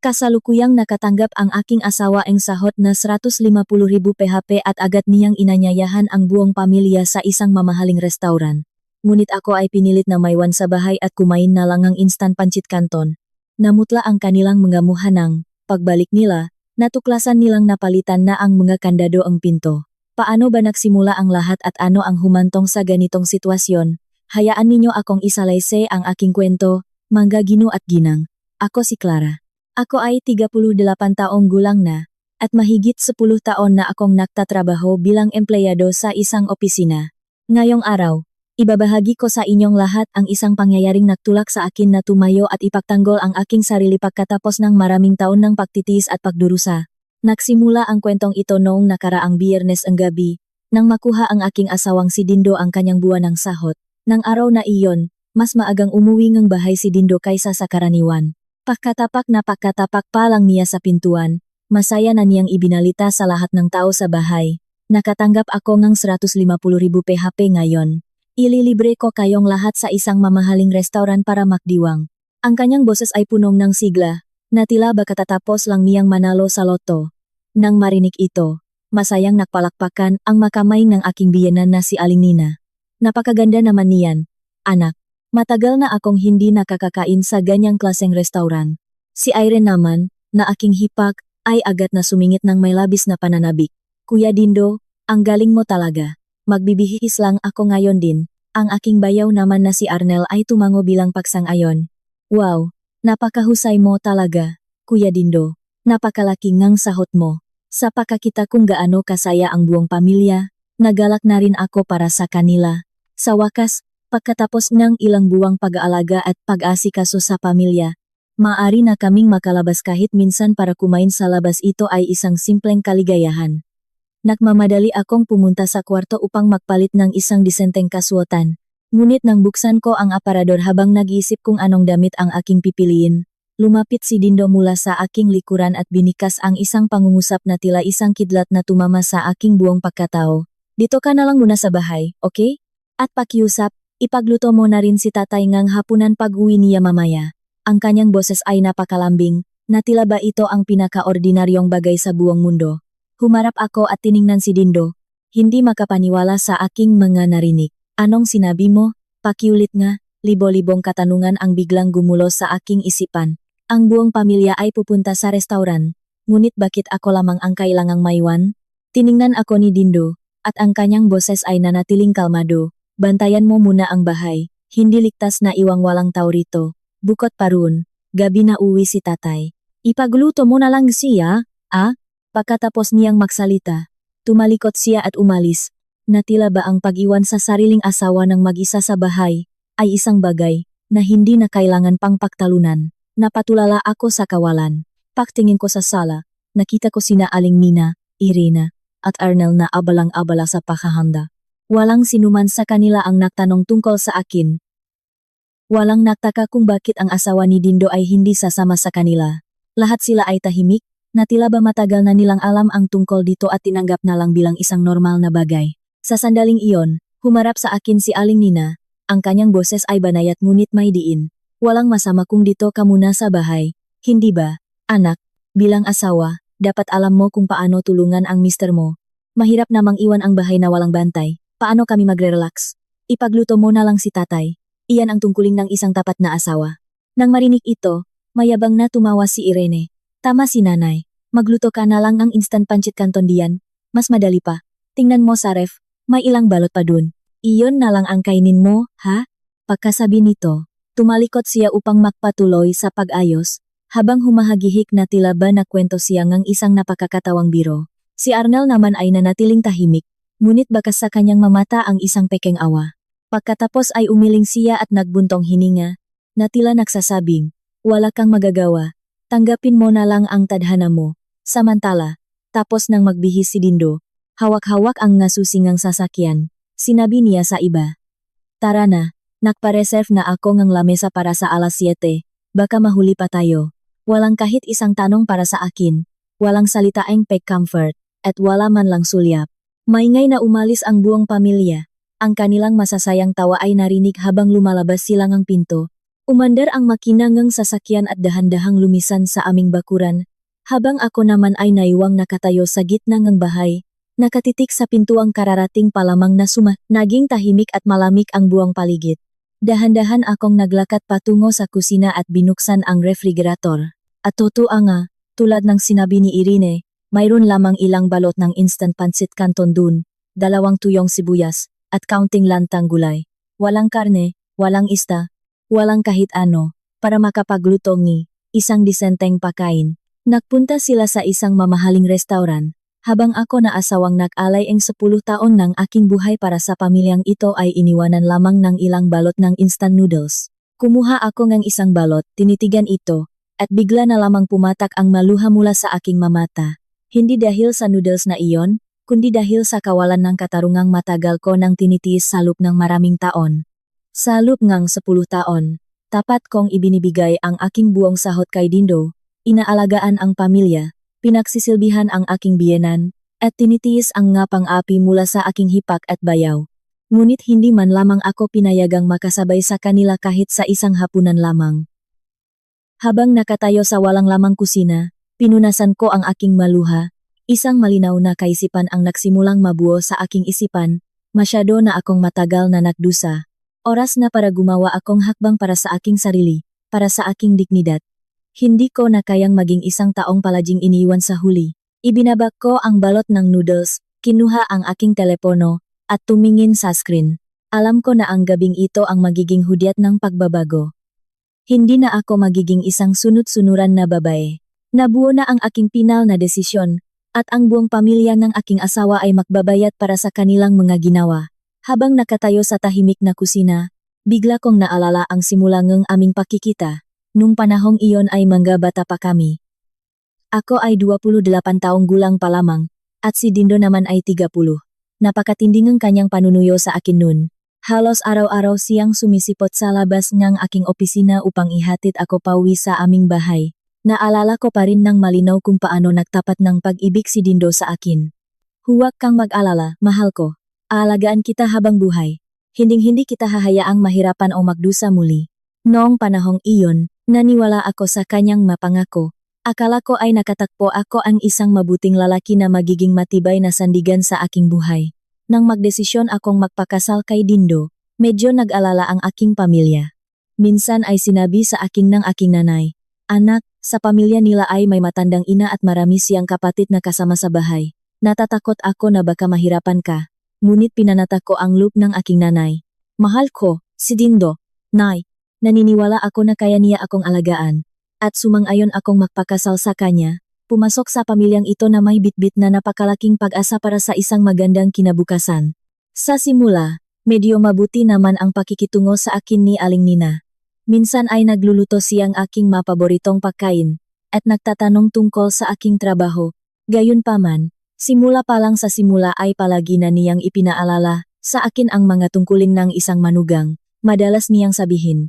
Kasalukuyang nakatanggap ang aking asawa ang sahot na 150,000 PHP at agad niyang inanyayahan ang buong pamilya sa isang mamahaling restauran. Ngunit ako ay pinilit na maiwan sa bahay at kumain na lang ng instant pancit canton. Namutla ang kanilang mga muhanang. Pagbalik nila, natuklasan nilang napalitan na ang mga kandado ang pinto. Paano ba nagsimula ang lahat at ano ang humantong sa ganitong sitwasyon? Hayaan ninyo akong isalayse ang aking kwento, mga Gino at ginang. Ako si Clara. Ako ay 38 taong gulang na, at mahigit 10 taon na akong nagtatrabaho bilang empleyado sa isang opisina. Ngayong araw, ibabahagi ko sa inyong lahat ang isang pangyayaring nagtulak sa akin na tumayo at ipagtanggol ang aking sarili pagkatapos ng maraming taon ng pagtitiis at pagdurusa. Nagsimula ang kwentong ito noong nakaraang Biyernes ang gabi, nang makuha ang aking asawang si Dindo ang kanyang buwan ng sahot. Nang araw na iyon, mas maagang umuwi ng bahay si Dindo kaysa sa karaniwan. Pagkatapak pa lang niya sa pintuan, masaya na niyang ibinalita sa lahat ng tao sa bahay. Nakatanggap ako ng 150,000 PHP ngayon. Ililibre ko kayong lahat sa isang mamahaling restaurant para makdiwang. Ang kanyang boses ay punong ng sigla, na tila ba katatapos lang niyang manalo sa loto. Nang marinig ito, masayang nakpalakpakan ang makamay ng aking biyenan na si Aling Nina. Napakaganda naman niyan, anak. Matagal na akong hindi nakakakain sa ganyang klaseng restaurant. Si Irene naman, na aking hipak, ay agad na sumingit ng may labis na pananabik. Kuya Dindo, ang galing mo talaga. Magbibihis lang ako ngayon din. Ang aking bayaw naman na si Arnel ay tumango bilang pagsang-ayon. Wow, napakahusay mo talaga, Kuya Dindo. Napakalaki ngang sahot mo. Sa pakakita kung gaano kasaya ang buong pamilya, nagalak na rin ako para sa kanila. Sa wakas, pagkatapos ng ilang buwang pag-aalaga at pag-asikaso sa pamilya, maaari na kaming makalabas kahit minsan para kumain sa labas. Ito ay isang simpleng kaligayahan. Nagmamadali akong pumunta sa kwarto upang magpalit ng isang disenteng kasuotan. Ngunit nang buksan ko ang aparador habang nag-iisip kung anong damit ang aking pipiliin, lumapit si Dindo mula sa aking likuran at binikas ang isang pangungusap na tila isang kidlat na tumama sa aking buong pagkatao. Dito ka na lang muna sa bahay, okay? At pakiusap, ipagluto mo na rin si tatay ngang hapunan pag-uwi niya mamaya. Ang kanyang boses ay napakalambing, na tila ba ito ang pinaka-ordinaryong bagay sa buong mundo. Humarap ako at tiningnan si Dindo, hindi makapaniwala sa aking mga narinig. Anong sinabi mo? Pakiulit nga, libo-libong katanungan ang biglang gumulo sa aking isipan. Ang buong pamilya ay pupunta sa restauran, ngunit bakit ako lamang ang kailangang maiwan? Tiningnan ako ni Dindo, at ang kanyang boses ay nanatiling kalmado. Bantayan mo muna ang bahay, hindi ligtas na iwang walang tao rito. Bukod pa roon, gabi na uwi si tatay. Ipagluto mo na lang siya, ah? Pagkatapos niyang magsalita, tumalikot siya at umalis, na tila ba ang pag-iwan sa sariling asawa ng mag-isa sa bahay, ay isang bagay, na hindi na kailangan pang pagtalunan. Napatulala ako sa kawalan. Pagtingin ko sa sala, nakita ko sina Aling Nina, Irina, at Arnel na abalang-abala sa paghahanda. Walang sinuman sa kanila ang nagtanong tungkol sa akin. Walang nagtaka kung bakit ang asawa ni Dindo ay hindi sasama sa kanila. Lahat sila ay tahimik, na tila ba matagal na nilang alam ang tungkol dito at tinanggap na lang bilang isang normal na bagay. Sa sandaling iyon, humarap sa akin si Aling Nina. Ang kanyang boses ay banayat ngunit may diin. Walang masama kung dito ka muna sa bahay, hindi ba, anak? Bilang asawa, dapat alam mo kung paano tulungan ang mister mo. Mahirap namang iwan ang bahay na walang bantay. Paano kami magre-relax? Ipagluto mo na lang si tatay. Iyan ang tungkuling ng isang tapat na asawa. Nang marinig ito, mayabang na tumawa si Irene. Tama si nanay. Magluto ka na lang ng instant pancit canton diyan. Mas madali pa. Tingnan mo sa ref, may ilang balot pa dun. Iyon na lang ang kainin mo, ha? Pagkasabi nito, tumalikot siya upang magpatuloy sa pag-ayos, habang humahagihik na tila ba nakwento siya ng isang napakakatawang biro. Si Arnel naman ay nanatiling tahimik, ngunit bakas sa kanyang mamata ang isang pekeng awa. Pagkatapos ay umiling siya at nagbuntong hininga, na tila nagsasabing, wala kang magagawa, tanggapin mo na lang ang tadhana mo. Samantala, tapos nang magbihis si Dindo, hawak-hawak ang nasusingang sasakyan, sinabi niya sa iba. Tara na, nagpa-reserve na ako ng lamesa para sa alas 7, baka mahuli pa tayo. Walang kahit isang tanong para sa akin, walang salitaeng pag-comfort, at wala man lang sulyap. Maingay na umalis ang buong pamilya. Ang kanilang masasayang tawa ay narinig habang lumalabas sila ng pinto, Umandar ang makinangang sasakyan at dahan-dahang lumisan sa aming bakuran, habang ako naman ay naiwang nakatayo sa gitna ng bahay, nakatitik sa pintuang kararating pa lamang na naging tahimik at malamig ang buong paligid. Dahan-dahan akong naglakad patungo sa kusina at binuksan ang refrigerator. At totoo nga, tulad ng sinabi ni Irene, mayroon lamang ilang balot ng instant pancit canton dun, 2 tuyong sibuyas, at kaunting lantang gulay. Walang karne, walang ista, walang kahit ano, para makapagluto ng isang disenteng pagkain. Nagpunta sila sa isang mamahaling restaurant, habang ako na asawang nag-alay ang 10 taon ng aking buhay para sa pamilyang ito ay iniwanan lamang ng ilang balot ng instant noodles. Kumuha ako ng isang balot, tinitigan ito, at bigla na lamang pumatak ang maluha mula sa aking mamata. Hindi dahil sa noodles na iyon, kundi dahil sa kawalan ng katarungang matagal ko nang tinitiis sa loob ng maraming taon. Sa loob ng 10 taon, tapat kong ibinibigay ang aking buong sahot kay Dindo, inaalagaan ang pamilya, pinagsisilbihan ang aking biyenan, at tinitiis ang ngapang api mula sa aking hipak at bayaw. Ngunit hindi man lamang ako pinayagang makasabay sa kanila kahit sa isang hapunan lamang. Habang nakatayo sa walang lamang kusina, pinunasan ko ang aking maluha, isang malinaw na kaisipan ang nagsimulang mabuo sa aking isipan, masyado na akong matagal na nagdusa. Oras na para gumawa akong hakbang para sa aking sarili, para sa aking dignidad. Hindi ko na kayang maging isang taong palaging iniwan sa huli. Ibinabak ko ang balot ng noodles, kinuha ang aking telepono, at tumingin sa screen. Alam ko na ang gabing ito ang magiging hudyat ng pagbabago. Hindi na ako magiging isang sunod-sunuran na babae. Nabuo na ang aking pinal na desisyon, at ang buong pamilya ng aking asawa ay magbabayad para sa kanilang mga ginawa. Habang nakatayo sa tahimik na kusina, bigla kong naalala ang simula ng aming pakikita. Nung panahong iyon ay mga bata pa kami. Ako ay 28 taong gulang pa lamang, at si Dindo naman ay 30. Napakatindi ng kanyang panunuyo sa akin nun. Halos araw-araw siyang sumisipot sa labas ng aking opisina upang ihatid ako pauwi sa aming bahay. Naalala ko pa rin ng malinaw kung paano nagtapat ng pag-ibig si Dindo sa akin. Huwag kang mag-alala, mahal ko. Aalagaan kita habang buhay. Hinding-hindi kita hahayaang mahirapan o magdusa muli. Noong panahong iyon, naniwala ako sa kanyang mapangako. Akala ko ay nakatakpo ako ang isang mabuting lalaki na magiging matibay na sandigan sa aking buhay. Nang magdesisyon akong magpakasal kay Dindo, medyo nag-alala ang aking pamilya. Minsan ay sinabi sa akin ng aking nanay, "Anak, sa pamilya nila ay may matandang ina at marami siyang kapatid na kasama sa bahay. Natatakot ako na baka mahirapan ka." Ngunit pinanata ko ang loob ng aking nanay. Mahal ko, si Dindo. Nay, naniniwala ako na kaya niya akong alagaan. At sumang-ayon akong magpakasal sa kanya, pumasok sa pamilyang ito na may bitbit na napakalaking pag-asa para sa isang magandang kinabukasan. Sa simula, medyo mabuti naman ang pakikitungo sa akin ni Aling Nina. Minsan ay nagluluto siyang aking mapaboritong pagkain, at nagtatanong tungkol sa aking trabaho. Gayunpaman, simula pa lang sa simula ay palagi na niyang ipinaalala sa akin ang mga tungkulin ng isang manugang. Madalas niyang sabihin,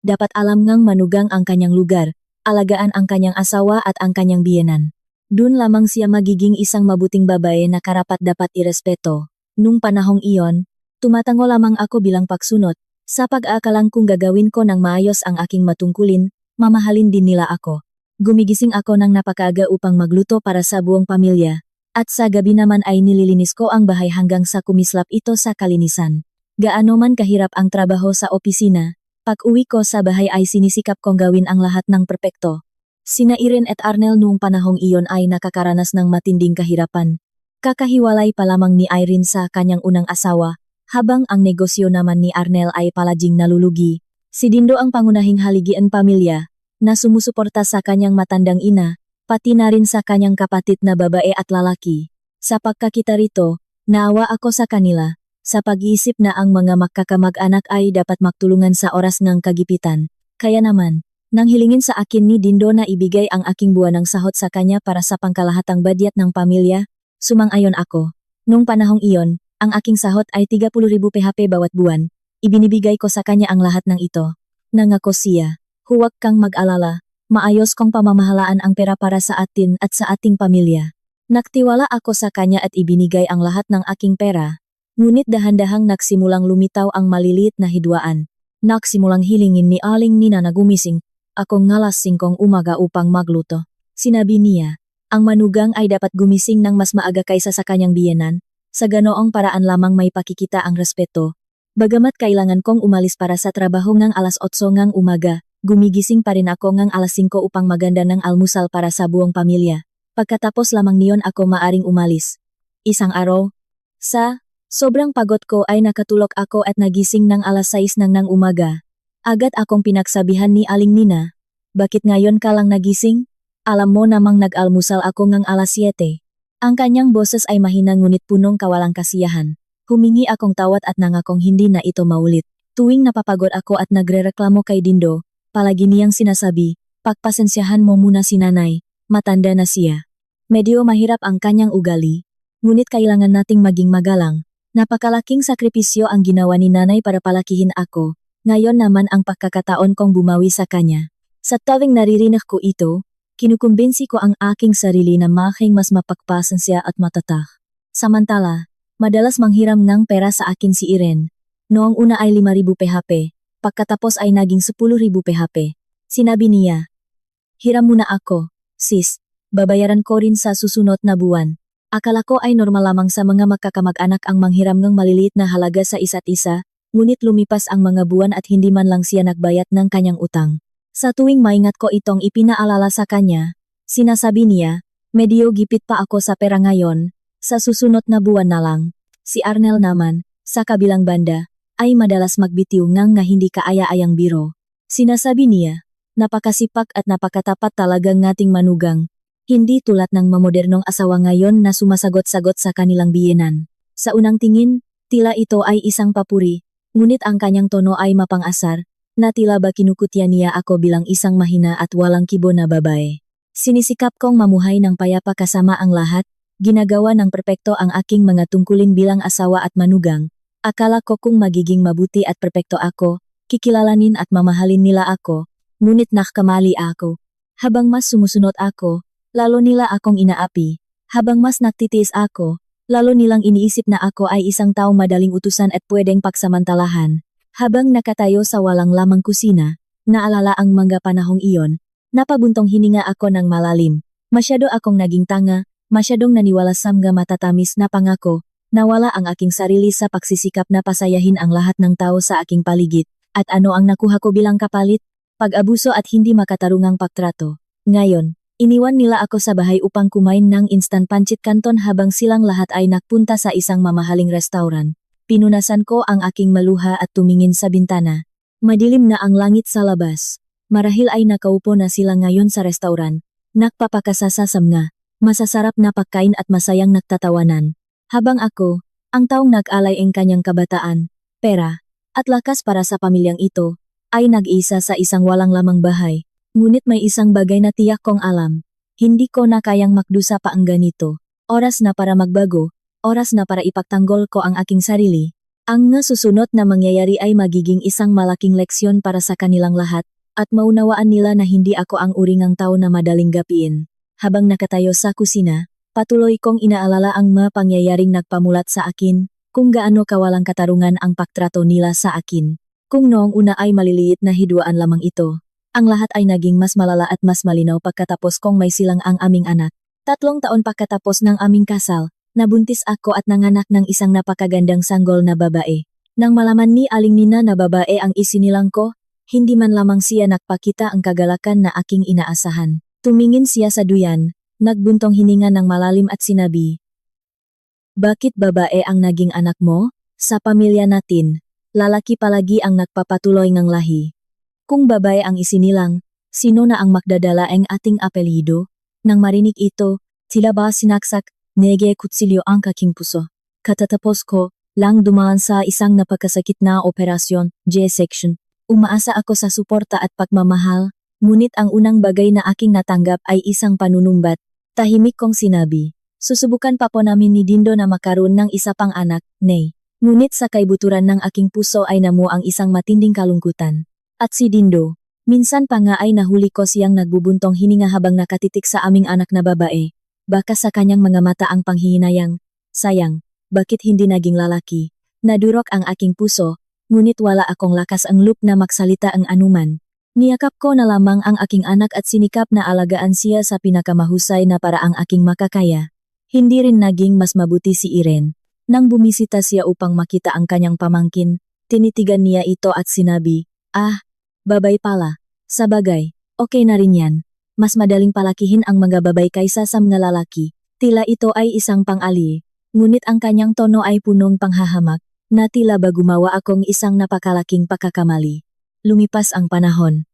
dapat alam ng manugang ang kanyang lugar, alagaan ang kanyang asawa at ang kanyang biyenan. Dun lamang siya magiging isang mabuting babae na karapat-dapat irespeto. Nung panahong iyon, tumatango lamang ako bilang pagsunod, sa pag-aakalang kung gagawin ko ng maayos ang aking matungkulin, mamahalin din nila ako. Gumigising ako ng napakaaga upang magluto para sa buong pamilya, at sa gabi naman ay nililinis ko ang bahay hanggang sa kumislap ito sa kalinisan. Gaano man kahirap ang trabaho sa opisina, pag-uwi ko sa bahay ay sinisikap kong gawin ang lahat ng perpekto. Sina Irene at Arnel noong panahong iyon ay nakakaranas ng matinding kahirapan. Kakahiwalay pa lamang ni Irene sa kanyang unang asawa, habang ang negosyo naman ni Arnel ay palaging nalulugi. Si Dindo ang pangunahing haligian pamilya, na sumusuporta sa kanyang matandang ina, pati na rin sa kanyang kapatid na babae at lalaki. Sa pagkakita rito, naawa ako sa kanila, sa pag-iisip na ang mga magkakamag-anak ay dapat magtulungan sa oras ng kagipitan. Kaya naman, nang hilingin sa akin ni Dindo na ibigay ang aking buwanang sahot sa kanya para sa pangkalahatang badyat ng pamilya, sumang-ayon ako. Nung panahong iyon, ang aking sahot ay 30,000 PHP bawat buwan. Ibinibigay ko sa kanya ang lahat ng ito. Nangako siya. Huwag kang mag-alala, maayos kong pamamahalaan ang pera para sa atin at sa ating pamilya. Nagtiwala ako sa kanya at ibinigay ang lahat ng aking pera. Ngunit dahan-dahang nagsimulang lumitaw ang maliliit na hidwaan. Nagsimulang hilingin ni Aling Nina na gumising, ako ngalas 5 umaga upang magluto. Sinabi niya, ang manugang ay dapat gumising ng mas maaga kaysa sa kanyang biyenan, sa ganoong paraan lamang may pakikita ang respeto. Bagamat kailangan kong umalis para sa trabaho ngang alas 8 ngang umaga, gumigising pa rin ako ngang alas 5 upang maganda ng almusal para sa buong pamilya. Pagkatapos lamang niyon ako maaring umalis. Isang araw, sobrang pagod ko ay nakatulog ako at nagising ng alas 6 nang umaga. Agad akong pinagsabihan ni Aling Nina, bakit ngayon ka lang nagising? Alam mo namang nag-almusal ako ngang alas 7. Ang kanyang boses ay mahina ngunit punong kawalang kasiyahan. Humingi akong tawad at nangakong hindi na ito maulit. Tuwing napapagod ako at nagrereklamo kay Dindo, palagi niyang sinasabi, pagpasensyahan mo muna si nanay, matanda na siya. Medyo mahirap ang kanyang ugali, ngunit kailangan nating maging magalang. Napakalaking sakripisyo ang ginawa ni nanay para palakihin ako, ngayon naman ang pagkakataon kong bumawi sa kanya. Sa tuwing naririnig ko ito, kinukumbinsi ko ang aking sarili na making mas mapagpasensya at matatag. Samantala, madalas manghiram ng pera sa akin si Irene. Noong una ay 5,000 PHP, pagkatapos ay naging 10,000 PHP. Sinabi niya, hiram muna ako, sis, babayaran ko rin sa susunod na buwan. Akala ko ay normal lamang sa mga magkakamag-anak ang manghiram ng maliliit na halaga sa isa't isa, ngunit lumipas ang mga buwan at hindi man lang siya nagbayad ng kanyang utang. Sa tuwing maingat ko itong ipinaalala sa kanya, sinasabi niya, medyo gipit pa ako sa pera ngayon, sa susunod na buwan na lang. Si Arnel naman, sa kabilang banda, ay madalas magbitiw ngang nga hindi kaaya-ayang biro. Sinasabi niya, napakasipag at napakatapat talagang ngating manugang, hindi tulad ng mamodernong asawa ngayon na sumasagot-sagot sa kanilang biyenan. Sa unang tingin, tila ito ay isang papuri, ngunit ang kanyang tono ay mapang-asar, na tila ba kinukutya niya ako bilang isang mahina at walang kibo na babae. Sinisikap kong mamuhay ng payapa kasama ang lahat, ginagawa ng perpekto ang aking mga tungkulin bilang asawa at manugang. Akala ko kung magiging mabuti at perpekto ako, kikilalanin at mamahalin nila ako, ngunit nakamali ako. Habang mas sumusunod ako, lalo nila akong inaapi. Habang mas nagtitiis ako, lalo nilang iniisip na ako ay isang taong madaling utusan at pwedeng pagsamantalahan. Habang nakatayo sa walang lamang kusina, naalala ang mga panahong iyon, napabuntong hininga ako ng malalim. Masyado akong naging tanga, masyadong naniwala sa mga matatamis na pangako, nawala ang aking sarili sa pagsisikap na pasayahin ang lahat ng tao sa aking paligid. At ano ang nakuha ko bilang kapalit? Pag-abuso at hindi makatarungang pagtrato. Ngayon, iniwan nila ako sa bahay upang kumain ng instant pancit canton habang silang lahat ay nagpunta sa isang mamahaling restaurant. Pinunasan ko ang aking maluha at tumingin sa bintana. Madilim na ang langit sa labas. Marahil ay nakaupo na sila ngayon sa restaurant. Nagpapakasasasam nga, masasarap na pagkain at masayang nagtatawanan. Habang ako, ang taong nag-alay ang kanyang kabataan, pera, at lakas para sa pamilyang ito, ay nag-isa sa isang walang lamang bahay. Ngunit may isang bagay na tiyak kong alam. Hindi ko na kayang makdusa pa ang ganito. Oras na para magbago. Oras na para ipagtanggol ko ang aking sarili. Ang susunod na mangyayari ay magiging isang malaking leksyon para sa kanilang lahat, at maunawaan nila na hindi ako ang uringang tao na madaling gapiin. Habang nakatayo sa kusina, patuloy kong inaalala ang mga pangyayaring nagpamulat sa akin, kung gaano kawalang katarungan ang pagtrato nila sa akin. Kung noong una ay maliliit na hidwaan lamang ito, ang lahat ay naging mas malala at mas malinaw pagkatapos kong may silang ang aming anak. 3 taon pagkatapos ng aming kasal, nabuntis ako at nanganak ng isang napakagandang sanggol na babae. Nang malaman ni Aling Nina na babae ang isinilang ko, hindi man lamang siya nagpakita ang kagalakan na aking inaasahan. Tumingin siya sa duyan, nagbuntong hininga ng malalim at sinabi, bakit babae ang naging anak mo? Sa pamilya natin, lalaki palagi ang nagpapatuloy ng lahi. Kung babae ang isinilang, sino na ang magdadala ang ating apelyido? Nang marinig ito, tila ba sinaksak, nege kutsilyo ang kaking puso. Katatapos ko, lang dumaan sa isang napakasakit na operasyon, J-section. Umaasa ako sa suporta at pagmamahal, ngunit ang unang bagay na aking natanggap ay isang panunumbat. Tahimik kong sinabi, susubukan pa po namin ni Dindo na makaroon ng isa pang anak, Nay. Ngunit sa kaibuturan ng aking puso ay namuo ang isang matinding kalungkutan. At si Dindo, minsan pa nga ay nahuli ko siyang nagbubuntong hininga habang nakatitik sa aming anak na babae. Baka sa kanyang mga mata ang panghihinayang, sayang, bakit hindi naging lalaki? Nadurok ang aking puso, ngunit wala akong lakas ang loop na magsalita ang anuman. Niyakap ko na lamang ang aking anak at sinikap na alagaan siya sa pinakamahusay na paraang aking makakaya. Hindi rin naging mas mabuti si Irene. Nang bumisita siya upang makita ang kanyang pamangkin, tinitigan niya ito at sinabi, babay pala. Sabagay, okay na rin yan. Mas madaling palakihin ang mga babay kaysa sa mga lalaki. Tila ito ay isang pang-ali, ngunit ang kanyang tono ay punong panghahamak, na tila ba gumawa akong isang napakalaking pagkakamali. Lumipas ang panahon.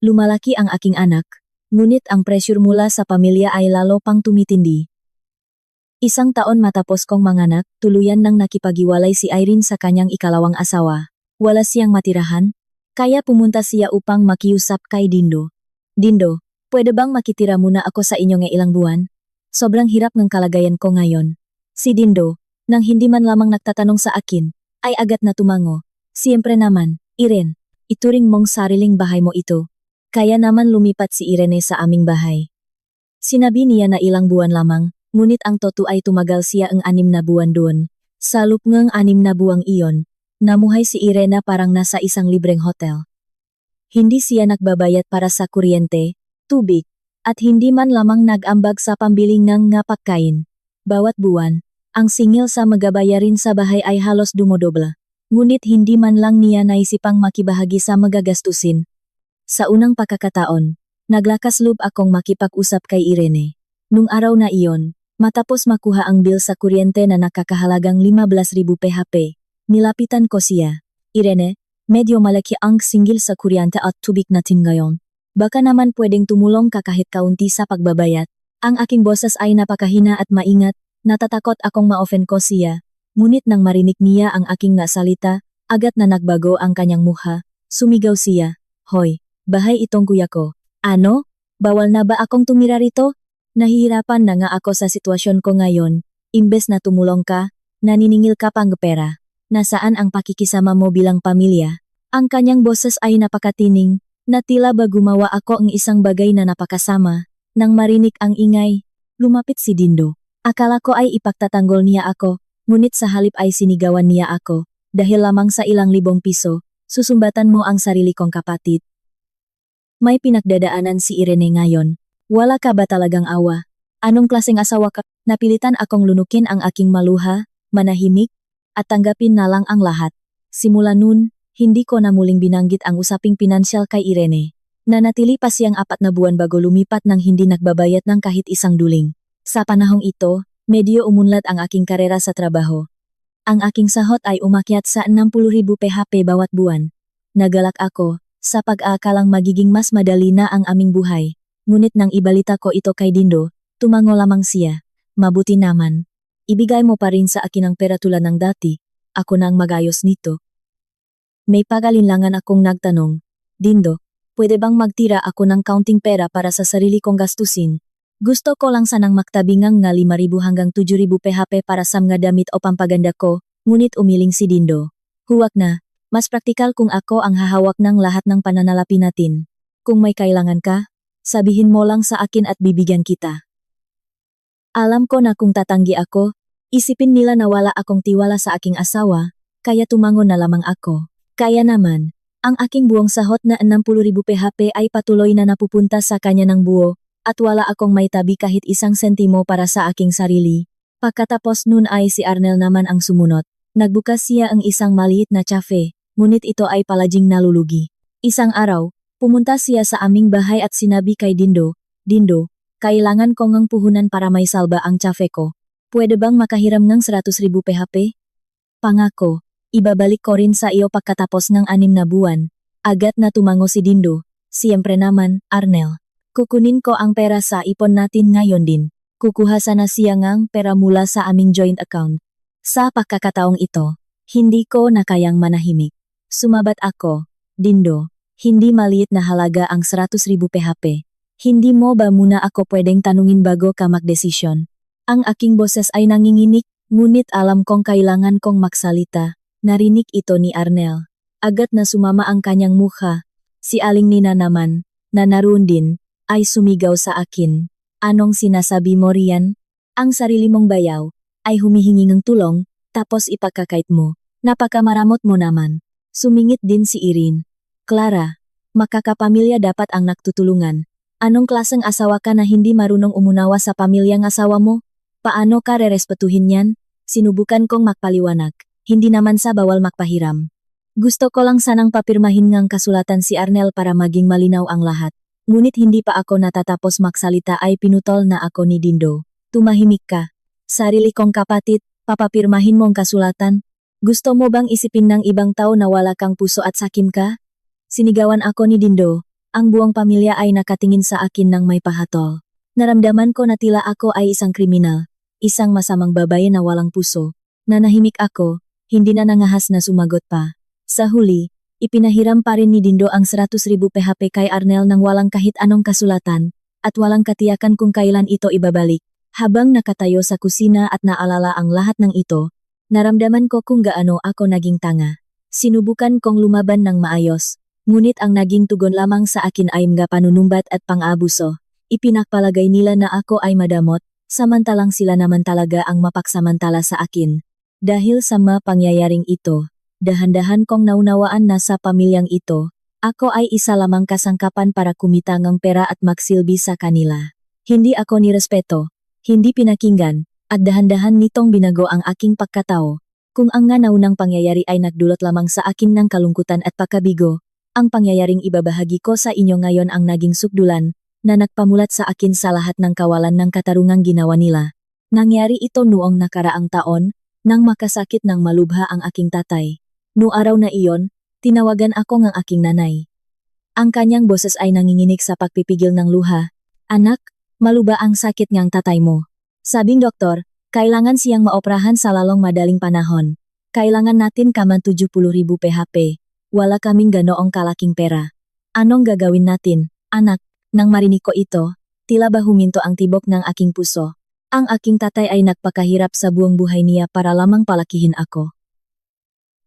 Lumalaki ang aking anak, ngunit ang pressure mula sa pamilya ay lalo pang tumitindi. Isang taon matapos kong manganak, tuluyan nang nakipag-iwalay si Irene sa kanyang ikalawang asawa. Wala siyang matirahan, kaya pumunta siya upang makiusap kay Dindo. Dindo, pwede bang makitira muna ako sa inyo ng ilang buwan? Sobrang hirap ng kalagayan ko ngayon. Si Dindo, nang hindi man lamang nagtatanong sa akin, ay agad na tumango. Siyempre naman, Irene, ituring mong sariling bahay mo ito. Kaya naman lumipat si Irene sa aming bahay. Sinabi niya na ilang buwan lamang, ngunit ang totoo ay tumagal siya ang 6 na buwan doon. Sa loob ng 6 na buwang iyon, namuhay si Irene parang nasa isang libreng hotel. Hindi siya nagbabayad para sa kuryente, tubig, at hindi man lamang nag-ambag sa pambili ng pagkain. Bawat buwan, ang singil sa magabayarin sa bahay ay halos dumodobla. Ngunit hindi man lang niya naisipang makibahagi sa magagastusin. Sa unang pagkakataon, naglakas loob akong makipag-usap kay Irene. Nung araw na iyon, matapos makuha ang bill sa kuryente na nakakahalagang 15,000 PHP, nilapitan ko siya. Irene, medyo malaki ang singil sa kuryente at tubig natin ngayon. Baka naman pwedeng tumulong ka kahit kaunti sa pagbabayad. Ang aking boses ay napakahina at maingat, natatakot akong ma-offend ko siya. Ngunit nang marinig niya ang aking nasalita, agad na nagbago ang kanyang mukha. Sumigaw siya, "Hoy, bahay itong kuya ko. Ano? Bawal na ba akong tumira rito? Nahihirapan na nga ako sa sitwasyon ko ngayon. Imbes na tumulong ka, naniningil ka pang pera. Nasaan ang pakikisama mo bilang pamilya?" Ang kanyang boses ay napakatining, na tila ba gumawa ako ang isang bagay na napakasama. Nang marinig ang ingay, lumapit si Dindo. Akala ko ay ipagtatanggol niya ako, ngunit sa halip ay sinigawan niya ako. Dahil lamang sa ilang libong piso, susumbatan mo ang sarili kong kapatid. May pinagdadaanan si Irene ngayon. Wala ka ba talagang awa? Anong klaseng asawa ka? Napilitan akong lunukin ang aking maluha, manahimik, at tanggapin na lang ang lahat. Simula nun, hindi ko na muling binanggit ang usaping pinansyal kay Irene. Nanatili pa siyang 4 na buwan bago lumipat nang hindi nagbabayad ng kahit isang duling. Sa panahong ito, medyo umunlad ang aking karera sa trabaho. Ang aking sahot ay umakyat sa 60,000 PHP bawat buwan. Nagalak ako, sa pag-aakalang magiging mas madali na ang aming buhay. Ngunit nang ibalita ko ito kay Dindo, tumango lamang siya. Mabuti naman. Ibigay mo pa rin sa akin ang pera tulad ng dati. Ako na ang magayos nito. May pag-alinlangan akong nagtanong, Dindo, pwede bang magtira ako ng kaunting pera para sa sarili kong gastusin? Gusto ko lang sanang magtabingang nga 5,000 hanggang 7,000 PHP para sa mga damit o pampaganda ko, ngunit umiling si Dindo. Huwag na, mas praktikal kung ako ang hahawak ng lahat ng pananalapi natin. Kung may kailangan ka, sabihin mo lang sa akin at bibigyan kita. Alam ko na kung tatanggi ako, isipin nila na wala akong tiwala sa aking asawa, kaya tumango na lamang ako. Kaya naman, ang aking buong sahot na 60,000 PHP ay patuloy na napupunta sa kanya ng buo, at wala akong maitabi kahit isang sentimo para sa aking sarili. Pagkatapos nun ay si Arnel naman ang sumunod. Nagbukas siya ang isang maliit na cafe, ngunit ito ay palaging nalulugi. Isang araw, pumunta siya sa aming bahay at sinabi kay Dindo, Dindo, kailangan ko ngang puhunan para may salba ang cafe ko. Pwede bang makahiram ng 100,000 PHP? Pangako, ibabalik ko rin sa iyo pagkatapos ng 6 na buwan. Agad na tumango si Dindo. Siyempre naman, Arnel. Kukunin ko ang pera sa ipon natin ngayon din. Kukuha sana siya ngang pera mula sa aming joint account. Sa pagkakataong ito, hindi ko na kayang manahimik. Sumabat ako, Dindo, hindi maliit na halaga ang 100,000 PHP. Hindi mo ba muna ako pwedeng tanungin bago ka magdesisyon? Ang aking boses ay nanginginig, ngunit alam kong kailangan kong magsalita. Narinig ito ni Arnel. Agad na sumama ang kanyang mukha. Si Aling Nina naman, na naroon din, ay sumigaw sa akin. Anong sinasabi mo riyan? Ang sarili mong bayaw, ay humihingi ng tulong, tapos ipagkakait mo. Napakamaramot mo naman. Sumingit din si Irene. Clara, makakapamilya dapat ang nagtutulungan. Anong klaseng asawa ka na hindi marunong umunawa sa pamilyang asawa mo? Paano ka rerespetuhin yan? Sinubukan kong magpaliwanag. Hindi naman sa bawal magpahiram. Gusto ko lang sanang papirmahin ngang kasulatan si Arnel para maging malinaw ang lahat. Ngunit hindi pa ako natatapos magsalita ay pinutol na ako ni Dindo. Tumahimik ka. Sarili kong kapatid, papapirmahin mong kasulatan. Gusto mo bang isipin ng ibang tao na wala kang puso at sakim ka? Sinigawan ako ni Dindo. Ang buong pamilya ay nakatingin sa akin ng may pahatol. Naramdaman ko na tila ako ay isang kriminal. Isang masamang babae na walang puso. Nanahimik ako, hindi na nangahas na sumagot pa. Sa huli, ipinahiram pa rin ni Dindo ang 100,000 PHP kay Arnel nang walang kahit anong kasulatan, at walang katiyakan kung kailan ito ibabalik. Habang nakatayo sa kusina at naalala ang lahat ng ito, naramdaman ko kung gaano ako naging tanga. Sinubukan kong lumaban ng maayos, ngunit ang naging tugon lamang sa akin ay mga panunumbat at pang-abuso. Ipinakpalagay nila na ako ay madamot, samantalang sila naman talaga ang mapaksamantala sa akin. Dahil sa mga pangyayaring ito, dahan-dahan kong naunawaan na sa pamilyang ito, ako ay isa lamang kasangkapan para kumita ng pera at magsilbi sa kanila. Hindi ako nirespeto, hindi pinakinggan, at dahan-dahan nitong binago ang aking pagkatao. Kung ang nga naunang pangyayari ay nagdulot lamang sa akin ng kalungkutan at pagkabigo, ang pangyayaring ibabahagi ko sa inyo ngayon ang naging sukdulan, na nagpamulat sa akin sa lahat ng kawalan ng katarungang ginawa nila. Nangyari ito noong nakaraang taon, nang makasakit ng malubha ang aking tatay. No araw na iyon, tinawagan ako ng aking nanay. Ang kanyang boses ay nanginginig sa pagpipigil ng luha. Anak, malubha ang sakit ng tatay mo. Sabing doktor, kailangan siyang maoperahan sa lalong madaling panahon. Kailangan natin kaman 70,000 PHP. Wala kaming ganoong kalaking pera. Anong gagawin natin, anak? Nang marinig ko ito, tila ba huminto ang tibok ng aking puso. Ang aking tatay ay nagpakahirap sa buong buhay niya para lamang palakihin ako.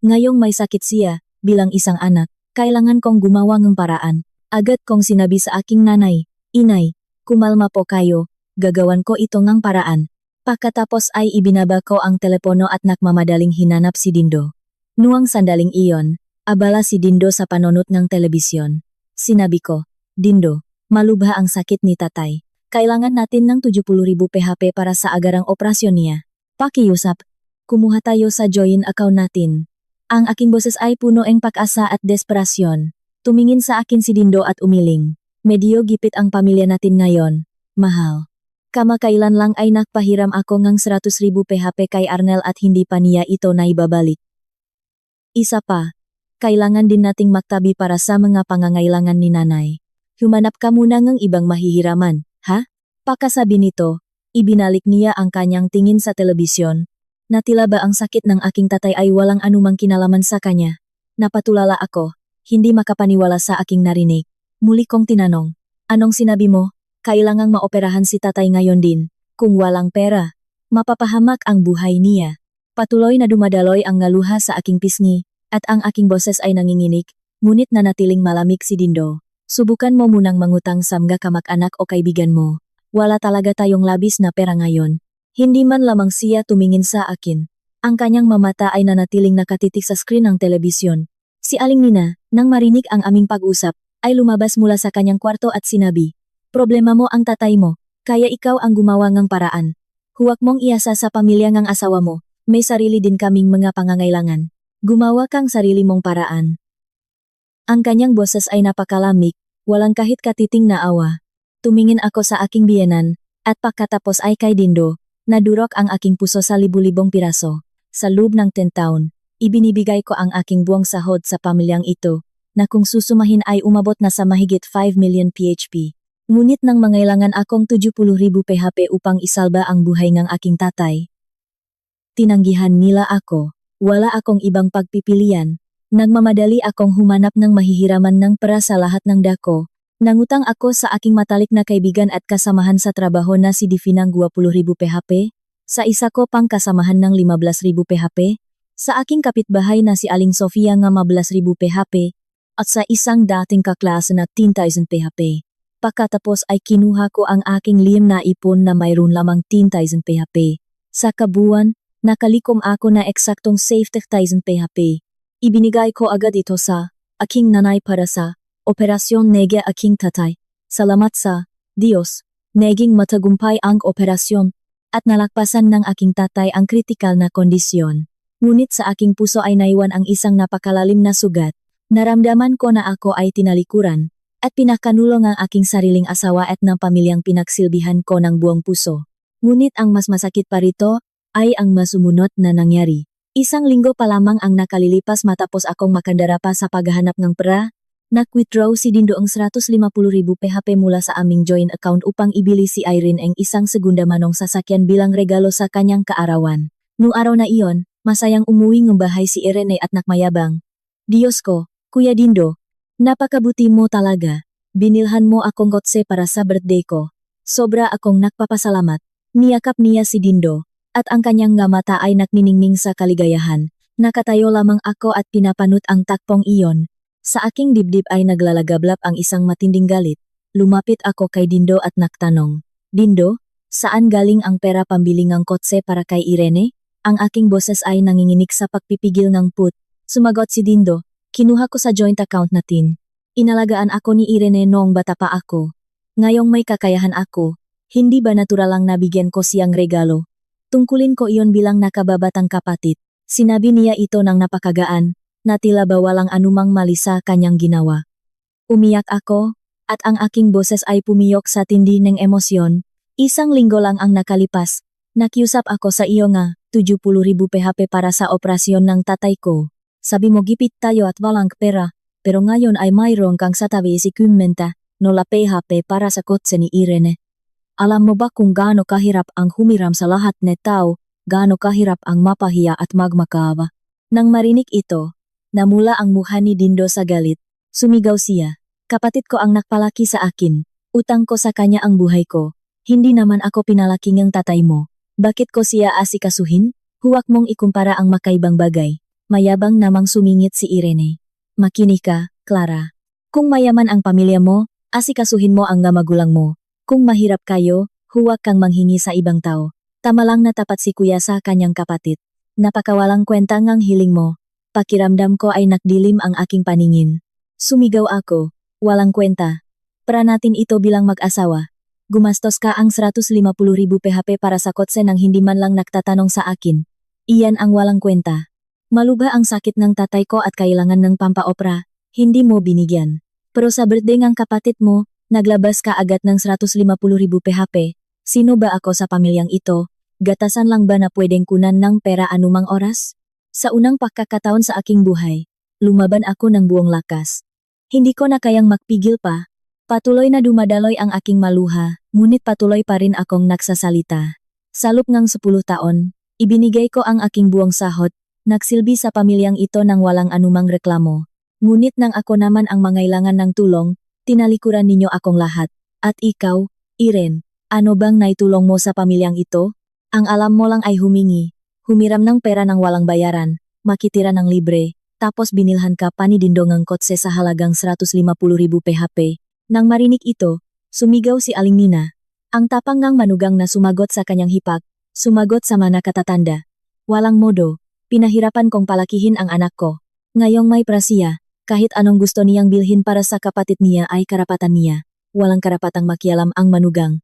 Ngayong may sakit siya, bilang isang anak, kailangan kong gumawa ng paraan. Agad kong sinabi sa aking nanay, Inay, kumalma po kayo, gagawan ko ito ng paraan. Pagkatapos ay ibinaba ko ang telepono at nakmamadaling hinanap si Dindo. Nuang sandaling iyon, abala si Dindo sa panonood ng telebisyon. Sinabi ko, Dindo, malubha ang sakit ni tatay. Kailangan natin ng 70,000 PHP para sa agarang operasyon niya. Pakiusap, kumuha tayo sa join account natin. Ang aking boses ay puno ng pag-asa at desperasyon. Tumingin sa akin si Dindo at umiling. Medyo gipit ang pamilya natin ngayon. Mahal. Kamakailan lang ay nagpahiram ako ng 100,000 PHP kay Arnel at hindi pa niya ito naibabalik. Isa pa, kailangan din nating magtabi para sa mga pangangailangan ni nanay. Humanap ka muna ng ibang mahihiraman, ha? Pagkasabi nito, ibinalik niya ang kanyang tingin sa telebisyon, na tila ba ang sakit ng aking tatay ay walang anumang kinalaman sa kanya. Napatulala ako, hindi makapaniwala sa aking narinig. Muli kong tinanong, anong sinabi mo? Kailangang maoperahan si tatay ngayon din. Kung walang pera, mapapahamak ang buhay niya. Patuloy na dumadaloy ang ngaluha sa aking pisngi, at ang aking boses ay nanginginig, ngunit nanatiling malamig si Dindo. Subukan mo munang mangutang sa mga kamag-anak o kaibigan mo. Wala talaga tayong labis na pera ngayon. Hindi man lamang siya tumingin sa akin. Ang kanyang mamata ay nanatiling nakatitik sa screen ng telebisyon. Si Aling Nina, nang marinig ang aming pag-usap, ay lumabas mula sa kanyang kwarto at sinabi, problema mo ang tatay mo, kaya ikaw ang gumawa ng paraan. Huwag mong iasa sa pamilya ng asawa mo, may sarili din kaming mga pangangailangan. Gumawa kang sarili mong paraan. Ang kanyang boses ay napakalamig, walang kahit katiting na awa. Tumingin ako sa aking biyenan, at pagkatapos ay kay Dindo, nadurok ang aking puso sa libu-libong piraso. Sa loob ng 10 taon, ibinibigay ko ang aking buong sahod sa pamilyang ito, na kung susumahin ay umabot na sa mahigit 5 million PHP. Ngunit nang mangailangan akong 70,000 PHP upang isalba ang buhay ng aking tatay, tinanggihan nila ako. Wala akong ibang pagpipilian. Nagmamadali akong humanap ng mahihiraman ng pera sa lahat ng dako. Nangutang ako sa aking matalik na kaibigan at kasamahan sa trabaho na si Divi ng 20,000 PHP, sa isa ko pang kasamahan ng 15,000 PHP, sa aking kapitbahay na si Aling Sofia ng 15,000 PHP, at sa isang dating kaklase na 10,000 PHP. Pagkatapos ay kinuha ko ang aking lihim na ipon na mayroon lamang 10,000 PHP. Sa kabuuan, Nakalikom ako na eksaktong safety thousand PHP. Ibinigay ko agad ito sa aking nanay para sa operasyon nege aking tatay. Salamat sa Diyos, naging matagumpay ang operasyon at nalakpasan ng aking tatay ang kritikal na kondisyon. Ngunit sa aking puso ay naiwan ang isang napakalalim na sugat. Naramdaman ko na ako ay tinalikuran at pinakanulong ang aking sariling asawa at ng pamilyang pinagsilbihan ko ng buong puso. Ngunit ang mas masakit pa rito ay ang masumunod na nangyari. Isang linggo pa lamang ang nakalilipas matapos akong makandara pa sa paghahanap ng pera. Nag-withdraw si Dindo ang 150,000 PHP mula sa aming joint account upang ibili si Irene ang isang segunda manong sasakyan bilang regalo sa kanyang kaarawan. Noong araw na iyon, masayang umuwi ng bahay si Irene at nakmayabang. Diyos ko, Kuya Dindo, napakabuti mo talaga. Binilhan mo akong kotse para sa birthday ko. Sobra akong nagpapasalamat. Niyakap niya si Dindo, at ang kanyang nga mata ay nakniningning sa kaligayahan. Nakatayo lamang ako at pinapanut ang takpong iyon. Sa aking dibdib ay naglalagablap ang isang matinding galit. Lumapit ako kay Dindo at nagtanong, Dindo, saan galing ang pera pambili ng kotse para kay Irene? Ang aking boses ay nanginginig sa pagpipigil ng put. Sumagot si Dindo, kinuha ko sa joint account natin. Inalagaan ako ni Irene noong bata pa ako. Ngayong may kakayahan ako, hindi ba natural lang nabigyan ko siyang regalo? Tungkulin ko iyon bilang nakababatang kapatid. Sinabi niya ito ng napakagaan, na tila ba walang anumang mali sa kanyang ginawa. Umiyak ako, at ang aking boses ay pumiyok sa tindi ng emosyon. Isang linggo lang ang nakalipas. Nakiusap ako sa iyo nga, 70,000 PHP para sa operasyon ng tatay ko. Sabi mo gipit tayo at walang pera, pero ngayon ay mayroon kang sa tabi si kumenta, nola PHP para sa kotse ni Irene. Alam mo ba kung gaano kahirap ang humiram sa lahat na tao, gaano kahirap ang mapahiya at magmakaawa? Nang marinig ito, namula ang mukha ni Dindo sa galit. Sumigaw siya, kapatid ko ang nakpalaki sa akin, utang ko sa kanya ang buhay ko, hindi naman ako pinalaki ng tatay mo. Bakit ko siya asikasuhin? Huwag mong ikumpara ang makaibang bagay. Mayabang namang sumingit si Irene. Makinig ka, Clara. Kung mayaman ang pamilya mo, asikasuhin mo ang mga magulang mo. Kung mahirap kayo, huwag kang manghingi sa ibang tao. Tama lang na tapat si kuya sa kanyang kapatid. Napakawalang kwenta ngang hiling mo. Pakiramdam ko ay nakdilim ang aking paningin. Sumigaw ako, walang kwenta. Para natin ito bilang mag-asawa. Gumastos ka ang 150,000 PHP para sa kotse nang hindi man lang nagtatanong sa akin. Iyan ang walang kwenta. Maluba ang sakit ng tatay ko at kailangan ng pampaopera, hindi mo binigyan. Pero sa birthday ng kapatid mo, naglabas ka agad ng 150,000 PHP. Sino ba ako sa pamilyang ito? Gatasan lang ba na pwedeng kunan ng pera anumang oras? Sa unang pagkakataon sa aking buhay, lumaban ako ng buong lakas. Hindi ko na kayang magpigil pa. Patuloy na dumadaloy ang aking maluha, ngunit patuloy pa rin akong nagsasalita. Sa loob ng 10 taon, ibinigay ko ang aking buong sahod. Nagsilbi sa pamilyang ito nang walang anumang reklamo. Ngunit nang ako naman ang mangailangan ng tulong, tinalikuran ninyo akong lahat. At ikaw, Irene, ano bang naitulong mo sa pamilyang ito? Ang alam mo lang ay humingi, humiram ng pera ng walang bayaran, makitira ng libre, tapos binilhan ka pa ni Dindo ng kotse sa halagang 150,000 PHP. Nang marinig ito, sumigaw si Aling Nina. Ang tapang ngang manugang na sumagot sa kanyang hipak, sumagot sa mga nakatatanda. Walang modo. Pinahirapan kong palakihin ang anak ko. Ngayong may prasya, kahit anong gusto niyang bilhin para sa kapatid niya ay karapatan niya. Walang karapatang makialam ang manugang.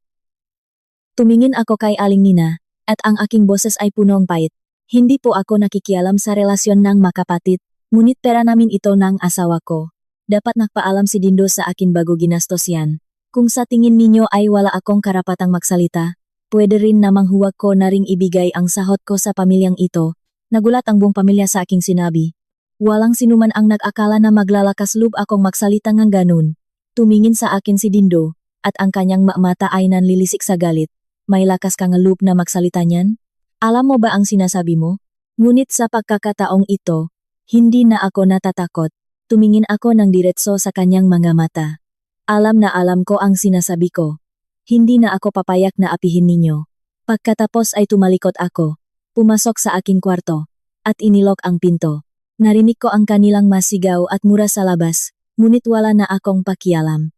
Tumingin ako kay Aling Nina, at ang aking boses ay punong pait. Hindi po ako nakikialam sa relasyon ng makapatid, ngunit pera namin ito ng asawa ko. Dapat nagpaalam si Dindo sa akin bago ginastos yan. Kung sa tingin ninyo ay wala akong karapatang magsalita, pwede rin namang huwag ko na ring ibigay ang sahod ko sa pamilyang ito. Nagulat ang buong pamilya sa aking sinabi. Walang sinuman ang nag-akala na maglalakas loob akong magsalita ng ganun. Tumingin sa akin si Dindo, at ang kanyang mata ay nanlilisik sa galit. May lakas kang loob na magsalita niyan? Alam mo ba ang sinasabi mo? Ngunit sa pagkakataong ito, hindi na ako natatakot. Tumingin ako ng diretso sa kanyang mga mata. Alam na alam ko ang sinasabi ko. Hindi na ako papayak na apihin ninyo. Pagkatapos ay tumalikod ako. Pumasok sa aking kwarto, at inilok ang pinto. Narinig ko ang kanilang masigaw at mura sa labas, ngunit wala na akong pakialam.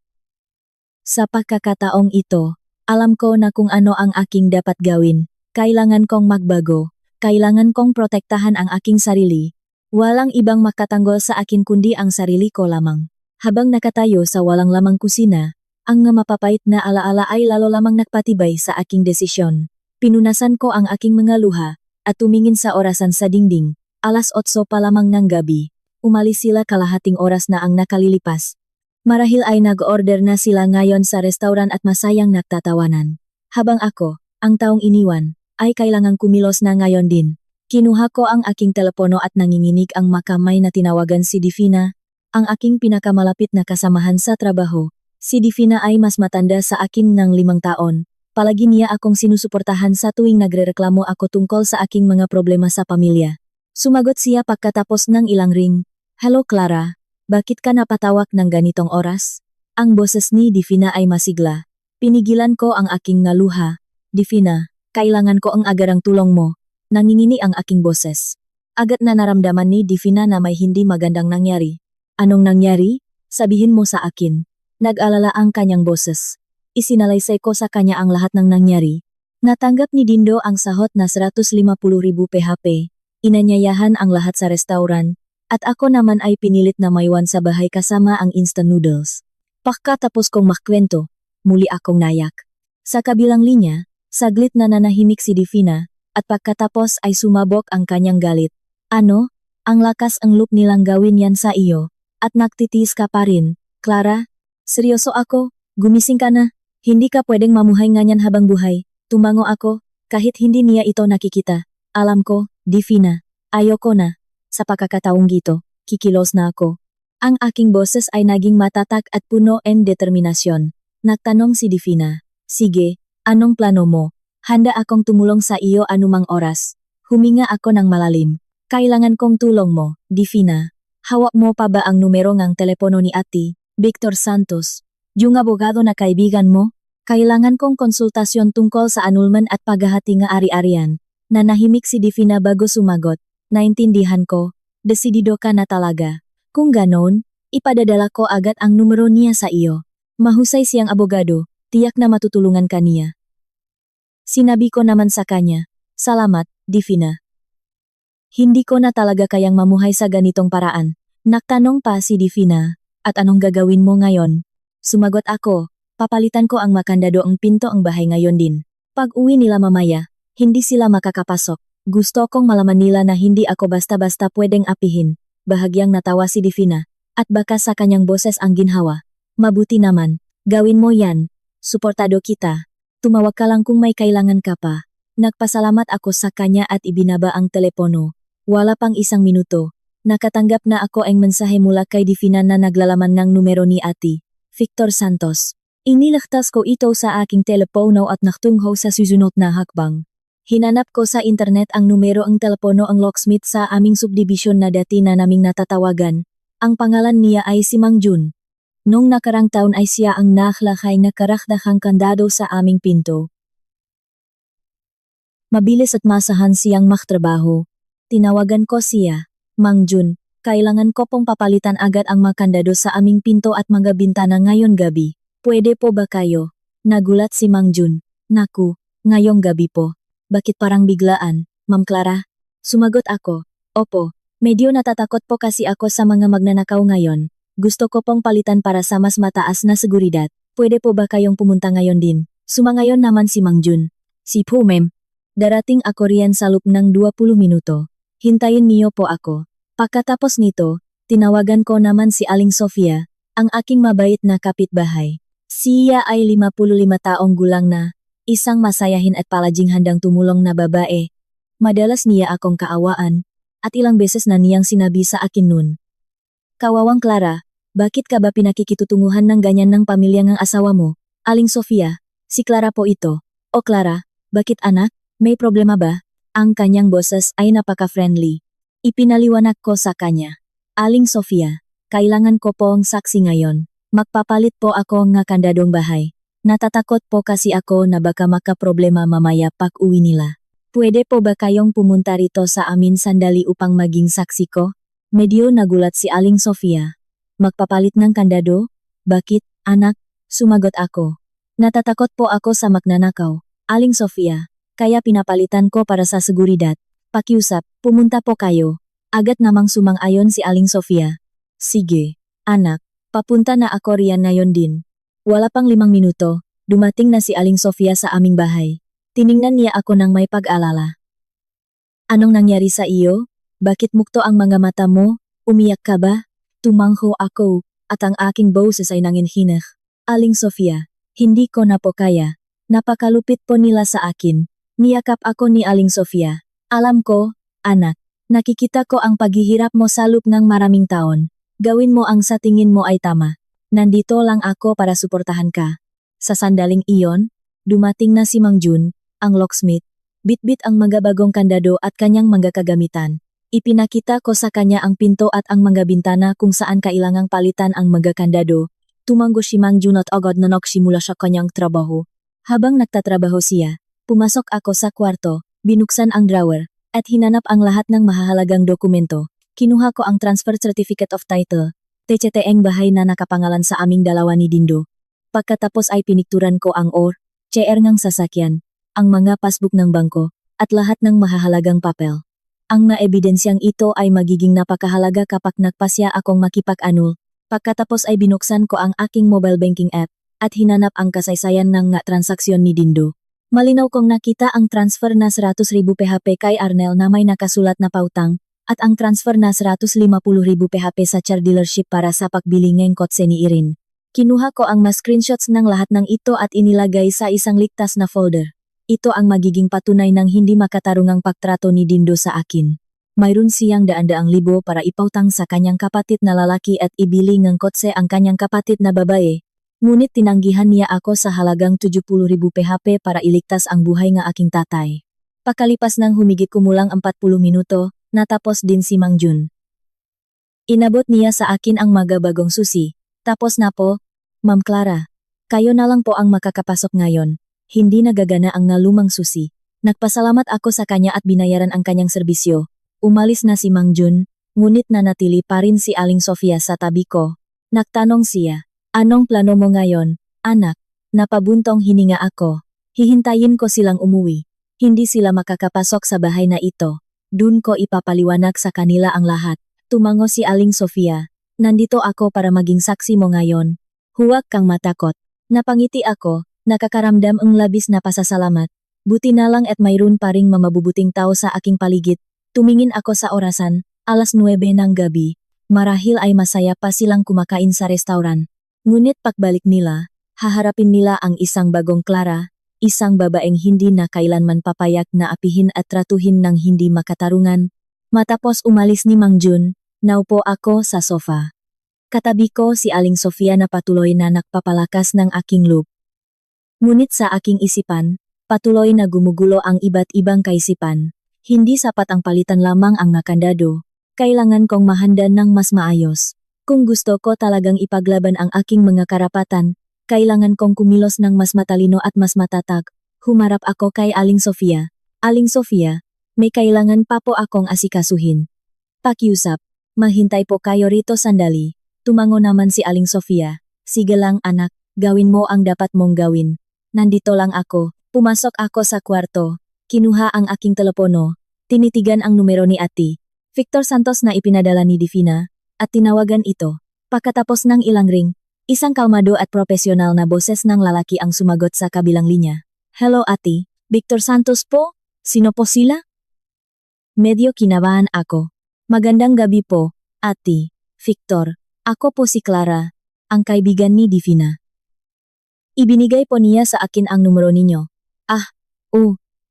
Sa pagkakataong ito, alam ko na kung ano ang aking dapat gawin. Kailangan kong magbago, Kailangan kong protektahan ang aking sarili. Walang ibang makatanggol sa akin kundi ang sarili ko lamang. Habang nakatayo sa walang lamang kusina, ang nga mapapait na alaala ay lalo lamang nagpatibay sa aking desisyon. Pinunasan ko ang aking mga luha, at tumingin sa orasan sa dingding. 8:00 pa lamang ng gabi. Umalis sila kalahating oras na ang nakalilipas. Marahil ay nag-order na sila ngayon sa restauran at masayang nagtatawanan. Habang ako, ang taong iniwan, ay kailangang kumilos na ngayon din. Kinuha ko ang aking telepono at nanginginig ang makamay na tinawagan si Divina, ang aking pinakamalapit na kasamahan sa trabaho. Si Divina ay mas matanda sa akin ng 5 taon. Palagi niya akong sinusuportahan sa tuwing nagrereklamo ako tungkol sa aking mga problema sa pamilya. Sumagot siya pagkatapos ng ilang ring. "Hello Clara, bakit ka napatawag ng ganitong oras?" Ang boses ni Divina ay masigla. Pinigilan ko ang aking ngaluha. "Divina, kailangan ko ang agarang tulong mo." Nangingini ang aking boses. Agad na naramdaman ni Divina na may hindi magandang nangyari. "Anong nangyari? Sabihin mo sa akin." Nag-alala ang kanyang boses. Isinalaysay ko sa kanya ang lahat ng nangyari. Natanggap ni Dindo ang sahot na 150,000 PHP. Inanyayahan ang lahat sa restauran, at ako naman ay pinilit na maiwan sa bahay kasama ang instant noodles. Pagkatapos kong makwento, muli akong nayak. Sa kabilang linya, saglit na nanahimik si Divina, at pagkatapos ay sumabog ang kanyang galit. "Ano? Ang lakas ang loop nilang gawin yan sa iyo, at nagtitiis ka pa rin, Clara? Seryoso ako, gumising ka na. Hindi ka pwedeng mamuhay nganyan habang buhay." Tumango ako, kahit hindi niya ito nakikita. "Alam ko, Divina. Ayoko na." Sa pagkakataong gito, kikilos na ako. Ang aking boses ay naging matatak at puno ng determinasyon. Nagtanong si Divina. "Sige, anong plano mo? Handa akong tumulong sa iyo anumang oras." Huminga ako ng malalim. "Kailangan kong tulong mo, Divina. Hawak mo pa ba ang numero ng telepono ni Ati, Victor Santos? Yung abogado na kaibigan mo? Kailangan kong konsultasyon tungkol sa annulment at paghahati nga ari-arian." Nanahimik si Divina bago sumagot. "Naintindihan ko. Desidido ka na talaga. Kung ganon, ipadadala ko agad ang numero niya sa iyo. Mahusay siyang abogado, tiyak na matutulungan ka niya." Sinabi ko naman sa kanya, "Salamat, Divina. Hindi ko na talaga kayang mamuhay sa ganitong paraan." Nagtanong pa si Divina, "At anong gagawin mo ngayon?" Sumagot ako, "Papalitan ko ang makandado ang pinto ang bahay ngayon din. Pag uwi nila mamaya, hindi sila makakapasok. Gusto kong malaman nila na hindi ako basta-basta pwedeng apihin." Bahagyang natawa si Divina, at baka sa kanyang boses ang ginhawa. "Mabuti naman, gawin mo yan. Suportado kita. Tumawag ka lang kung may kailangan ka pa." Nagpasalamat ako sa kanya at ibinaba ang telepono. Wala pang 1 minuto, nakatanggap na ako ang mensahe mula kay Divina na naglalaman ng numero ni Ati, Victor Santos. Inilagtas ko ito sa aking telepono at naktungo sa susunod na hakbang. Hinanap ko sa internet ang numero ang telepono ang locksmith sa aming subdivision na dati na naming natatawagan. Ang pangalan niya ay si Mang Jun. Noong nakarang taon ay siya ang naglakay na karakdahang kandado sa aming pinto. Mabilis at masahan siyang maktrabaho. Tinawagan ko siya. "Mang Jun, kailangan ko pong papalitan agad ang makandado sa aming pinto at mga bintana ngayon gabi. Pwede po ba kayo?" Nagulat si Mang Jun. "Naku, ngayong gabi po. Bakit parang biglaan, Ma'am Clara?" Sumagot ako. "Opo, medyo natatakot po kasi ako sa mga magnanakaw ngayon. Gusto ko pong palitan para sa mas mataas na seguridad. Pwede po ba kayong pumunta ngayon din?" Sumangayon naman si Mang Jun. "Sipo ma'am. Darating ako riyan sa loob ng 20 minuto. Hintayin niyo po ako." Pagkatapos nito, tinawagan ko naman si Aling Sofia, ang aking mabait na kapitbahay. Siya ay 55 taong gulang na, isang masayahin at palaging handang tumulong na babae. Madalas niya akong kaawaan, at ilang beses na niyang sinabi sa akin nun, "Kawawang Clara, bakit ka ba pinakikitutunguhan ng ganyan ng pamilya ng asawa mo?" "Aling Sofia, si Clara po ito." "O Clara, bakit anak? May problema ba?" Ang kanyang boses ay napaka-friendly. Ipinaliwanag ko sa kanya. "Aling Sofia, kailangan ko po ang saksi ngayon. Magpapalit po ako ng kandadong bahay. Natatakot po kasi ako na baka makaproblema mamaya pag uwi nila. Pwede po ba kayong pumunta rito sa amin sandali upang maging saksi ko?" Medyo nagulat si Aling Sofia. "Magpapalit ng kandado? Bakit, anak?" Sumagot ako. "Natatakot po ako sa magnanakaw, Aling Sofia, kaya pinapalitan ko para sa seguridad." Pakiusap, pumunta po kayo. Agad namang sumang-ayon si Aling Sofia. Sige, anak, papunta na ako riyan ngayon din. Wala pang 5 minuto, dumating na si Aling Sofia sa aming bahay. Tiningnan niya ako ng may pag-alala. Anong nangyari sa iyo? Bakit mukto ang mga mata mo? Umiyak ka ba? Tumangho ako, at ang aking boses ay nanginhinak. Aling Sofia, hindi ko na po kaya. Napakalupit po nila sa akin. Niyakap ako ni Aling Sofia. Alam ko, anak, nakikita ko ang paghihirap mo sa loob ng maraming taon. Gawin mo ang sa tingin mo ay tama. Nandito lang ako para suportahan ka. Sa sandaling iyon, dumating na si Mang Jun, ang locksmith. Bitbit ang mga bagong kandado at kanyang mga kagamitan. Ipinakita ko sa kanya ang pinto at ang mga bintana kung saan kailangang palitan ang mga kandado. Tumango si Mang Jun at agad na nagsimula sa kanyang trabaho. Habang nagtatrabaho siya, pumasok ako sa kwarto, binuksan ang drawer, at hinanap ang lahat ng mahahalagang dokumento. Kinuha ko ang Transfer Certificate of Title, TCT-eng bahay na nakapangalan sa aming dalawa ni Dindo. Pagkatapos ay pinikturan ko ang CR ng sasakyan, ang mga passbook ng bangko, at lahat ng mahahalagang papel. Ang maebidensyang ito ay magiging napakahalaga kapag nagpasya akong makipag-anul. Pagkatapos ay binuksan ko ang aking mobile banking app, at hinanap ang kasaysayan ng transaksyon ni Dindo. Malinaw kong nakita ang transfer na 100,000 PHP kay Arnel na may nakasulat na pautang, at ang transfer na 150,000 PHP sa car dealership para sa pagbili ng kotse ni Irene. Kinuha ko ang mas screenshots ng lahat ng ito at inilagay sa isang ligtas na folder. Ito ang magiging patunay ng hindi makatarungang pagtrato ni Dindo sa akin. Mayroon siyang daan-daang libo para ipautang sa kanyang kapatid na lalaki at ibili ng kotse ang kanyang kapatid na babae. Ngunit tinanggihan niya ako sa halagang 70,000 PHP para iligtas ang buhay ng aking tatay. Pakalipas ng humigit kumulang 40 minuto, natapos din si Mang Jun. Inabot niya sa akin ang mga bagong susi. Tapos na po, Ma'am Clara. Kayo na lang po ang makakapasok ngayon. Hindi nagagana ang lumang susi. Nagpasalamat ako sa kanya at binayaran ang kanyang serbisyo. Umalis na si Mang Jun, ngunit nanatili pa rin si Aling Sofia sa tabi ko. Nagtanong siya, anong plano mo ngayon, anak? Napabuntong hininga ako. Hihintayin ko silang umuwi. Hindi sila makakapasok sa bahay na ito. Dun ko ipapaliwanag sa kanila ang lahat. Tumango si Aling Sofia. Nandito ako para maging saksi mo ngayon. Huwag kang matakot. Napangiti ako, nakakaramdam ang labis na pasasalamat. Buti na lang at mayroon pa ring mamabubuting tao sa aking paligid. Tumingin ako sa orasan, 9:00 ng gabi. Marahil ay masaya pa silang kumakain sa restauran. Ngunit pagbalik nila, haharapin nila ang isang bagong Clara, isang babaeng hindi na kailanman papayag na apihin at tratuhin ng hindi makatarungan. Matapos umalis ni Mang Jun, naupo ako sa sofa. Katabi ko si Aling Sofia na patuloy na nagpapalakas ng aking loob. Ngunit sa aking isipan, patuloy na gumugulo ang iba't ibang kaisipan. Hindi sapat ang palitan lamang ang nakandado. Kailangan kong mahanda ng mas maayos. Kung gusto ko talagang ipaglaban ang aking mga karapatan, kailangan kong kumilos ng mas matalino at mas matatag. Humarap ako kay Aling Sofia. Aling Sofia, may kailangan pa po akong asikasuhin. Pakiusap, mahintay po kayo rito sandali. Tumango naman si Aling Sofia. Sige lang anak, gawin mo ang dapat mong gawin. Nandito lang ako. Pumasok ako sa kwarto. Kinuha ang aking telepono. Tinitigan ang numero ni Ate Victor Santos na ipinadala ni Divina, at tinawagan ito. Pagkatapos ng ilang ring, isang kalmado at propesyonal na boses ng lalaki ang sumagot sa kabilang linya. Hello Ate, Victor Santos po? Sino po sila? Medyo kinabahan ako. Magandang gabi po, Ate Victor. Ako po si Clara, ang kaibigan ni Divina. Ibinigay po niya sa akin ang numero ninyo.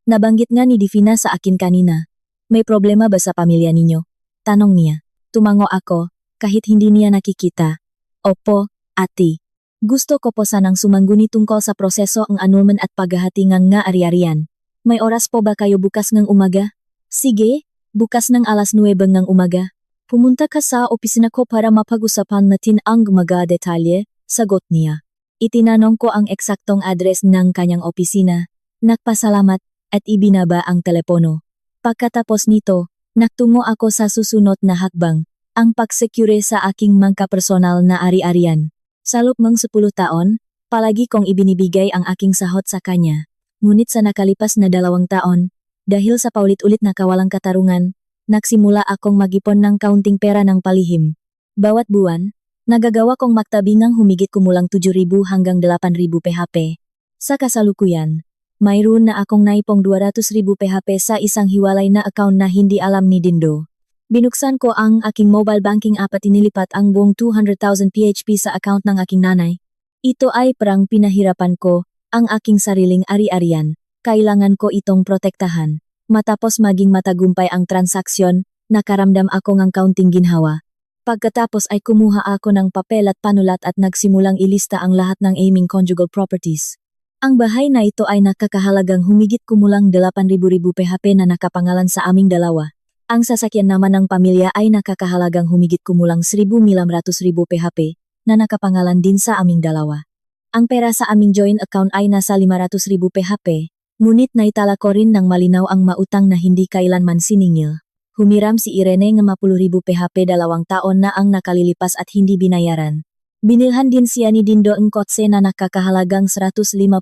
Nabanggit nga ni Divina sa akin kanina. May problema ba sa pamilya ninyo? Tanong niya. Tumango ako, kahit hindi niya nakikita. Opo, Ate. Gusto ko po sanang sumangguni tungkol sa proseso ang annulment at paghahati ng nga ari-arian. May oras po ba kayo bukas ng umaga? Sige, bukas ng 9:00 ng umaga. Pumunta ka sa opisina ko para mapag-usapan natin ang mga detalye, sagot niya. Itinanong ko ang eksaktong address ng kanyang opisina. Nagpasalamat at ibinaba ang telepono. Pagkatapos nito, nagtungo ako sa susunod na hakbang, ang pagsekure sa aking mga personal na ari-arian. Sa loob ng 10 taon, palagi kong ibinibigay ang aking sahot sa kanya. Ngunit sa nakalipas na 2 taon, Dahil sa paulit-ulit na kawalang katarungan, nagsimula akong mag-ipon ng kaunting pera ng palihim. Bawat buwan, nagagawa kong magtabi ng humigit kumulang 7,000 hanggang 8,000 PHP. Sa kasalukuyan, mayroon na akong naipong 200,000 PHP sa isang hiwalay na account na hindi alam ni Dindo. Binuksan ko ang aking mobile banking app at inilipat ang buong 200,000 PHP sa account ng aking nanay. Ito ay parang pinahirapan ko ang aking sariling ari-arian. Kailangan ko itong protektahan. Matapos maging matagumpay ang transaksyon, nakaramdam ako ng kaunting ginhawa. Pagkatapos ay kumuha ako ng papel at panulat at nagsimulang ilista ang lahat ng aming conjugal properties. Ang bahay na ito ay nakakahalagang humigit kumulang 8,000 PHP na nakapangalan sa aming dalawa. Ang sasakyan naman ng pamilya ay nakakahalagang humigit kumulang 1,900,000 PHP na nakapangalan din sa aming dalawa. Ang pera sa aming joint account ay nasa 500,000 PHP. Ngunit naitala ko rin ng malinaw ang mautang na hindi kailanman siningil. Humiram si Irene ng 50,000 PHP 2 taon na ang nakalilipas at hindi binayaran. Binilhan din siya ni Dindo ang kotse na nakakahalagang 150,000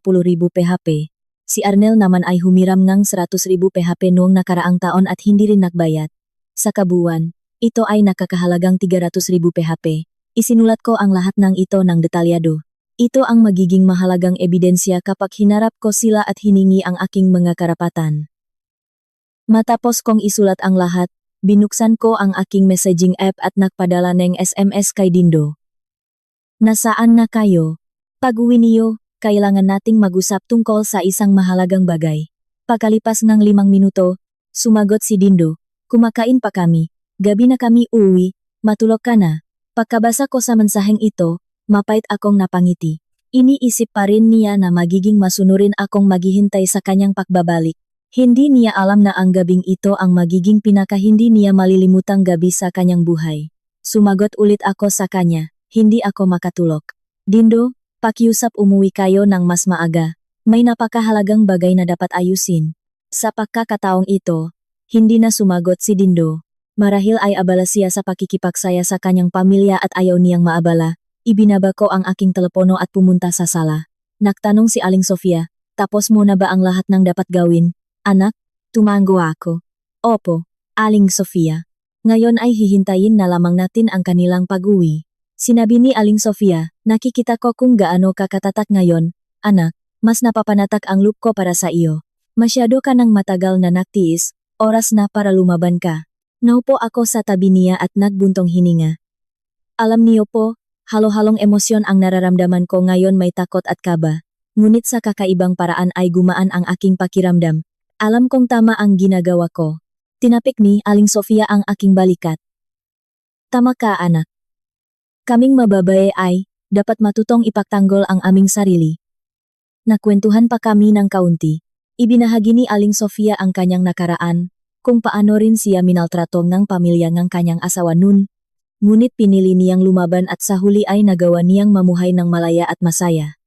PHP. Si Arnel naman ay humiram ng 100,000 PHP noong nakaraang taon at hindi rin nagbayad. Sa kabuuan, ito ay nakakahalagang 300,000 PHP. Isinulat ko ang lahat ng ito ng detalyado. Ito ang magiging mahalagang ebidensya kapag hinarap ko sila at hiningi ang aking mga karapatan. Matapos kong isulat ang lahat, binuksan ko ang aking messaging app at nagpadala ng SMS kay Dindo. Nasaan na kayo? Pag-uwi niyo, kailangan nating mag-usap tungkol sa isang mahalagang bagay. Pagkalipas ng 5 minuto, sumagot si Dindo. Kumakain pa kami. Gabi na kami uuwi, matulog ka na. Pagkabasa ko sa mensaheng ito, mapait akong napangiti. Iniisip pa rin niya na magiging masunurin akong maghihintay sa kanyang pagbabalik. Hindi niya alam na ang gabing ito ang magiging pinaka hindi niya malilimutang gabi sa kanyang buhay. Sumagot ulit ako sa kanya, hindi ako makatulog. Dindo, pakiusap umuwi kayo ng mas maaga. May napakahalagang bagay na dapat ayusin. Sa pagkakataong ito, hindi na sumagot si Dindo. Marahil ay abala siya sa pakikipagsaya sa kanyang pamilya at ayaw niyang maabala. Ibinaba ko ang aking telepono at pumunta sa sala. Nagtanong si Aling Sofia, tapos mo na ba ang lahat ng dapat gawin? Anak, tumango ako. Opo, Aling Sofia. Ngayon ay hihintayin na lamang natin ang kanilang pag-uwi. Sinabi ni Aling Sofia, nakikita ko kung gaano ka katatak ngayon. Anak, mas napapanatak ang look ko para sa iyo. Masyado ka nang matagal na nagtiis, oras na para lumaban ka. Naupo ako sa tabi niya at nagbuntong hininga. Alam niyo po, halo-halong emosyon ang nararamdaman ko ngayon, may takot at kaba. Ngunit sa kakaibang paraan ay gumaan ang aking pakiramdam. Alam kong tama ang ginagawa ko. Tinapik ni Aling Sofia ang aking balikat. Tama ka, anak. Kaming mababae ay dapat matutong ipagtanggol ang aming sarili. Nakwentuhan pa kami ng kaunti. Ibinahagi ni Aling Sofia ang kanyang nakaraan, kung paano rin siya minaltrato ng pamilya ng kanyang asawa nun. Ngunit pinili niyang lumaban at sa huli ay nagawa niyang mamuhay ng malaya at masaya.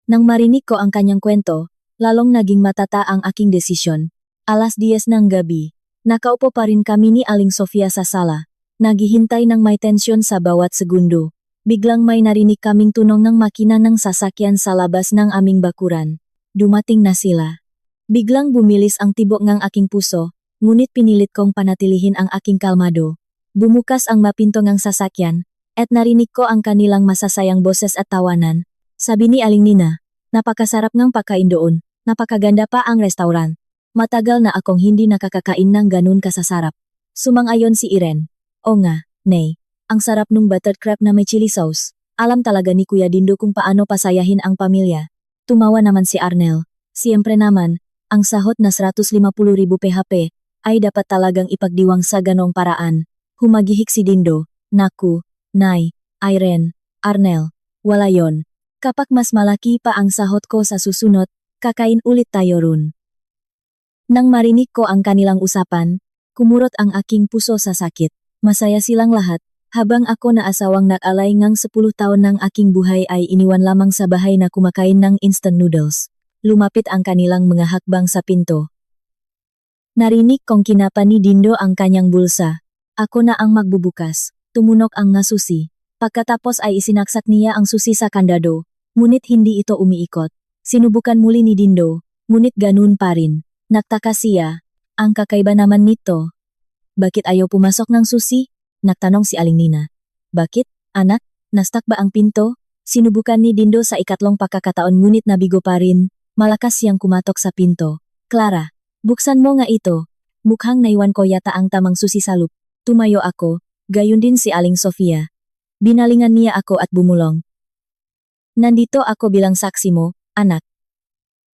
Nang marinig ko ang kanyang kwento, lalong naging matata ang aking desisyon. 10:00 ng gabi, nakaupo pa rin kami ni Aling Sofia sa sala. Naghihintay ng may tensyon sa bawat segundo. Biglang may narinig kaming tunog ng makina ng sasakyan sa labas ng aming bakuran. Dumating na sila. Biglang bumilis ang tibok ng aking puso, ngunit pinilit kong panatilihin ang aking kalmado. Bumukas ang mapinto ng sasakyan, at narinig ko ang kanilang masasayang boses at tawanan. Sabi ni Aling Nina, napakasarap ng pagkain doon, napakaganda pa ang restaurant. Matagal na akong hindi nakakakain ng ganun kasasarap. Sumang-ayon si Irene. O nga, Nay, ang sarap nung buttered crab na may chili sauce. Alam talaga ni Kuya Dindo kung paano pasayahin ang pamilya. Tumawa naman si Arnel. Siyempre naman, ang sahot na 150,000 PHP ay dapat talagang ipagdiwang sa ganong paraan. Humagihik si Dindo. Naku, Nay, Irene, Arnel, wala yon. Kapag mas malaki pa ang sahot ko sa susunod, kakain ulit tayo ron. Nang marinig ko ang kanilang usapan, kumurot ang aking puso sa sakit. Masaya silang lahat, habang ako na asawang nag-alay ng 10 taon ng aking buhay ay iniwan lamang sa bahay na kumakain ng instant noodles. Lumapit ang kanilang mga hakbang sa pinto. Narinig kong kinapa ni Dindo ang kanyang bulsa. Ako na ang magbubukas. Tumunok ang nga susi. Pagkatapos ay isinaksak niya ang susi sa kandado, ngunit hindi ito umiikot. Sinubukan muli ni Dindo, ngunit ganun pa rin. Nagtaka siya, Ang kakaiba naman nito. Bakit ayaw pumasok ng susi? Nagtanong si Aling Nina. Bakit, anak? Nastak ba ang pinto? Sinubukan ni Dindo sa ikatlong pagkakataon ngunit nabigo pa rin. Malakas siyang kumatok sa pinto. Clara, buksan mo nga ito. Mukhang naiwan ko yata ang tamang susi sa loop. Tumayo ako, gayon din si Aling Sofia. Binalingan niya ako at bumulong. Nandito ako bilang saksi mo, anak.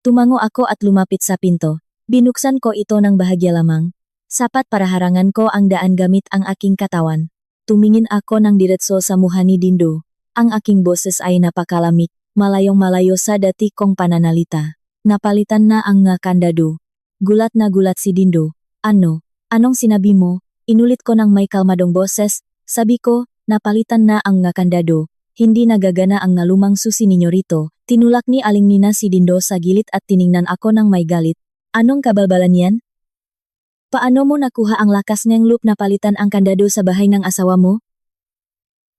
Tumango ako at lumapit sa pinto. Binuksan ko ito ng bahagya lamang. Sapat para harangan ko ang daan gamit ang aking katawan. Tumingin ako ng diretso sa mukha ni Dindo. Ang aking boses ay napakalamig, malayong-malayo sa dati kong pananalita. Napalitan na ang nga kandado. Gulat na gulat si Dindo. Ano? Anong sinabi mo? Inulit ko ng may kalmadong boses. Sabi ko, napalitan na ang nga kandado. Hindi nagagana ang nalumang susi ninyo rito. Tinulak ni Aling Nina si Dindo sa gilid at tiningnan ako ng may galit. Anong kabalbalan yan? Paano mo nakuha ang lakas ng loop na palitan ang kandado sa bahay ng asawa mo?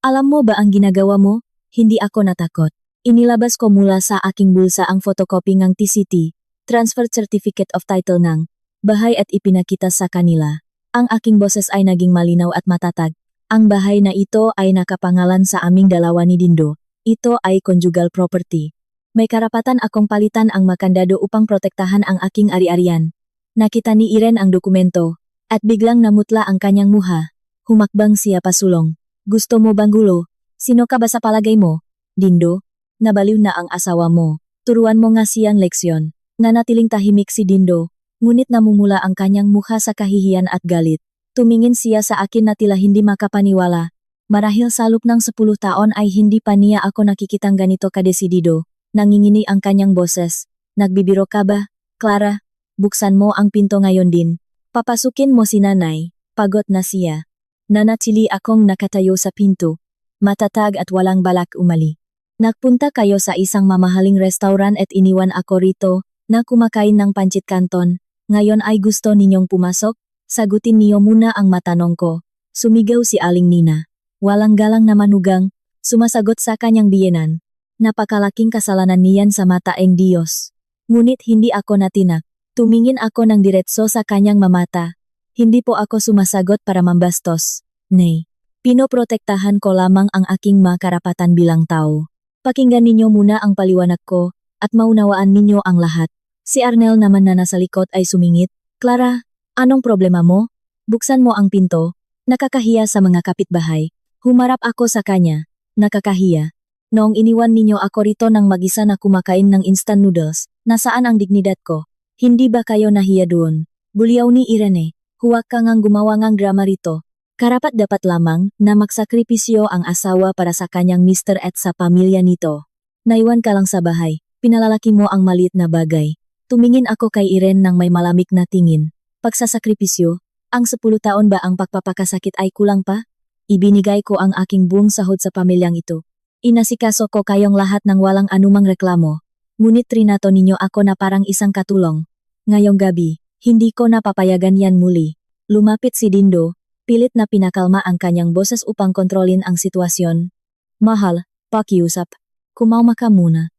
Alam mo ba ang ginagawa mo? Hindi ako natakot. Inilabas ko mula sa aking bulsa ang photocopy ng TCT, Transfer Certificate of Title ng bahay at ipinakita sa kanila. Ang aking boses ay naging malinaw at matatag. Ang bahay na ito ay nakapangalan sa aming dalawa ni Dindo. Ito ay conjugal property. May karapatan akong palitan ang makandado upang protektahan ang aking ari-arian. Nakita ni Irene ang dokumento, at biglang namutla ang kanyang muha. Humakbang siya pasulong. Gusto mo bang gulo? Sino ka ba sa palagay mo? Dindo? Nabaliw na ang asawa mo. Turuan mo nga siyang leksyon. Nanatiling tahimik si Dindo, ngunit namumula ang kanyang mukha sa kahihiyan at galit. Tumingin siya sa akin na tila hindi makapaniwala. Marahil sa loob ng 10 taon ay hindi pa niya ako nakikitang ganito kadesidido. Nangingini ang kanyang boses. Nagbibiro ka ba, Clara? Buksan mo ang pinto ngayon din. Papasukin mo si nanay. Pagod na siya. Nanatili akong nakatayo sa pinto. Matatag at walang balak umali. Nagpunta kayo sa isang mamahaling restaurant at iniwan ako rito, na kumakain ng pancit canton. Ngayon ay gusto ninyong pumasok? Sagutin niyo muna ang matanong ko. Sumigaw si Aling Nina. Walang galang na manugang, sumasagot sa kanyang biyenan. Napakalaking kasalanan niyan sa mata ng Diyos. Ngunit hindi ako natinak. Tumingin ako ng diretso sa kanyang mamata. Hindi po ako sumasagot para mambastos. Nay, pinoprotektahan ko lamang ang aking makarapatan bilang tao. Pakinggan ninyo muna ang paliwanag ko, at maunawaan ninyo ang lahat. Si Arnel naman na nasa likod ay sumingit. Clara, anong problema mo? Buksan mo ang pinto. Nakakahiya sa mga kapitbahay. Humarap ako sa kanya. Nakakahiya. Noong iniwan ninyo ako rito ng mag-isa na kumakain ng instant noodles, nasaan ang dignidad ko? Hindi ba kayo nahiya doon? Bulyaw ni Irene, huwag ka ngang gumawa ngang drama rito. Karapat dapat lamang na magsakripisyo ang asawa para sa kanyang mister at sa pamilya nito. Naiwan ka lang sa bahay, pinalalaki mo ang maliit na bagay. Tumingin ako kay Irene ng may malamig na tingin. Pagsasakripisyo, ang 10 taon ba ang pagpapakasakit ay kulang pa? Ibinigay ko ang aking buong sahod sa pamilyang ito. Inasikaso ko kayong lahat ng walang anumang reklamo. Ngunit trinato ninyo ako na parang isang katulong. Ngayong gabi, hindi ko napapayagan yan muli. Lumapit si Dindo, pilit na pinakalma ang kanyang boses upang kontrolin ang sitwasyon. Mahal, pakiusap. Kumalma ka muna.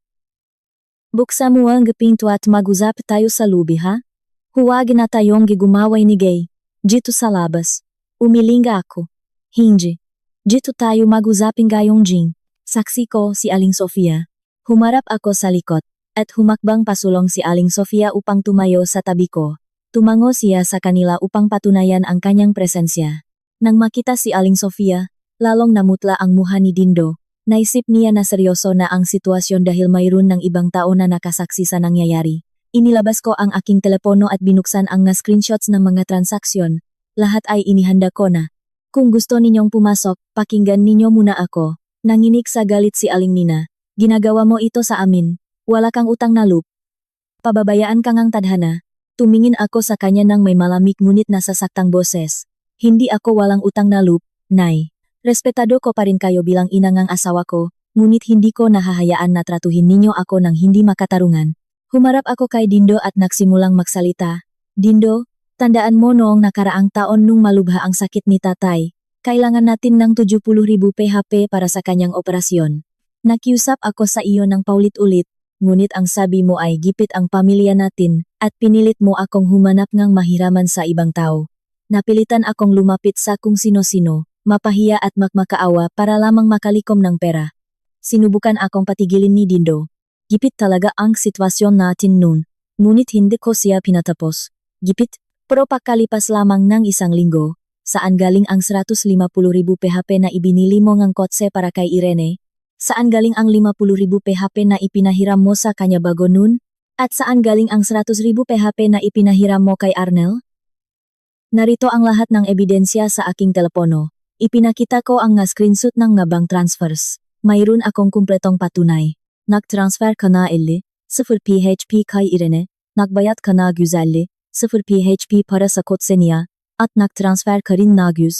Buksan mo ang pinto at mag-usap tayo sa lubi ha? Huwag na tayong gigumaway ni Gay. Dito sa labas. Umilinga ako. Hindi. Dito tayo mag-usapin gayong Jing. Saksi ko si Aling Sofia. Humarap ako sa likod, at humakbang pasulong si Aling Sofia upang tumayo sa tabi ko. Tumango siya sa kanila upang patunayan ang kanyang presensya. Nang makita si Aling Sofia, lalong namutla ang muha ni Dindo. Naisip niya na seryoso na ang sitwasyon dahil mayroon ng ibang tao na nakasaksi sa nangyayari. Inilabas ko ang aking telepono at binuksan ang screenshots ng mga transaksyon. Lahat ay inihanda ko na. Kung gusto ninyong pumasok, pakinggan ninyo muna ako. Nanginig sa galit si Aling Nina. Ginagawa mo ito sa amin. Wala kang utang na loob. Pababayaan kang ang tadhana. Tumingin ako sa kanya ng may malamig ngunit nasasaktang boses. Hindi ako walang utang na loob, Nay. Respetado ko pa rin kayo bilang inangang asawa ko, ngunit hindi ko nahahayaan na tratuhin ninyo ako ng hindi makatarungan. Humarap ako kay Dindo at nagsimulang magsalita. Dindo, tandaan mo noong nakaraang taon nung malubha ang sakit ni tatay. Kailangan natin ng 70,000 PHP para sa kanyang operasyon. Nakiusap ako sa iyo ng paulit-ulit, ngunit ang sabi mo ay gipit ang pamilya natin, at pinilit mo akong humanap ng mahiraman sa ibang tao. Napilitan akong lumapit sa kung sino-sino, mapahiya at makmakaawa para lamang makalikom ng pera. Sinubukan akong patigilin ni Dindo. Gipit talaga ang sitwasyon natin noon, ngunit hindi ko siya pinatapos. Gipit, pero pagkalipas lamang ng isang linggo, saan galing ang 150,000 PHP na ibinili mo ngang kotse para kay Irene? Saan galing ang 50,000 PHP na ipinahiram mo sa kanya bago nun? At saan galing ang 100,000 PHP na ipinahiram mo kay Arnel? Narito ang lahat ng ebidensya sa aking telepono. Ipinakita ko ang screenshot ng bank transfers. Mayroon akong kumpletong patunay. Nag-transfer ka na 0 PHP kay Irene, nagbayad ka na 0 PHP para sa kotse niya, at nag-transfer ka rin na 0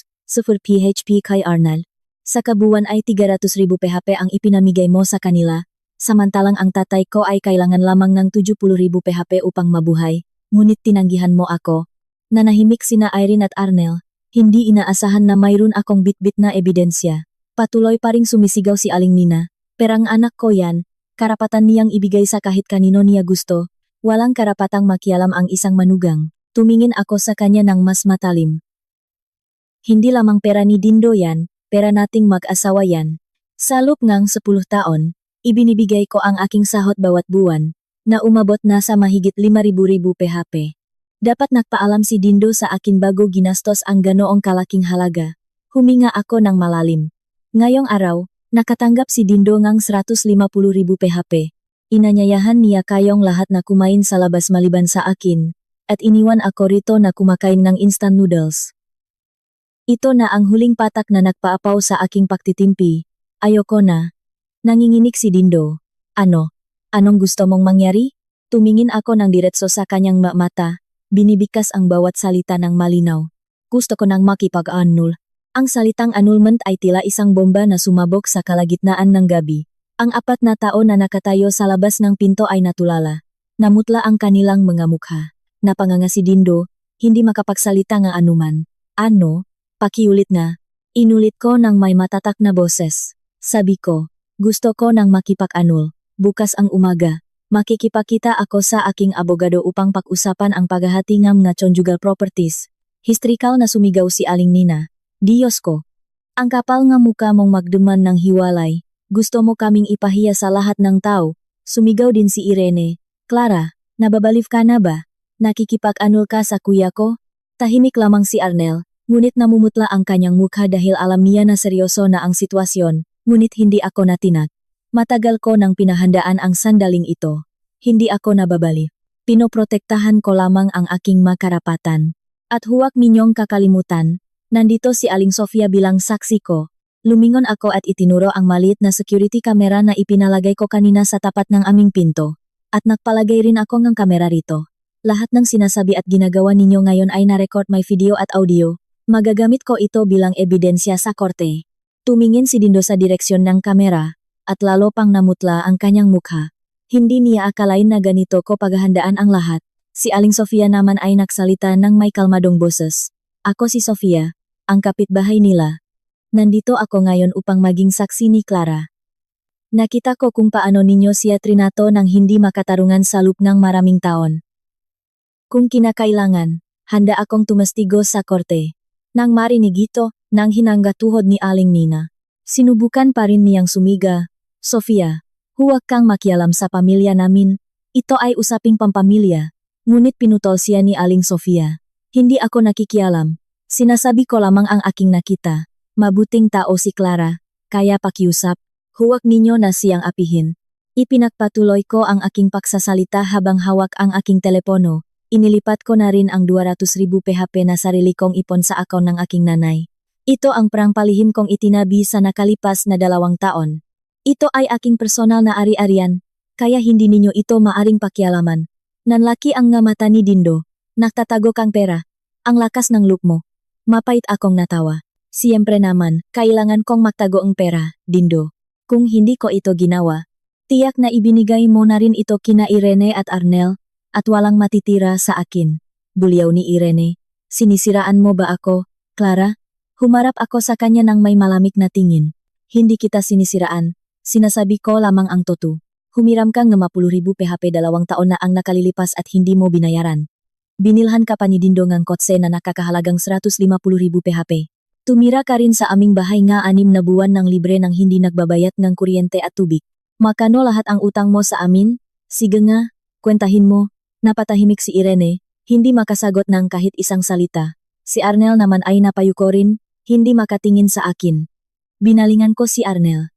PHP kay Arnel. Sa kabuuan ay 300,000 PHP ang ipinamigay mo sa kanila, samantalang ang tatay ko ay kailangan lamang ng 70,000 PHP upang mabuhay, ngunit tinanggihan mo ako. Nanahimik sina Irene at Arnel, hindi inaasahan na mayroon akong bitbit na ebidensya. Patuloy pa ring sumisigaw si Aling Nina, perang anak ko yan, karapatan niyang ibigay sa kahit kanino niya gusto, walang karapatang makialam ang isang manugang. Tumingin ako sa kanya ng mas matalim. Hindi lamang pera ni Dindo yan, pera nating mag-asawa yan. Sa loob ng 10 taon, ibinibigay ko ang aking sahot bawat buwan, na umabot na sa mahigit 5,000 PHP. Dapat nagpaalam si Dindo sa akin bago ginastos ang ganoong kalaking halaga. Huminga ako ng malalim. Ngayong araw, nakatanggap si Dindo ng 150,000 PHP. Inanyayahan niya kayong lahat na kumain sa labas maliban sa akin, at iniwan ako rito na kumakain ng instant noodles. Ito na ang huling patak na nagpaapaw sa aking pagtitimpi. Ayoko na. Nanginginig si Dindo. Ano? Anong gusto mong mangyari? Tumingin ako ng diretso sa kanyang mata. Binibikas ang bawat salita ng malinaw. Gusto ko nang makipag-annul. Ang salitang annulment ay tila isang bomba na sumabog sa kalagitnaan ng gabi. Ang 4 na tao na nakatayo sa labas ng pinto ay natulala. Namutla ang kanilang mga mukha. Napanganga si Dindo, hindi makapagsalita nga anuman. Ano? Pakiulit nga. Inulit ko ng may matatak na boses. Sabi ko, gusto ko nang makipag-annul. Bukas ang umaga, makikipakita ako sa aking abogado upang pag-usapan ang paghahati ng conjugal properties. Histrikal na sumigaw si Aling Nina. Diyos ko! Ang kapal nga muka mong magduman ng hiwalay. Gusto mo kaming ipahiya sa lahat ng tao. Sumigaw din si Irene. Clara, nababaliw ka na ba? Nakikipag-annul ka sa kuya ko? Tahimik lamang si Arnel. Ngunit namumutla ang kanyang mukha dahil alam niya na seryoso na ang sitwasyon, ngunit hindi ako natinag. Matagal ko nang pinahandaan ang sandaling ito. Hindi ako nababali. Pinoprotektahan ko lamang ang aking makarapatan. At huwag ninyong kakalimutan, nandito si Aling Sofia bilang saksi ko. Lumingon ako at itinuro ang maliit na security camera na ipinalagay ko kanina sa tapat ng aming pinto. At nagpalagay rin ako ng kamera rito. Lahat ng sinasabi at ginagawa ninyo ngayon ay na-record may video at audio. Magagamit ko ito bilang ebidensya sa korte. Tumingin si Dindo sa direksyon ng kamera, at lalo pang namutla ang kanyang mukha. Hindi niya akalain na ganito ko paghahandaan ang lahat. Si Aling Sofia naman ay nagsalita ng may kalmadong boses. Ako si Sofia, ang kapitbahay nila. Nandito ako ngayon upang maging saksi ni Clara. Nakita ko kung paano ninyo siya trinato ng hindi makatarungan sa loob ng maraming taon. Kung kinakailangan, handa akong tumastigo sa korte. Nang marinig ito, nang hinanggatuhod ni Aling Nina. Sinubukan pa rin niyang sumiga. Sofia, huwag kang makialam sa pamilya namin. Ito ay usaping pampamilya. Ngunit pinutol siya ni Aling Sofia. Hindi ako nakikialam. Sinasabi ko lamang ang aking nakita. Mabuting tao si Clara, kaya pakiusap. Huwag ninyo na siyang apihin. Ipinagpatuloy ko ang aking pagsasalita habang hawak ang aking telepono. Inilipat ko na rin ang 200,000 PHP na sarili kong ipon sa akon ng aking nanay. Ito ang prang palihim kong itinabi sa nakalipas na 2 taon. Ito ay aking personal na ari-arian, kaya hindi ninyo ito maaring pakialaman. Nanlaki ang nga mata ni Dindo. Nagtatago kang pera. Ang lakas ng look mo. Mapait akong natawa. Siyempre naman, kailangan kong magtago ang pera, Dindo. Kung hindi ko ito ginawa, tiyak na ibinigay mo na rin ito kina Irene at Arnel, at walang matitira sa akin. Bulyaw ni Irene. Sinisiraan mo ba ako, Clara? Humarap ako sa kanya ng may malamig na tingin. Hindi kita sinisiraan. Sinasabi ko lamang ang totoo. Humiram kang 50,000 PHP 2 taon na ang nakalilipas at hindi mo binayaran. Binilhan ka pa ni Dindo ngang kotse na nakakahalagang 150,000 PHP. Tumira ka rin sa aming bahay nga 6 na buwan ng libre nang hindi nagbabayat ng kuryente at tubig. Makano lahat ang utang mo sa amin? Sige nga, kwentahin mo. Napatahimik si Irene, hindi makasagot ng kahit isang salita. Si Arnel naman ay napayuko rin, hindi makatingin sa akin. Binalingan ko si Arnel.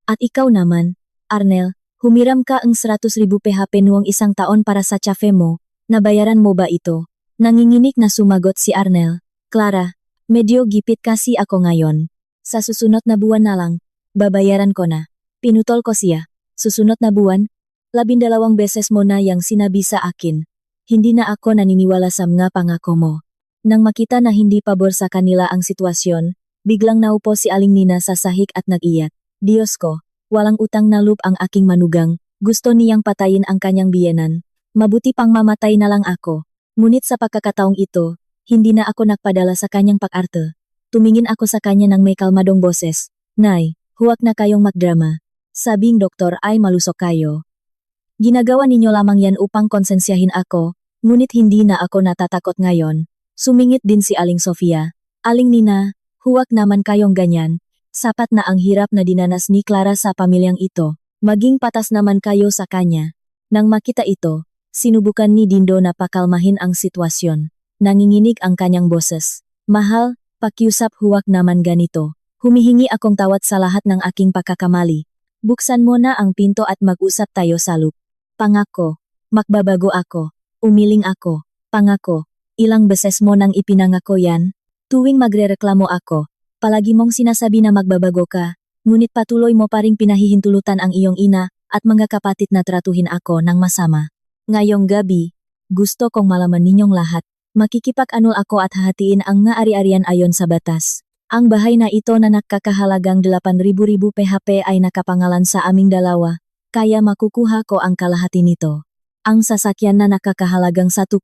At ikaw naman, Arnel, humiram ka ang 100,000 PHP noong 1 taon para sa tsafe mo, nabayaran mo ba ito? Nanginginig na sumagot si Arnel. Clara, medyo gipit kasi ako ngayon. Sa susunod na buwan na lang, babayaran ko na. Pinutol ko siya. Susunod na buwan, 12 beses mo na yang sinabi sa akin. Hindi na ako naniniwala sa mga pangako mo. Nang makita na hindi pabor sa kanila ang sitwasyon, biglang naupo si Aling Nina sa sahig at nag-iyak. Diyos ko, walang utang na loob ang aking manugang, gusto niyang patayin ang kanyang biyenan. Mabuti pang mamatay na lang ako. Ngunit sa pagkakataong ito, hindi na ako nagpadala sa kanyang pag-arte. Tumingin ako sa kanya ng may kalmadong boses. Nay, huwag na kayong magdrama. Sabing doktor ay malusok kayo. Ginagawa ninyo lamang yan upang konsensyahin ako, ngunit hindi na ako natatakot ngayon. Sumingit din si Aling Sofia. Aling Nina, huwag naman kayong ganyan. Sapat na ang hirap na dinanas ni Clara sa pamilyang ito. Maging patas naman kayo sa kanya. Nang makita ito, sinubukan ni Dindo na pakalmahin ang sitwasyon. Nanginginig ang kanyang boses. Mahal, pakiusap huwag naman ganito. Humihingi akong tawad sa lahat ng aking pagkakamali. Buksan mo na ang pinto at mag-usap tayo sa loop. Pangako, magbabago ako. Umiling ako. Pangako, ilang beses mo nang ipinangako yan? Tuwing magrereklamo ako, palagi mong sinasabi na magbabago ka, ngunit patuloy mo pa ring pinahihintulutan ang iyong ina at mga kapatid na tratuhin ako ng masama. Ngayong gabi, gusto kong malaman ninyong lahat, makikipag-anul ako at hahatiin ang nga ari-arian ayon sa batas. Ang bahay na ito na nakakahalagang 8,000 PHP ay nakapangalan sa aming dalawa, kaya makukuha ko ang kalahati nito. Ang sasakyan na nakakahalagang 1,500,000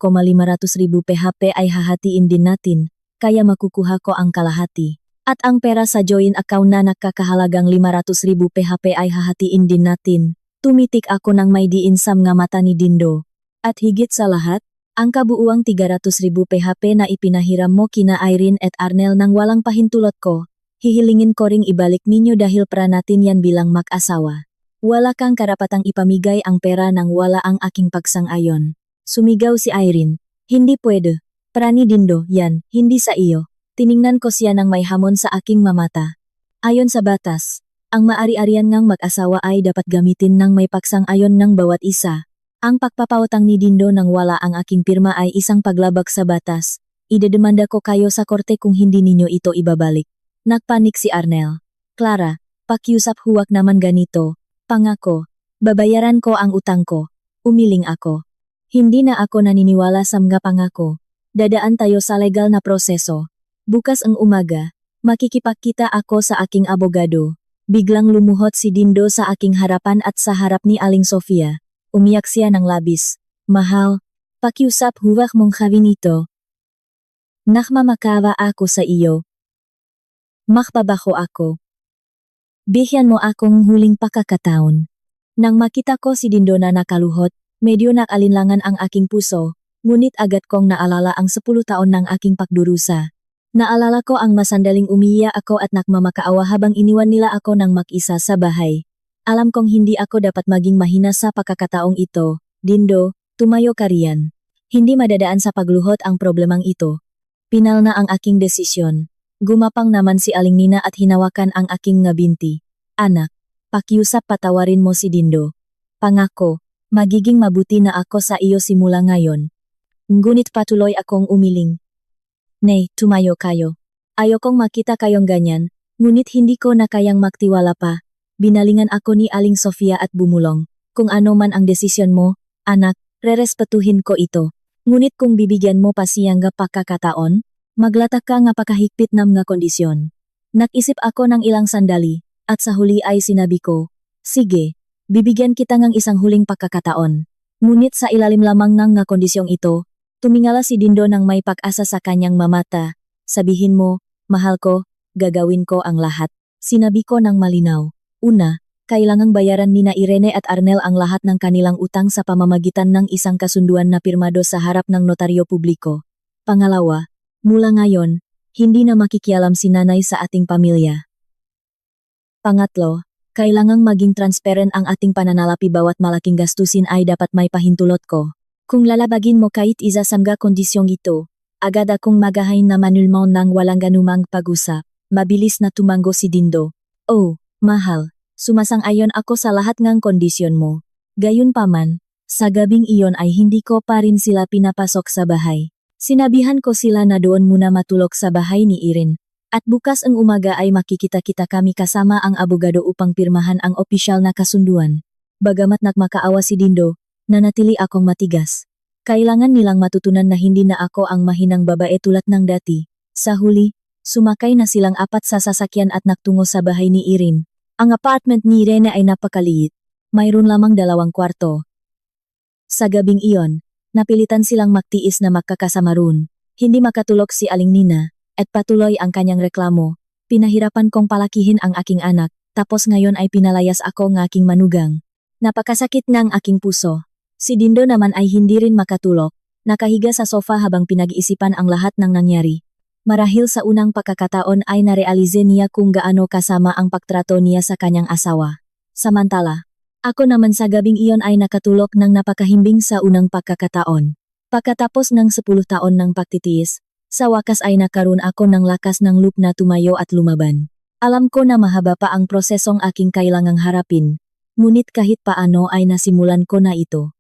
PHP ay hahatiin din natin, kaya makukuha ko ang kalahati. At ang pera sa joint account na nakakahalagang 500,000 PHP ay hahatiin din natin. Tumitik ako ng may diin sa mga mata ni Dindo. At higit sa lahat, ang kabuuang 300,000 PHP na ipinahiram mo kina Irene at Arnel nang walang pahintulot ko, hihilingin ko ring ibalik ninyo dahil para natin yan bilang mag-asawa. Wala kang karapatang ipamigay ang pera nang wala ang aking pagsang-ayon. Sumigaw si Irene. Hindi pwede. Para ni Dindo, yan, hindi sa iyo. Tiningnan ko siya nang may hamon sa aking mamata. Ayon sa batas, ang maari-arian ngang mag-asawa ay dapat gamitin ng may pagsang-ayon ng bawat isa. Ang pagpapautang ni Dindo nang wala ang aking pirma ay isang paglabag sa batas. Idedemanda ko kayo sa korte kung hindi ninyo ito ibabalik. Nagpanik si Arnel. Clara, pakiusap huwag naman ganito. Pangako, babayaran ko ang utang ko. Umiling ako. Hindi na ako naniniwala sa mga pangako. Dadaan tayo sa legal na proseso. Bukas ang umaga, makikipagkita ako sa aking abogado. Biglang lumuhod si Dindo sa aking harapan at sa harap ni Aling Sofia. Umiyak siya ng labis. Mahal, pakiusap huwag mong gawin ito. Nakmamakawa ako sa iyo. Makbabaho ako. Bigyan mo akong huling pakakataon. Nang makita ko si Dindo na nakaluhod, medyo nakalinlangan ang aking puso, ngunit agad kong naalala ang 10 taon ng aking pagdurusa. Naalala ko ang masandaling umiiyak ako at nakmamakaawa habang iniwan nila ako ng mag-isa sa bahay. Alam kong hindi ako dapat maging mahina sa pagkakataong ito. Dindo, tumayo ka riyan. Hindi madadaan sa pagluhod ang problemang ito. Pinal na ang aking desisyon. Gumapang naman si Aling Nina at hinawakan ang aking ngabinti. Anak, pakiusap patawarin mo si Dindo. Pangako, magiging mabuti na ako sa iyo simula ngayon. Ngunit patuloy akong umiling. Nay, tumayo kayo. Ayokong makita kayong ganyan, ngunit hindi ko na kayang magtiwala pa. Binalingan ako ni Aling Sofia at bumulong. Kung ano man ang desisyon mo, anak, rerespetuhin ko ito. Ngunit kung bibigyan mo pa siyang pagkakataon, maglatak ka nga pakahigpit na mga kondisyon. Nag-isip ako ng ilang sandali, at sa huli ay sinabi ko, sige, bibigyan kita ng isang huling pagkakataon. Ngunit sa ilalim lamang ng nga kondisyong ito, tumingala si Dindo ng may pag-asa sa kanyang mamata. Sabihin mo, mahal ko, gagawin ko ang lahat. Sinabi ko ng malinaw. Una, kailangang bayaran nina Irene at Arnel ang lahat ng kanilang utang sa pamamagitan ng isang kasunduan na pirmado sa harap ng notaryo publiko. Pangalawa, mula ngayon, hindi na makikialam si nanay sa ating pamilya. Pangatlo, kailangang maging transparent ang ating pananalapi bawat malaking gastusin ay dapat may pahintulot ko. Kung lalabagin mo kahit isa sa mga kondisyong ito, agad akong magahain na manulmaw ng walang ganumang pag-usap. Mabilis na tumango si Dindo. Oh, mahal, sumasang-ayon ako sa lahat ng kondisyon mo. Gayunpaman, sa gabing iyon ay hindi ko pa rin sila pinapasok sa bahay. Sinabihan ko sila na doon muna matulog sa bahay ni Irene. At bukas ang umaga ay makikita-kita kami kasama ang abogado upang pirmahan ang opisyal na kasunduan. Bagamat nakmakaawa si Dindo, nanatili akong matigas. Kailangan nilang matutunan na hindi na ako ang mahinang babae tulad ng dati. Sa huli, sumakay na silang apat sa sasakyan at naktungo sa bahay ni Irene. Ang apartment ni Irene ay napakaliit. Mayroon lamang 2 kwarto. Sa gabing iyon, napilitan silang magtiis na magkakasama roon. Hindi makatulog si Aling Nina, at patuloy ang kanyang reklamo. Pinahirapan kong palakihin ang aking anak, tapos ngayon ay pinalayas ako ng aking manugang. Napakasakit ng aking puso. Si Dindo naman ay hindi rin makatulog, nakahiga sa sofa habang pinag-iisipan ang lahat ng nangyari. Marahil sa unang pagkakataon ay narealize niya kung gaano kasama ang pagtrato niya sa kanyang asawa. Samantala, ako naman sa gabing iyon ay nakatulog ng napakahimbing sa unang pagkakataon. Pagkatapos ng 10 taon ng pagtitiis, sa wakas ay nakaroon ako ng lakas ng loob na tumayo at lumaban. Alam ko na mahaba pa ang prosesong aking kailangang harapin, ngunit kahit paano ay nasimulan ko na ito.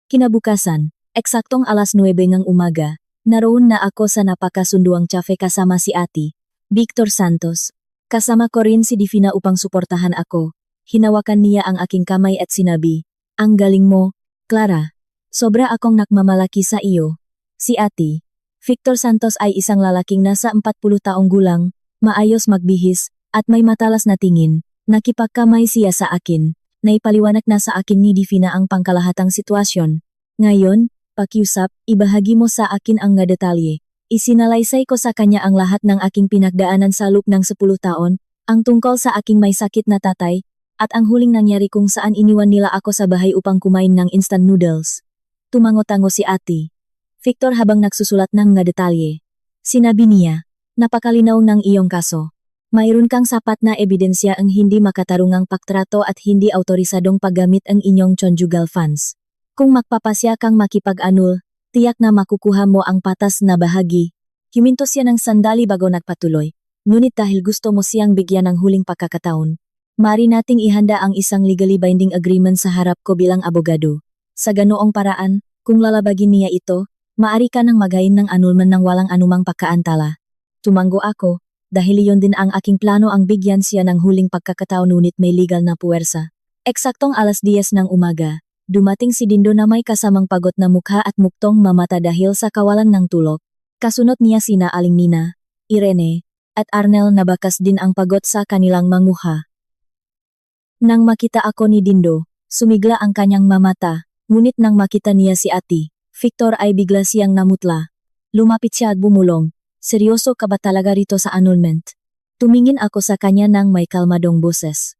Kinabukasan, eksaktong alas 9 ng umaga, naroon na ako sa napakasunduang cafe kasama si Ati, Victor Santos. Kasama ko rin si Divina upang suportahan ako. Hinawakan niya ang aking kamay at sinabi, "Ang galing mo, Clara. Sobra akong nakmamalaki sa iyo." Si Ati, Victor Santos ay isang lalaking nasa 40 taong gulang, maayos magbihis, at may matalas na tingin. Nakipagkamay siya sa akin. Naipaliwanag na sa akin ni Divina ang pangkalahatang sitwasyon. Ngayon, pakiusap, ibahagi mo sa akin ang nga detalye. Isinalaysay ko sa kanya ang lahat ng aking pinagdaanan sa loob ng 10 taon, ang tungkol sa aking may sakit na tatay, at ang huling nangyari kung saan iniwan nila ako sa bahay upang kumain ng instant noodles. Tumango-tango si Ati. Victor habang nagsusulat ng nga detalye. Sinabi niya, "Napakalinaw ng iyong kaso. Mayroon kang sapat na ebidensya ang hindi makatarungang pagtrato at hindi autorisadong paggamit ang inyong conjugal funds. Kung magpapasya kang makipag-anul, tiyak na makukuha mo ang patas na bahagi." Huminto siya ng sandali bago nagpatuloy. Ngunit dahil gusto mo siyang bigyan ng huling pagkakataon, maaari nating ihanda ang isang legally binding agreement sa harap ko bilang abogado. Sa ganoong paraan, kung lalabagin niya ito, maaari ka nang maghain ng annulment ng walang anumang pagkaantala. Tumango ako, dahil iyon din ang aking plano ang bigyan siya ng huling pagkakataon ngunit may legal na puwersa. Eksaktong alas 10 ng umaga. Dumating si Dindo na may kasamang pagod na mukha at muktong mamata dahil sa kawalan ng tulog. Kasunod niya sina Aling Nina, Irene, at Arnel na bakas din ang pagod sa kanilang manguha. Nang makita ako ni Dindo, sumigla ang kanyang mamata, ngunit nang makita niya si Ati, Victor ay bigla siyang namutla. Lumapit siya at bumulong, "Seryoso ka ba talaga rito sa annulment?" Tumingin ako sa kanya ng may kalmadong boses.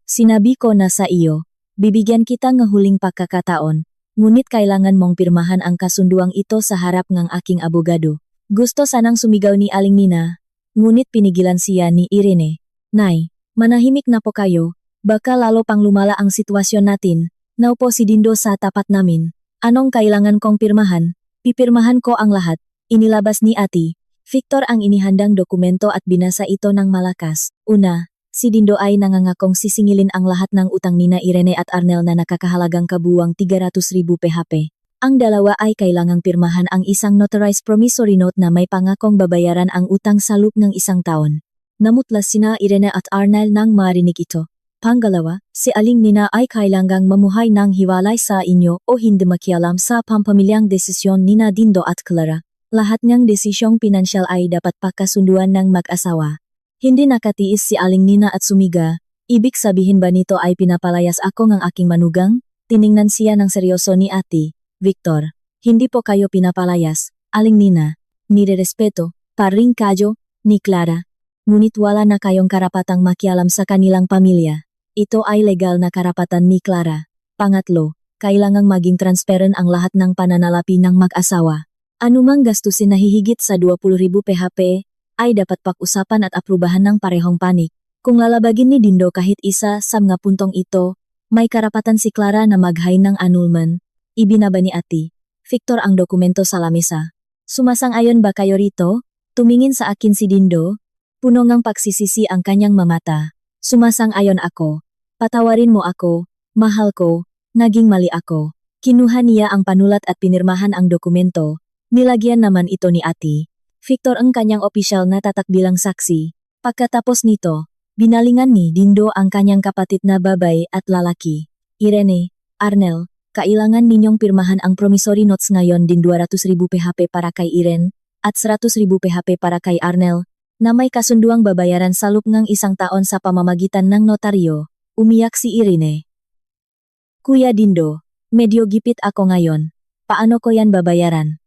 "Sinabi ko na sa iyo, bibigyan kita ng huling pagkakataon, ngunit kailangan mong pirmahan ang kasunduang ito sa harap ng aking abogado." Gusto sanang sumigaw ni Aling Nina, ngunit pinigilan siya ni Irene. "Nay, manahimik na po kayo, baka lalo pang lumala ang sitwasyon natin." Naupo si Dindo sa tapat namin. "Anong kailangan kong pirmahan? Pipirmahan ko ang lahat." Inilabas ni Ati, Victor ang inihandang dokumento at binasa ito ng malakas. Una, si Dindo ay nangangakong sisingilin ang lahat ng utang nina Irene at Arnel na nakakahalagang kabuwang 300,000 PHP. Ang dalawa ay kailangang pirmahan ang isang notarized promissory note na may pangakong babayaran ang utang sa loob ng 1 taon. Namutla sina Irene at Arnel nang marinig ito. Pangalawa, si Aling Nina ay kailangang mamuhay ng hiwalay sa inyo o hindi makialam sa pampamilyang desisyon nina Dindo at Clara. Lahat ng desisyong pinansyal ay dapat pagkasunduan ng mag-asawa. Hindi nakatiis si Aling Nina at sumiga. "Ibig sabihin ba nito ay pinapalayas ako ng aking manugang?" Tiningnan siya ng seryoso ni Ati, "Victor, hindi po kayo pinapalayas, Aling Nina. Nirerespeto, paring kayo, ni Clara. Ngunit wala na kayong karapatang makialam sa kanilang pamilya." Ito ay legal na karapatan ni Clara. Pangatlo, kailangang maging transparent ang lahat ng pananalapi ng mag-asawa. Anumang gastusin na hihigit sa 20,000 PHP ay dapat pag-usapan at aprubahan ng parehong panig. Kung lalabagin ni Dindo kahit isa sa mga puntong ito, may karapatan si Clara na mag-hire ng annulment. Ibinaba ni Ate Victor ang dokumento sa lamesa. Sumasang-ayon ba kayo rito? Tumingin sa akin si Dindo. Puno ngang pagsisisi ang kanyang mamata. Sumasang-ayon ako. Patawarin mo ako, mahal ko, naging mali ako. Kinuha niya ang panulat at pinirmahan ang dokumento. Nilagyan naman ito ni Ate Victor ang kanyang opisyal na tatak bilang saksi. Pagkatapos nito, binalingan ni Dindo ang kanyang kapatid na babae at lalaki. Irene, Arnel, kailangan ninyong pirmahan ang promissory notes ngayon din 200,000 PHP para kay Irene at 100,000 PHP para kay Arnel na may kasunduang babayaran sa loob ng 1 taon sa pamamagitan ng notaryo. Umiyak si Irene. Kuya Dindo, medyo gipit ako ngayon. Paano ko yan babayaran?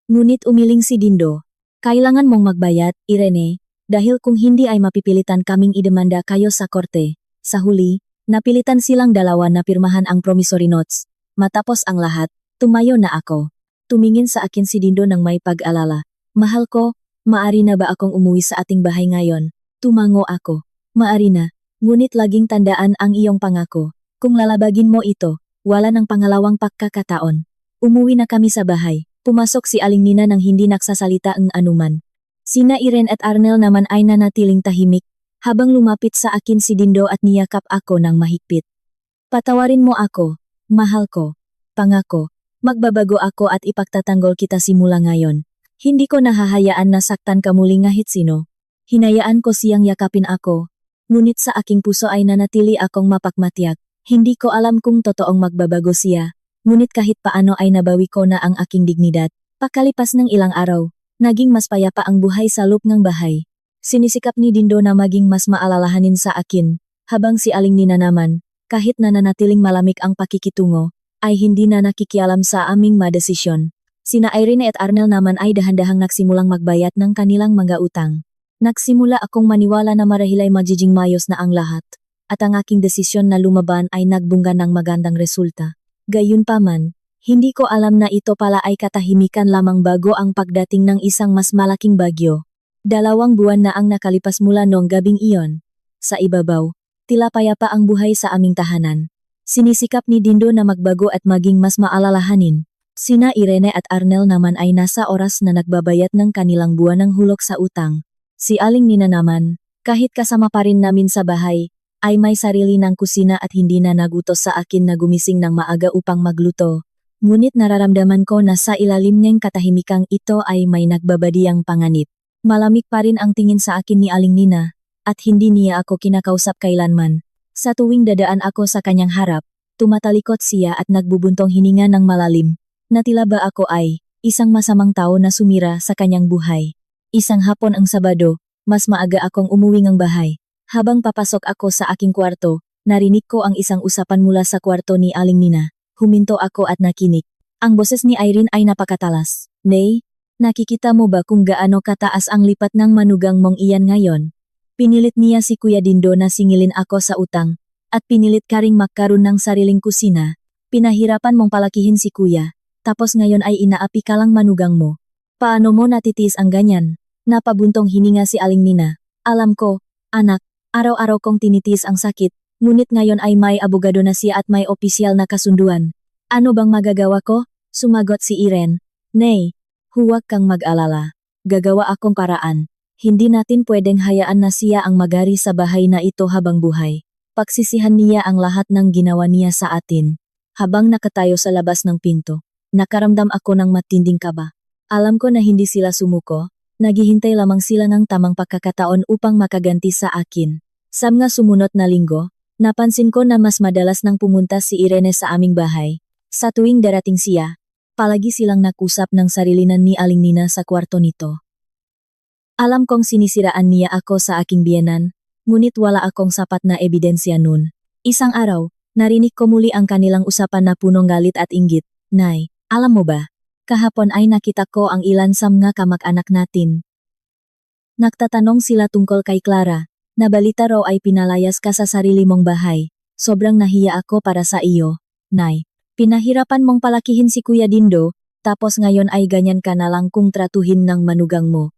Ngunit umiling si Dindo. Kailangan mong magbayad, Irene, dahil kung hindi ay mapipilitan kaming idemanda kayo sa korte. Sa huli, napilitan silang dalawa na pirmahan ang promissory notes. Matapos ang lahat, tumayo na ako. Tumingin sa akin si Dindo nang may pag-alala. Mahal ko, maari na ba akong umuwi sa ating bahay ngayon? Tumango ako. Maari na, ngunit laging tandaan ang iyong pangako. Kung lalabagin mo ito, wala ng pangalawang pagkakataon. Umuwi na kami sa bahay. Pumasok si Aling Nina nang hindi nagsasalita ang anuman. Sina Irene at Arnel naman ay nanatiling tahimik, habang lumapit sa akin si Dindo at niyakap ako ng mahigpit. Patawarin mo ako, mahal ko. Pangako, magbabago ako at ipagtatanggol kita simula ngayon. Hindi ko nahahayaan na saktan ka muli ngahit sino. Hinayaan ko siyang yakapin ako. Ngunit sa aking puso ay nanatili akong mapagmatiyak. Hindi ko alam kung totoong magbabago siya. Ngunit kahit paano ay nabawi ko na ang aking dignidad. Pakalipas ng ilang araw, naging mas payapa ang buhay sa loob ng bahay. Sinisikap ni Dindo na maging mas maalalahanin sa akin, habang si Aling Nina naman, kahit na nanatiling malamig ang pakikitungo, ay hindi na nakikialam sa aming madesisyon. Sina Irene at Arnel naman ay dahan-dahang nagsimulang magbayad ng kanilang mga utang. Nagsimula akong maniwala na marahil ay magiging mayos na ang lahat, at ang aking desisyon na lumaban ay nagbunga ng magandang resulta. Gayunpaman, hindi ko alam na ito pala ay katahimikan lamang bago ang pagdating ng isang mas malaking bagyo. 2 buwan na ang nakalipas mula noong gabing iyon. Sa ibabaw, tila payapa ang buhay sa aming tahanan. Sinisikap ni Dindo na magbago at maging mas maalalahanin. Sina Irene at Arnel naman ay nasa oras na nagbabayad ng kanilang buwan ng hulog sa utang. Si Aling Nina naman, kahit kasama pa rin namin sa bahay, ay may sarili ng kusina at hindi na nagutos sa akin na gumising ng maaga upang magluto. Ngunit nararamdaman ko na sa ilalim ng katahimikang ito ay may nagbabadiyang panganib. Malamig pa rin ang tingin sa akin ni Aling Nina, at hindi niya ako kinakausap kailanman. Sa tuwing dadaan ako sa kanyang harap, tumatalikot siya at nagbubuntong hininga ng malalim. Na tila ba ako ay isang masamang tao na sumira sa kanyang buhay. Isang hapon ang Sabado, mas maaga akong umuwi ng bahay. Habang papasok ako sa aking kwarto, narinig ko ang isang usapan mula sa kwarto ni Aling Nina. Huminto ako at nakinig. Ang boses ni Irene ay napakatalas. Nay, nakikita mo ba kung gaano kataas ang lipat ng manugang mong iyan ngayon? Pinilit niya si Kuya Dindo na singilin ako sa utang, at pinilit ka ring magkaroon ng sariling kusina. Pinahirapan mong palakihin si Kuya, tapos ngayon ay inaapi ka lang manugang mo. Paano mo natitiis ang ganyan? Napabuntong hininga si Aling Nina. Alam ko, anak, araw-araw kong tinitiis ang sakit, ngunit ngayon ay may abogado na siya at may opisyal na kasunduan. Ano bang magagawa ko? Sumagot si Irene. Nay, huwag kang mag-alala. Gagawa akong paraan. Hindi natin pwedeng hayaan na siya ang magari sa bahay na ito habang buhay. Pagsisihan niya ang lahat ng ginawa niya sa atin. Habang nakatayo sa labas ng pinto, nakaramdam ako ng matinding kaba. Alam ko na hindi sila sumuko, naghihintay lamang sila ng tamang pagkakataon upang makaganti sa akin. Sa mga sumunod na linggo, napansin ko na mas madalas nang pumunta si Irene sa aming bahay. Sa tuwing darating siya, palagi silang nakusap ng sarilinan ni Aling Nina sa kwarto nito. Alam kong sinisiraan niya ako sa aking biyenan, ngunit wala akong sapat na ebidensya nun. Isang araw, narinig ko muli ang kanilang usapan na punong galit at inggit. Nay, alam mo ba? Kahapon ay nakita ko ang ilan sa mga kamag-anak natin. Nagtatanong sila tungkol kay Clara. Nabalita raw ay pinalayas ka sa sarili mong bahay. Sobrang nahiya ako para sa iyo, Nay. Pinahirapan mong palakihin si Kuya Dindo, tapos ngayon ay ganyan ka na lang kung tratuhin ng manugang mo.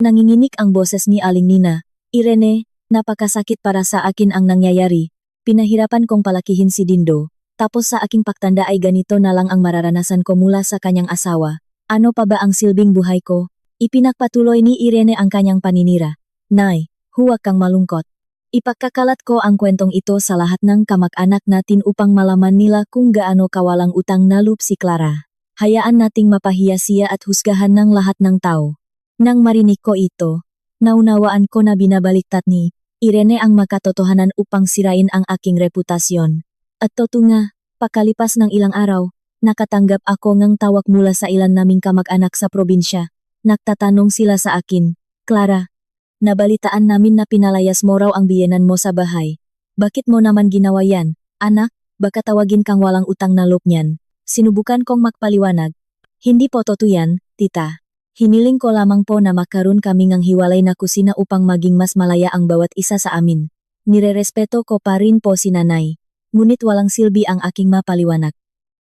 Nanginginig ang boses ni Aling Nina. Irene, napakasakit para sa akin ang nangyayari. Pinahirapan kong palakihin si Dindo, tapos sa aking pagtanda ay ganito na lang ang mararanasan ko mula sa kanyang asawa. Ano pa ba ang silbing buhay ko? Ipinagpatuloy ni Irene ang kanyang paninira. Nay, huwag kang malungkot. Ipagkakalat ko ang kwentong ito sa lahat ng kamag-anak natin upang malaman nila kung gaano kawalang utang na loob si Clara. Hayaan nating mapahiya siya at husgahan ng lahat ng tao. Nang marinig ko ito, naunawaan ko na binabaliktad ni Irene ang makatotohanan upang sirain ang aking reputasyon. At totoo nga, pakalipas ng ilang araw, nakatanggap ako ng tawag mula sa ilan naming kamag-anak sa probinsya. Nagtatanong sila sa akin, Clara, nabalitaan namin na pinalayas mo raw ang biyenan mo sa bahay. Bakit mo naman ginawa yan, anak? Baka tawagin kang walang utang na loob niyan. Sinubukan kong magpaliwanag. Hindi po totoo yan, tita. Hiniling ko lamang po na makaroon kami ng hiwalay na kusina upang maging mas malaya ang bawat isa sa amin. Nirerespeto ko pa rin po si nanay. Ngunit walang silbi ang aking mapaliwanag.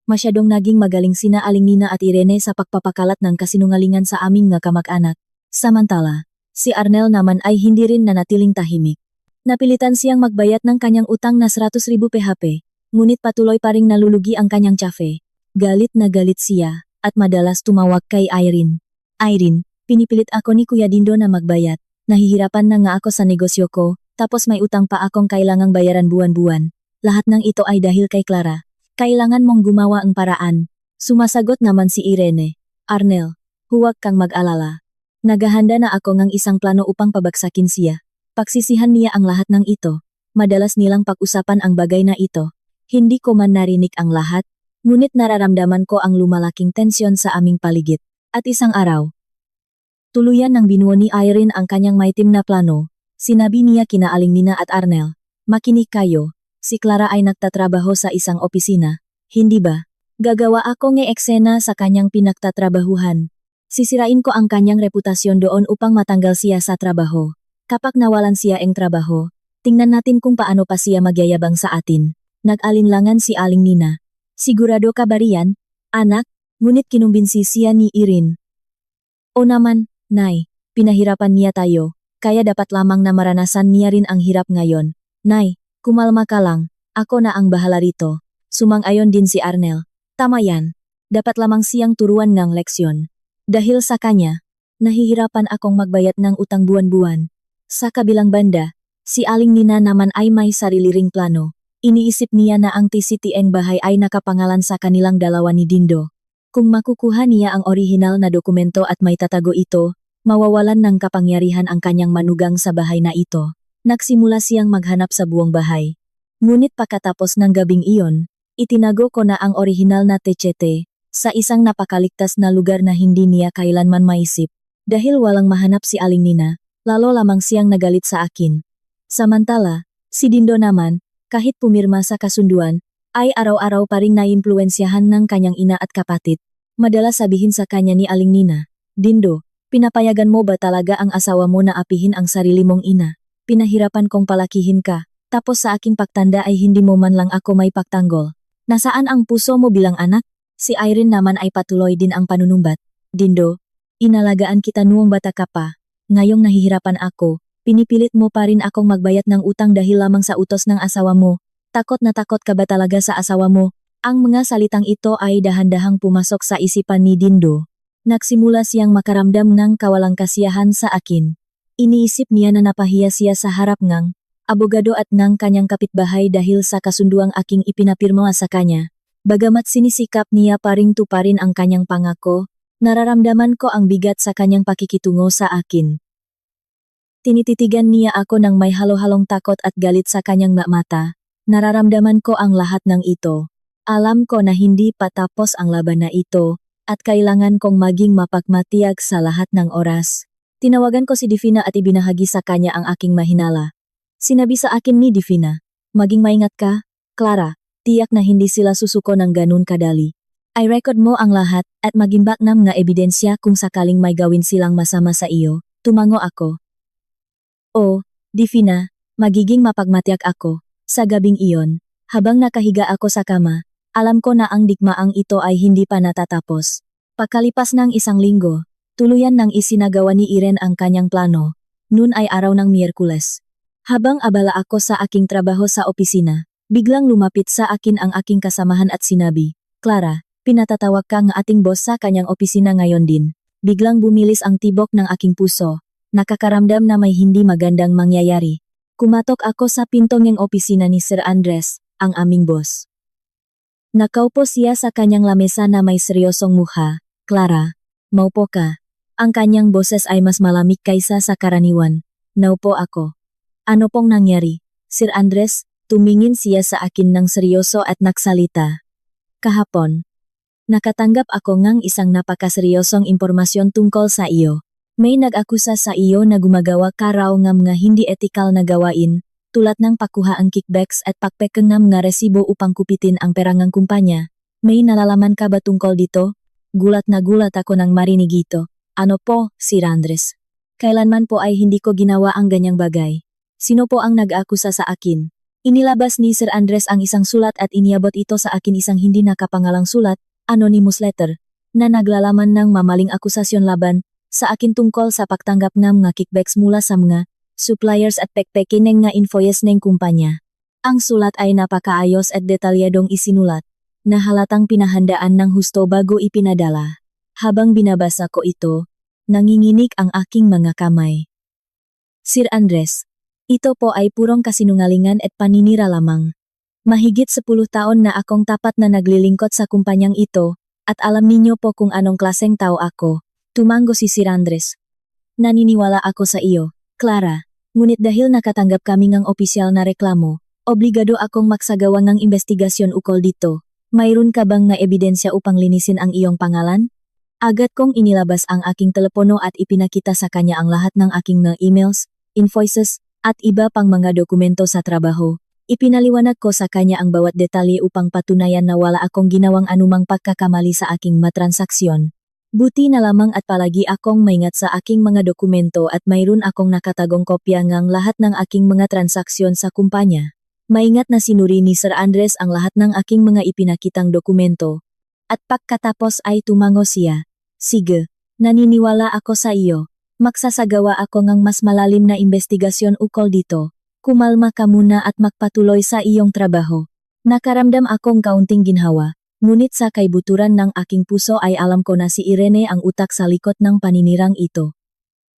Masyadong naging magaling sina Aling Nina at Irene sa pagpapakalat ng kasinungalingan sa aming nga kamag-anak. Samantala, si Arnel naman ay hindi rin nanatiling tahimik. Napilitan siyang magbayad ng kanyang utang na 100,000 PHP, ngunit patuloy pa ring nalulugi ang kanyang tsafe. Galit na galit siya, at madalas tumawag kay Irene. Irene, pinipilit ako ni Kuya Dindo na magbayad. Nahihirapan na nga ako sa negosyo ko, tapos may utang pa akong kailangang bayaran buwan-buwan. Lahat ng ito ay dahil kay Clara. Kailangan mong gumawa ang paraan. Sumasagot naman si Irene. Arnel, huwag kang mag-alala. Naghahanda na ako ng isang plano upang pabagsakin siya. Pagsisihan niya ang lahat ng ito. Madalas nilang pag-usapan ang bagay na ito. Hindi ko man narinig ang lahat, ngunit nararamdaman ko ang lumalaking tensyon sa aming paligid. At isang araw, tuluyan ng binuo ni Irene ang kanyang maitim na plano. Sinabi niya kina Aling Nina at Arnel, makinig kayo. Si Clara ay nagtatrabaho sa isang opisina, hindi ba? Gagawa ako ng eksena sa kanyang pinagtatrabahuhan. Sisirain ko ang kanyang reputasyon doon upang matanggal siya sa trabaho. Kapag nawalan siya ng trabaho, tingnan natin kung paano pa siya magyayabang sa atin. Nag-alinlangan si Aling Nina. Sigurado ka ba riyan, anak? Ngunit kinumbinsi siya ni Irene. O naman, Nay, pinahirapan niya tayo, kaya dapat lamang na maranasan niya rin ang hirap ngayon. Nay, kumalma ka lang, ako na ang bahala rito. Sumang-ayon din si Arnel. Tama yan. Dapat lamang siyang turuan ng leksyon. Dahil sa kanya, nahihirapan akong magbayad ng utang buwan-buwan. Sa kabilang banda, si Aling Nina naman ay may sarili ring plano. Iniisip niya na ang TCTN bahay ay nakapangalan sa kanilang dalawa ni Dindo. Kung makukuha niya ang orihinal na dokumento at may tatago ito, mawawalan ng kapangyarihan ang kanyang manugang sa bahay na ito. Nagsimula siyang maghanap sa buong bahay. Ngunit pagkatapos ng gabing iyon, itinago ko na ang orihinal na techete sa isang napakaligtas na lugar na hindi niya kailanman maisip. Dahil walang mahanap si Aling Nina, lalo lamang siyang nagalit sa akin. Samantala, si Dindo naman, kahit pumirma sa kasunduan, ay araw-araw pa ring naimpluwensyahan ng kanyang ina at kapatid. Madalas sabihin sa kanya ni Aling Nina, Dindo, pinapayagan mo ba talaga ang asawa mo na apihin ang sarili mong ina? Pinahirapan kong palakihin ka, tapos sa aking pagtanda ay hindi mo man lang ako may pagtanggol. Nasaan ang puso mo bilang anak? Si Irene naman ay patuloy din ang panunumbat. Dindo, inalagaan kita noong bata ka pa. Ngayong nahihirapan ako, pinipilit mo pa rin akong magbayad ng utang dahil lamang sa utos ng asawa mo. Takot na takot ka ba talaga sa asawa mo? Ang mga salitang ito ay dahan-dahang pumasok sa isipan ni Dindo. Nagsimula siyang makaramdam ng kawalang kasiyahan sa akin. Iniisip niya na napahiya siya sa harap ng abogado at ng kanyang kapitbahay dahil sa kasunduang aking ipinapirma sa kanya. Bagamat sinisikap niya pa ring tuparin ang kanyang pangako, nararamdaman ko ang bigat sa kanyang pakikitungo sa akin. Tinititigan niya ako ng may halo-halong takot at galit sa kanyang mata. Nararamdaman ko ang lahat ng ito. Alam ko na hindi pa tapos ang laban na ito, at kailangan kong maging mapagmatiyag sa lahat ng oras. Tinawagan ko si Divina at ibinahagi sa kanya ang aking mahinala. Sinabi sa akin ni Divina, maging maingat ka, Clara, tiyak na hindi sila susuko ng ganun kadali. I-record mo ang lahat at magimbak ng mga ebidensya kung sakaling may gawin silang masama sa iyo. Tumango ako. Oh, Divina, magiging mapagmatiyak ako. Sa gabing iyon, habang nakahiga ako sa kama, alam ko na ang digmaang ito ay hindi pa natatapos. Pagkalipas ng 1 linggo, tuluyan nang isinagawa ni Irene ang kanyang plano. Noon ay araw ng Miyerkules. Habang abala ako sa aking trabaho sa opisina, biglang lumapit sa akin ang aking kasamahan at sinabi, "Clara, pinatatawag ka ng ating boss sa kanyang opisina ngayon din." Biglang bumilis ang tibok ng aking puso. Nakakaramdam na may hindi magandang mangyayari. Kumatok ako sa pinto ng opisina ni Sir Andres, ang aming boss. Nakaupo siya sa kanyang lamesa na may seryosong mukha. "Clara, maupo ka." Ang kanyang boses ay mas malamig kaysa sa karaniwan. Naupo ako. "Ano pong nangyari?" Sir Andres, tumingin siya sa akin ng seryoso at nagsalita. "Kahapon, nakatanggap ako ng isang napakaseryosong impormasyon tungkol sa iyo. May nag-akusa sa iyo na gumagawa ka raw ng mga hindi etikal na gawain, tulad ng pakuhaang kickbacks at pagpekeng ng mga resibo upang kupitin ang perangang kumpanya. May nalalaman ka ba tungkol dito?" Gulat na gulat ako nang marinig ito. "Ano po, Sir Andres? Kailanman po ay hindi ko ginawa ang ganyang bagay. Sino po ang nag-akusa sa akin?" Inilabas ni Sir Andres ang isang sulat at iniabot ito sa akin, isang hindi nakapangalang sulat, anonymous letter, na naglalaman ng mamaling akusasyon laban sa akin tungkol sa pagtanggap ng mga kickbacks mula sa mga suppliers at pekpeke ng nga invoice ng kumpanya. Ang sulat ay napakaayos at detalyadong isinulat, na halatang pinahandaan ng husto bago ipinadala. Habang binabasa ko ito, nanginginig ang aking mga kamay. "Sir Andres, ito po ay purong kasinungalingan at paninira lamang. Mahigit 10 taon na akong tapat na naglilingkod sa kumpanyang ito, at alam ninyo po kung anong klaseng tao ako." Tumango si Sir Andres. "Naniniwala ako sa iyo, Clara, ngunit dahil nakatanggap kami ng opisyal na reklamo, obligado akong magsagawa ng investigasyon ukol dito. Mayroon ka bang na ebidensya upang linisin ang iyong pangalan?" Agad kong inilabas ang aking telepono at ipinakita sa kanya ang lahat ng aking mga emails, invoices, at iba pang mga dokumento sa trabaho. Ipinaliwanag ko sa kanya ang bawat detalye upang patunayan na wala akong ginawang anumang pagkakamali sa aking matransaksyon. Buti na lamang at palagi akong maingat sa aking mga dokumento at mayroon akong nakatagong kopya ng lahat ng aking mga transaksyon sa kumpanya. Maingat na sinuri ni Sir Andres ang lahat ng aking mga ipinakitang dokumento. At pagkatapos ay tumango siya. "Sige, naniniwala ako sa iyo. Magsasagawa ako ng mas malalim na investigasyon ukol dito. Kumalma ka muna at magpatuloy sa iyong trabaho." Nakaramdam akong kaunting ginhawa. Ngunit sa kaibuturan ng aking puso ay alam ko na si Irene ang utak sa likod ng paninirang ito.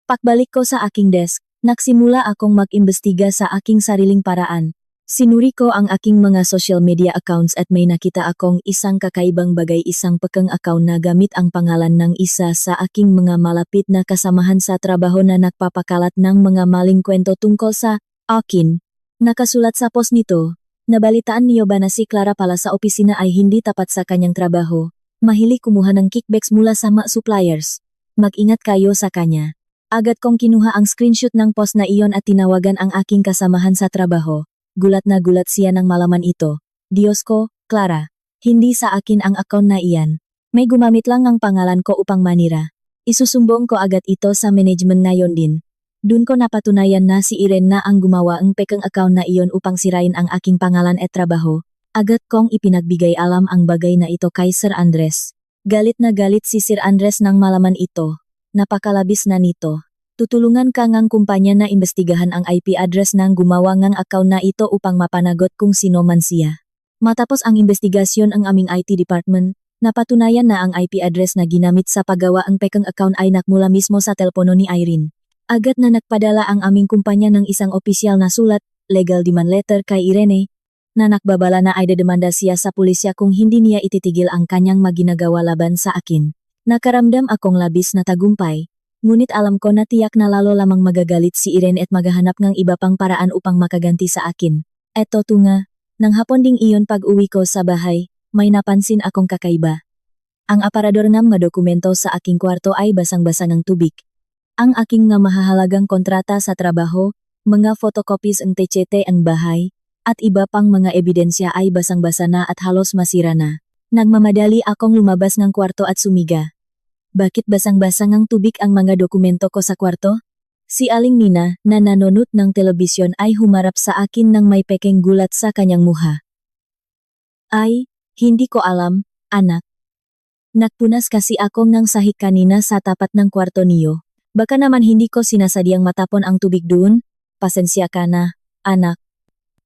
Pagbalik ko sa aking desk, nagsimula akong mag-imbestiga sa aking sariling paraan. Sinuri ko ang aking mga social media accounts at may nakita akong isang kakaibang bagay, isang pekeng account na gamit ang pangalan ng isa sa aking mga malapit na kasamahan sa trabaho na nagpapakalat ng mga maling kwento tungkol sa akin. Nakasulat sa post nito, "Nabalitaan niyo ba na si Clara pala sa opisina ay hindi tapat sa kanyang trabaho? Mahilig kumuha ng kickbacks mula sa mga suppliers. Mag-ingat kayo sa kanya." Agad kong kinuha ang screenshot ng post na iyon at tinawagan ang aking kasamahan sa trabaho. Gulat na gulat siya nang malaman ito. "Diyos ko, Clara, hindi sa akin ang account na iyan. May gumamit lang ang pangalan ko upang manira." Isusumbong ko agad ito sa management ngayon din. Dun ko napatunayan na si Irene na ang gumawa ang pekeng account na iyon upang sirain ang aking pangalan at trabaho. Agad kong ipinagbigay alam ang bagay na ito kay Sir Andres. Galit na galit si Sir Andres nang malaman ito. "Napakalabis na nito. Tutulungan ka ngang kumpanya na imbestigahan ang IP address ng gumawa ngang account na ito upang mapanagot kung sino man siya." Matapos ang investigasyon ng aming IT department, napatunayan na ang IP address na ginamit sa paggawa ang pekeng account ay nakmula mismo sa telepono ni Irene. Agad na nagpadala ang aming kumpanya ng isang opisyal na sulat, legal demand letter kay Irene, na nakbabala na ay dedemanda siya sa pulisya kung hindi niya ititigil ang kanyang maginagawa laban sa akin. Nakaramdam akong labis na tagumpay, ngunit alam ko na tiyak na lalo lamang magagalit si Irene at maghahanap ng iba pang paraan upang makaganti sa akin. Eto tunga, nang hapon ding iyon pag-uwi ko sa bahay, may napansin akong kakaiba. Ang aparador ng mga dokumento sa aking kwarto ay basang-basa ng tubig. Ang aking nga mahahalagang kontrata sa trabaho, mga photocopies ng TCT ang bahay, at iba pang mga ebidensya ay basang-basa na at halos masira na. Nagmamadali akong lumabas ng kwarto at sumiga. Bakit basang-basa ng tubig ang mga dokumento ko sa kwarto? Si Aling Nina na nanonood ng telebisyon ay humarap sa akin nang may pekeng gulat sa kanyang muha. Ay, hindi ko alam, anak. Nagpunas kasi ako ng sahig kanina sa tapat ng kwarto niyo. Baka naman hindi ko sinasadyang matapon ang tubig doon. Pasensya ka na, anak.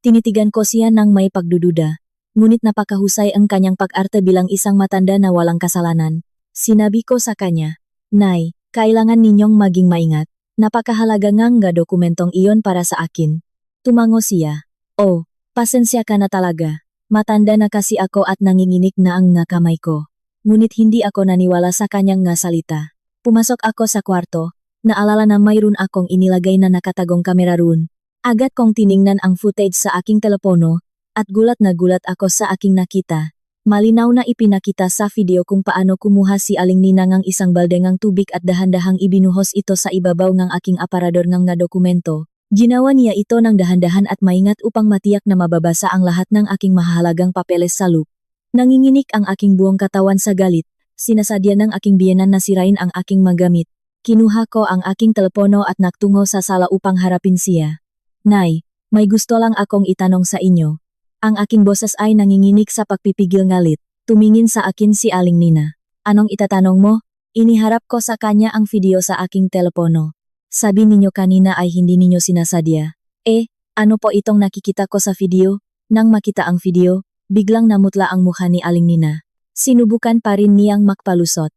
Tinitigan ko siya ng may pagdududa. Ngunit napakahusay ang kanyang pag-arte bilang isang matanda na walang kasalanan. Sinabi ko sa kanya, Nay, kailangan ninyong maging maingat. Napakahalaga ngang dokumentong iyon para sa akin. Tumango siya. Oh, pasensya ka na talaga. Matanda na kasi ako at nanginginig na ang nga kamay ko. Ngunit hindi ako naniwala sa kanyang nga salita. Pumasok ako sa kwarto. Naalala na mayroon akong inilagay na nakatagong kamera roon. Agad kong tiningnan ang footage sa aking telepono, at gulat na gulat ako sa aking nakita. Malinaw na ipinakita sa video kung paano kumuha si Aling Nina ng isang balde ng tubig at dahan-dahang ibinuhos ito sa ibabaw ng aking aparador ng nga dokumento. Ginawa niya ito ng dahan-dahan at maingat upang matiyak na mababasa ang lahat ng aking mahalagang papeles sa loop. Nanginginig ang aking buong katawan sa galit. Sinasadya ng aking biyenan na sirain ang aking magamit. Kinuha ko ang aking telepono at nagtungo sa sala upang harapin siya. Nay, may gusto lang akong itanong sa inyo. Ang aking boses ay nanginginig sa pagpipigil ngalit. Tumingin sa akin si Aling Nina. Anong itatanong mo? Iniharap ko sa kanya ang video sa aking telepono. Sabi ninyo kanina ay hindi ninyo sinasadya. Ano po itong nakikita ko sa video? Nang makita ang video, biglang namutla ang mukha ni Aling Nina. Sinubukan pa rin niyang makpalusot.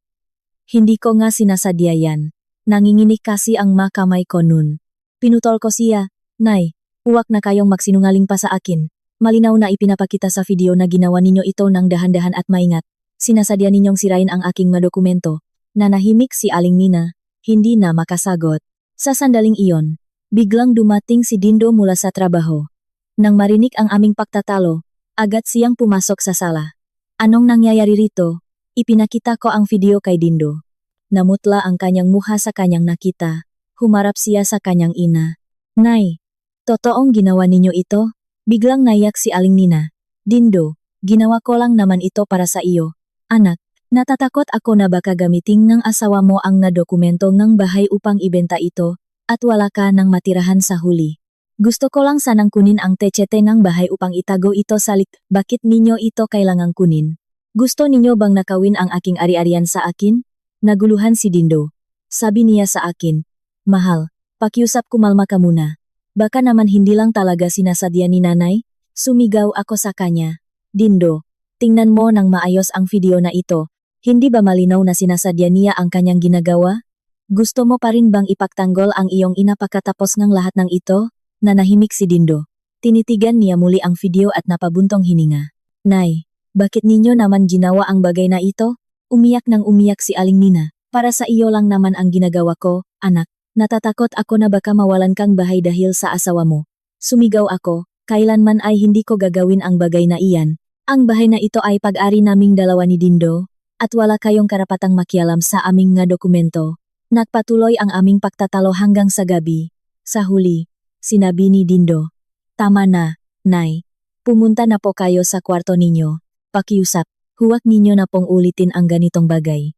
Hindi ko nga sinasadya yan. Nanginginig kasi ang kamay ko nun. Pinutol ko siya. Nay, huwag na kayong magsinungaling pa sa akin. Malinaw na ipinapakita sa video na ginawa ninyo ito ng dahan-dahan at maingat. Sinasadya ninyong sirain ang aking mga dokumento. Nanahimik si Aling Nina, hindi na makasagot. Sa sandaling iyon, biglang dumating si Dindo mula sa trabaho. Nang marinig ang aming pagtatalo, agad siyang pumasok sa sala. Anong nangyayari rito? Ipinakita ko ang video kay Dindo. Namutla ang kanyang muha sa kanyang nakita. Humarap siya sa kanyang ina. Nay, totoong ginawa ninyo ito? Biglang naiyak si Aling Nina. Dindo, ginawa ko lang naman ito para sa iyo. Anak, natatakot ako na baka gamitin ng asawa mo ang dokumento ng bahay upang ibenta ito, at wala ka ng matirahan sa huli. Gusto ko lang sanang kunin ang techete ng bahay upang itago ito sa Bakit ninyo ito kailangang kunin? Gusto ninyo bang nakawin ang aking ari-arian sa akin? Naguluhan si Dindo. Sabi niya sa akin, Mahal, pakiusap kumalma ka muna. Baka naman hindi lang talaga sinasadya ni nanay? Sumigaw ako sa kanya. Dindo, tingnan mo nang maayos ang video na ito. Hindi ba malinaw na sinasadya niya ang kanyang ginagawa? Gusto mo pa rin bang ipagtanggol ang iyong ina pagkatapos ng lahat ng ito? Nanahimik si Dindo. Tinitigan niya muli ang video at napabuntong hininga. Nay, bakit ninyo naman ginawa ang bagay na ito? Umiyak nang umiyak si Aling Nina. Para sa iyo lang naman ang ginagawa ko, anak. Natatakot ako na baka mawalan kang bahay dahil sa asawa mo. Sumigaw ako, kailanman ay hindi ko gagawin ang bagay na iyan. Ang bahay na ito ay pag-ari naming dalawa ni Dindo, at wala kayong karapatang makialam sa aming nga dokumento. Nagpatuloy ang aming pagtatalo hanggang sa gabi. Sa huli, sinabi ni Dindo, Tama na, Nay. Pumunta na po kayo sa kwarto ninyo. Pakiusap, huwag ninyo na pong ulitin ang ganitong bagay.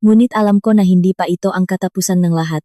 Ngunit alam ko na hindi pa ito ang katapusan ng lahat.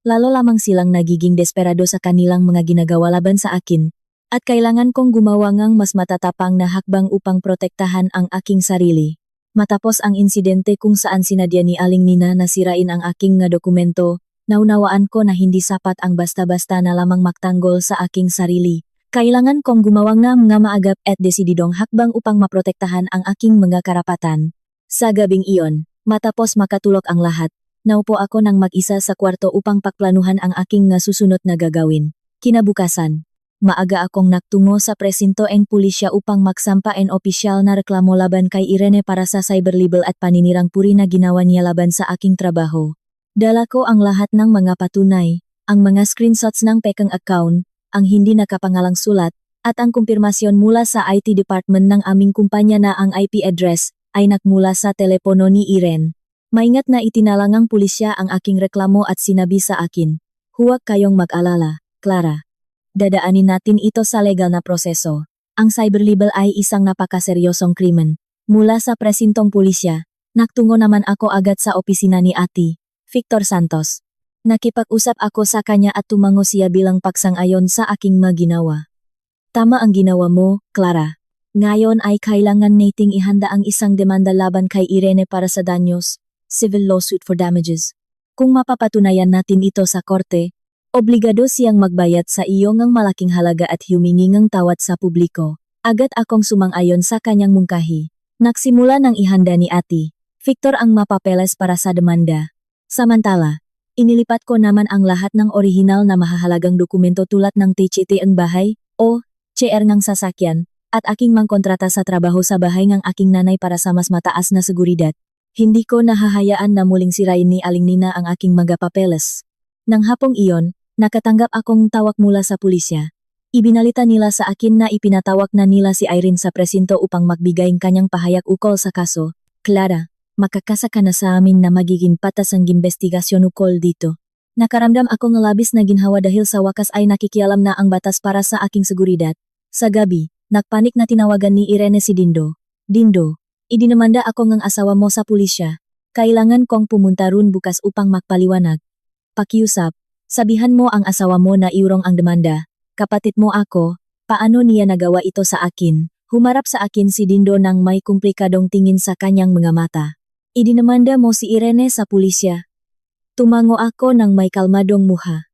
Lalo lamang silang nagiging desperado sa kanilang mga ginagawa laban sa akin, at kailangan kong gumawa ng mas matatapang na hakbang upang protektahan ang aking sarili. Matapos ang insidente kung saan sinadya ni Aling Nina na sirain ang aking nga dokumento, naunawaan ko na hindi sapat ang basta-basta na lamang magtanggol sa aking sarili. Kailangan kong gumawa ng mga maagap at desididong hakbang upang maprotektahan ang aking mga karapatan. Sa gabing iyon, matapos makatulog ang lahat, naupo ako ng mag-isa sa kwarto upang pagplanuhan ang aking nga susunod na gagawin. Kinabukasan, maaga akong nagtungo sa presinto ng pulisya upang magsampa ng opisyal na reklamo laban kay Irene para sa cyberlibel at paninirang puri na ginawa niya laban sa aking trabaho. Dala ko ang lahat ng mga patunay, ang mga screenshots ng pekeng account, ang hindi nakapangalang sulat, at ang kumpirmasyon mula sa IT department ng aming kumpanya na ang IP address ay nagmula sa telepono ni Irene. Maingat na itinalangang pulisya ang aking reklamo at sinabi sa akin, Huwag kayong mag-alala, Clara. Dadaanin natin ito sa legal na proseso. Ang cyberlibel ay isang napakaseryosong krimen. Mula sa presintong pulisya, nagtungo naman ako agad sa opisina ni Ati, Victor Santos. Nakipag-usap ako sa kanya at tumango siya bilang pagsang-ayon sa aking maginawa. Tama ang ginawa mo, Clara. Ngayon ay kailangan nating ihanda ang isang demanda laban kay Irene para sa danyos, civil lawsuit for damages. Kung mapapatunayan natin ito sa korte, obligado siyang magbayad sa iyo ng malaking halaga at humingi ng tawad sa publiko. Agad akong sumang-ayon sa kanyang mungkahi. Nagsimula ng ihanda ni Ate Victor ang mapapeles para sa demanda. Samantala, inilipat ko naman ang lahat ng orihinal na mahahalagang dokumento tulad ng TCT ang bahay, o CR ng sasakyan, at aking mangkontrata sa trabaho sa bahay ng aking nanay para sa mas mataas na seguridad. Hindi ko nahahayaan na muling sirain ni Aling Nina ang aking mga papeles. Nang hapong iyon, nakatanggap akong tawag mula sa pulisya. Ibinalita nila sa akin na ipinatawag na nila si Irene sa presinto upang magbigay ng kanyang pahayag ukol sa kaso. Clara, makakasa ka na sa amin na magiging patas ang investigasyon ukol dito. Nakaramdam ako ng labis na ginhawa dahil sa wakas ay nakikialam na ang batas para sa aking seguridad. Sa gabi, nagpanik na tinawagan ni Irene si Dindo. Dindo, idinamanda ako ng asawa mo sa pulisya. Kailangan kong pumunta roon bukas upang magpaliwanag. Pakiusap, sabihan mo ang asawa mo na iurong ang demanda. Kapatid mo ako, paano niya nagawa ito sa akin? Humarap sa akin si Dindo nang may komplikadong tingin sa kanyang mga mata. Idinamanda mo si Irene sa pulisya. Tumango ako ng may kalmadong muha.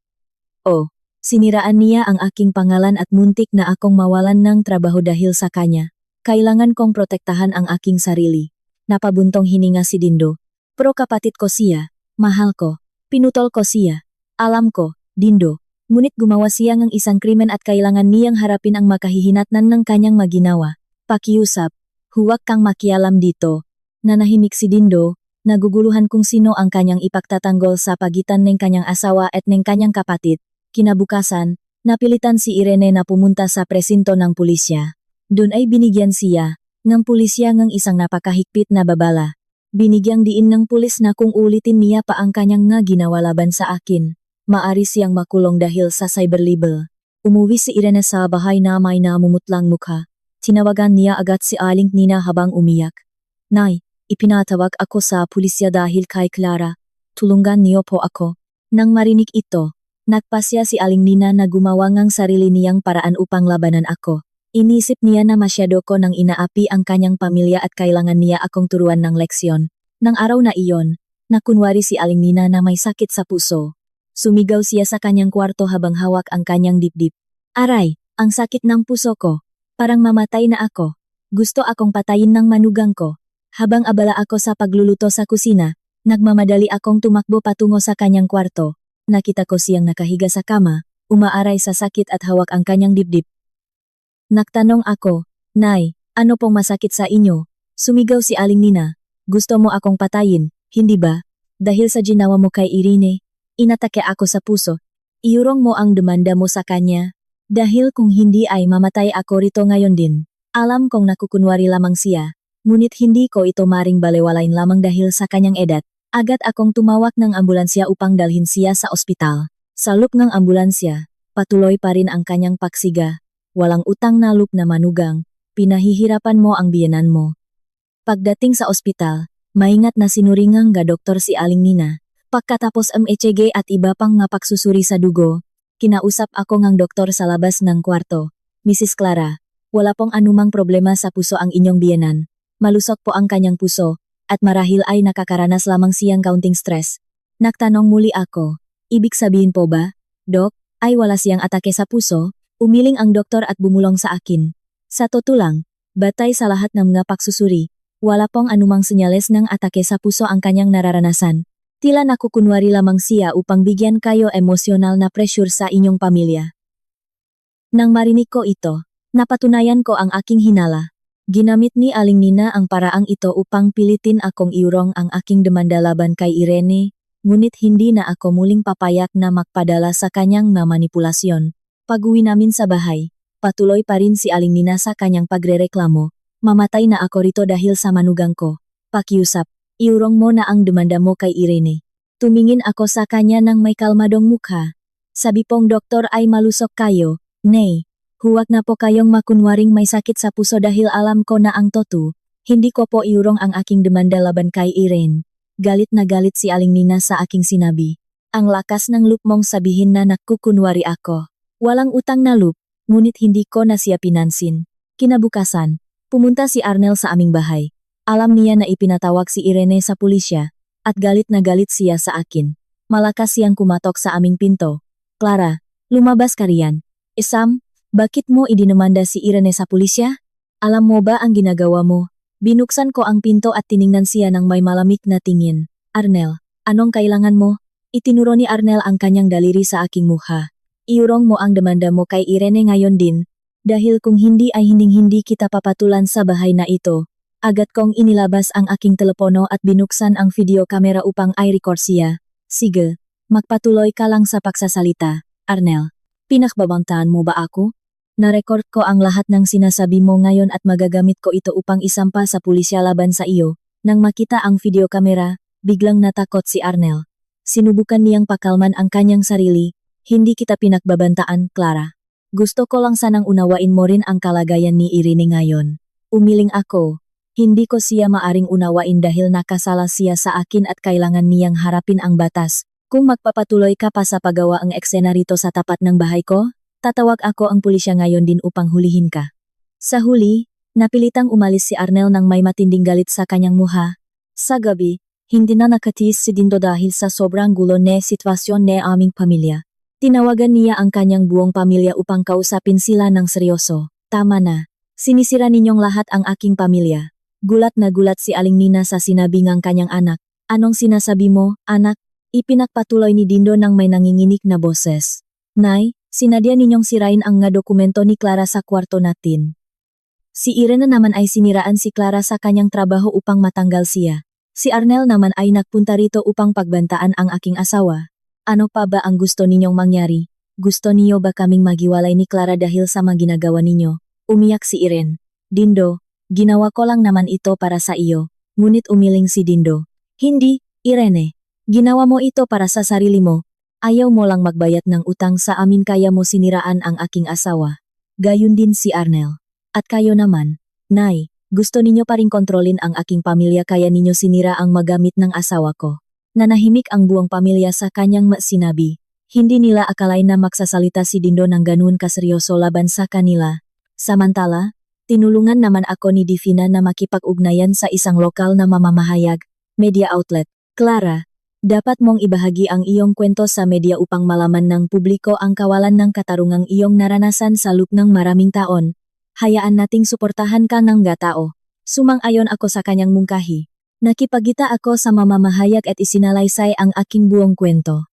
Oh, siniraan niya ang aking pangalan at muntik na akong mawalan ng trabaho dahil sa kanya. Kailangan kong protektahan ang aking sarili. Napabuntong hininga si Dindo. Pro kapatid ko siya, mahal ko, pinutol ko siya. Alam ko, Dindo, ngunit gumawa siya ng isang krimen at kailangan niyang harapin ang makahihinatnan ng kanyang maginawa. Pakiusap, huwag kang makialam dito. Nanahimik si Dindo, naguguluhan kung sino ang kanyang ipagtatanggol sa pagitan ng kanyang asawa at ng kanyang kapatid. Kinabukasan, napilitan si Irene na pumunta sa presinto ng pulisya. Doon ay binigyan siya ng pulisya ng isang napakahigpit na babala. Binigyang diin ng pulis na kung ulitin niya pa ang kanyang nga ginawa laban sa akin, maari siyang makulong dahil sa cyber libel. Umuwi si Irene sa bahay na may namumutlang mukha. Tinawagan niya agad si Aling Nina habang umiyak. Nay, ipinatawag ako sa pulisya dahil kay Clara. Tulungan niyo po ako. Nang marinig ito, nagpasya si Aling Nina na gumawa ng sarili niyang paraan upang labanan ako. Inisip niya na masyado ko nang inaapi ang kanyang pamilya at kailangan niya akong turuan ng leksyon. Nang araw na iyon, nakunwari si Aling Nina na may sakit sa puso. Sumigaw siya sa kanyang kwarto habang hawak ang kanyang dibdib. Aray, ang sakit ng puso ko. Parang mamatay na ako. Gusto akong patayin ng manugang ko. Habang abala ako sa pagluluto sa kusina, nagmamadali akong tumakbo patungo sa kanyang kwarto. Nakita ko siyang nakahiga sa kama, umaaray sa sakit at hawak ang kanyang dibdib. Nagtanong ako, Nay, ano pong masakit sa inyo? Sumigaw si Aling Nina. Gusto mo akong patayin, hindi ba? Dahil sa ginawa mo kay Irene, inatake ako sa puso. Iurong mo ang demanda mo sa kanya. Dahil kung hindi ay mamatay ako rito ngayon din. Alam kong nakukunwari lamang siya. Ngunit hindi ko ito maring balewalain lamang dahil sa kanyang edad. Agad akong tumawag ng ambulansya upang dalhin siya sa ospital. Sa loop ng ambulansya, patuloy pa rin ang kanyang paksiga. Walang utang na loob na manugang, pinahihirapan mo ang biyenan mo. Pagdating sa ospital, maingat na sinuringang ga doktor si Aling Nina. Pagkatapos ang ECG at iba pang mapagsusuri sa dugo, kinausap ako ng doktor sa labas ng kwarto. Mrs. Clara, wala pong anumang problema sa puso ang inyong biyenan. Malusog po ang kanyang puso, at marahil ay nakakaranas lamang siyang kaunting stress. Nagtanong muli ako, ibig sabihin po ba, Dok, ay wala siyang atake sa puso? Umiling ang doktor at bumulong sa akin. Sa totoo lang, batay sa lahat ng mga pagsusuri, wala pong anumang senyales ng atake sa puso ang kanyang nararanasan. Tila nakukunwari lamang siya upang bigyan kayo emosyonal na pressure sa inyong pamilya. Nang marinig ko ito, napatunayan ko ang aking hinala. Ginamit ni Aling Nina ang paraang ito upang pilitin akong iurong ang aking demanda laban kay Irene, ngunit hindi na ako muling papayak na magpadala sa kanyang manipulasyon. Pag-uwi namin sa bahay, patuloy pa rin si Aling Nina sa kanyang pagrereklamo. Mamatay na ako rito dahil sa manugang ko. Pakiusap, iurong mo na ang demanda mo kay Irene. Tumingin ako sa kanya ng may kalmadong mukha. Sabi pong doktor ay malusok kayo. Nay, huwag na po kayong makunwaring may sakit sa puso dahil alam ko na ang totoo. Hindi ko po iurong ang aking demanda laban kay Irene. Galit na galit si Aling Nina sa aking sinabi. Ang lakas ng loop mong sabihin na nagkukunwari ako. Walang utang na loop, ngunit hindi ko na siya pinansin. Kinabukasan, pumunta si Arnel sa aming bahay. Alam niya na ipinatawag si Irene sa pulisya, at galit na galit siya sa akin. Malakas siyang kumatok sa aming pinto. Clara, lumabas ka riyan. Sam, bakit mo idinamanda si Irene sa pulisya? Alam mo ba ang ginagawa mo? Binuksan ko ang pinto at tiningnan siya ng may malamig na tingin. Arnel, anong kailangan mo? Itinuro ni Arnel ang kanyang daliri sa aking mukha. Iurong mo ang demanda mo kay Irene ngayon din. Dahil kung hindi ay hindi kita papatulan sa bahay na ito. Agad kong inilabas ang aking telepono at binuksan ang video kamera upang i-record siya. Sige, magpatuloy ka lang sa pagsasalita, Arnel. Pinakbabantaan mo ba ako? Narecord ko ang lahat ng sinasabi mo ngayon at magagamit ko ito upang isampa sa pulisya laban sa iyo. Nang makita ang video kamera, biglang natakot si Arnel. Sinubukan niyang pakalman ang kanyang sarili. Hindi kita pinakbabantaan, Clara. Gusto ko lang sanang unawain mo rin ang kalagayan ni Irene ngayon. Umiling ako. Hindi ko siya maaring unawain dahil nakasala siya sa akin at kailangan niyang harapin ang batas. Kung magpapatuloy ka pa sa paggawa ang eksena rito sa tapat ng bahay ko, tatawag ako ang pulisya ngayon din upang hulihin ka. Sa huli, napilitang umalis si Arnel nang may matinding galit sa kanyang muha. Sa gabi, hindi na nakatiis si Dindo dahil sa sobrang gulo na sitwasyon ng aming pamilya. Tinawagan niya ang kanyang buong pamilya upang kausapin sila ng seryoso. Tama na. Sinisira ninyong lahat ang aking pamilya. Gulat na gulat si Aling Nina sa sinabi ng kanyang anak. Anong sinasabi mo, anak? Ipinagpatuloy ni Dindo ng may nanginginig na boses. Nay, sinadya ninyong sirain ang nga dokumento ni Clara sa kwarto natin. Si Irene naman ay siniraan si Clara sa kanyang trabaho upang matanggal siya. Si Arnel naman ay nagpunta rito upang pagbantaan ang aking asawa. Ano pa ba ang gusto ninyong mangyari? Gusto niyo ba kaming maghiwalay ni Clara dahil sa mga ginagawa ninyo? Umiyak si Irene. Dindo, ginawa ko lang naman ito para sa iyo. Ngunit umiling si Dindo. Hindi, Irene. Ginawa mo ito para sa sarili mo. Ayaw mo lang magbayad ng utang sa amin kaya mo siniraan ang aking asawa. Gayon din si Arnel. At kayo naman, Nay, gusto ninyo pa ring kontrolin ang aking pamilya kaya ninyo sinira ang magamit ng asawa ko. Nanahimik ang buong pamilya sa kanyang sinabi. Hindi nila akalain na magsasalita si Dindo ng ganun kaseryoso laban sa kanila. Samantala, tinulungan naman ako ni Divina na makipag-ugnayan sa isang lokal na mamamahayag, media outlet. Clara, dapat mong ibahagi ang iyong kwento sa media upang malaman ng publiko ang kawalan ng katarungang iyong naranasan sa loob ng maraming taon. Hayaan nating suportahan ka ng gatao. Sumang-ayon ako sa kanyang mungkahi. Nakipagita ako sa mamamahayag at isinalaysay ang aking buong kwento.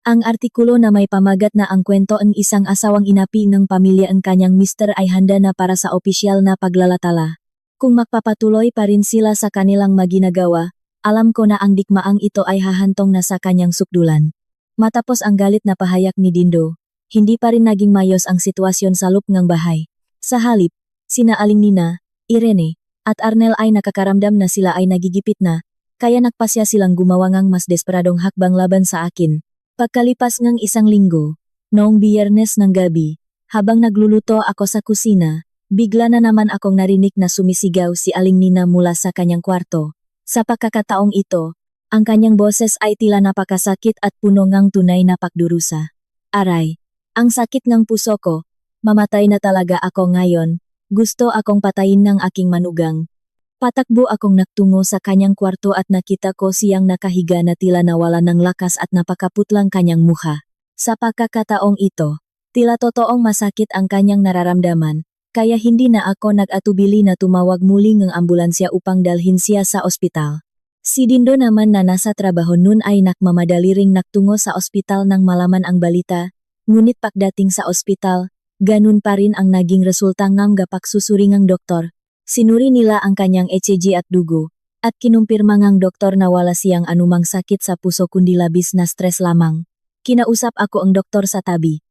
Ang artikulo na may pamagat na ang kwento ang isang asawang inapi ng pamilya ang kanyang mister ay handa na para sa opisyal na paglalatala. Kung magpapatuloy pa rin sila sa kanilang maginagawa, alam ko na ang digmaang ito ay hahantong na sa kanyang sukdulan. Matapos ang galit na pahayag ni Dindo, hindi pa rin naging mayos ang sitwasyon sa loob ng bahay. Sa halip, sina Aling Nina, Irene, at Arnel ay nakakaramdam na sila ay nagigipit na, kaya nagpasya silang gumawa ng mas desperadong hakbang laban sa akin. Pagkalipas ng isang linggo, noong Biyernes ng gabi, habang nagluluto ako sa kusina, bigla na naman akong narinig na sumisigaw si Aling Nina mula sa kanyang kwarto. Sa pagkakataong ito, ang kanyang boses ay tila napakasakit at puno ng tunay na pagdurusa. Aray, ang sakit ng puso ko, mamatay na talaga ako ngayon, gusto akong patayin ng aking manugang. Patakbo akong nagtungo sa kanyang kwarto at nakita ko siyang nakahiga na tila nawala ng lakas at napakaputlang kanyang mukha. Sa pagkakataong ito, tila totoong masakit ang kanyang nararamdaman, kaya hindi na ako nag-atubili na tumawag muli ng ambulansya upang dalhin siya sa ospital. Si Dindo naman na nasa trabaho nun ay nakmamadali ring nagtungo sa ospital nang malaman ang balita, ngunit pagdating sa ospital, ganun pa rin ang naging resulta ng gapagsusuri ng doktor. Sinuri nila ang kanyang ECG at dugo, at kinumpirma ng doktor na wala siyang anumang sakit sa puso kundi labis na stress lamang. Kinausap ako ang doktor sa tabi.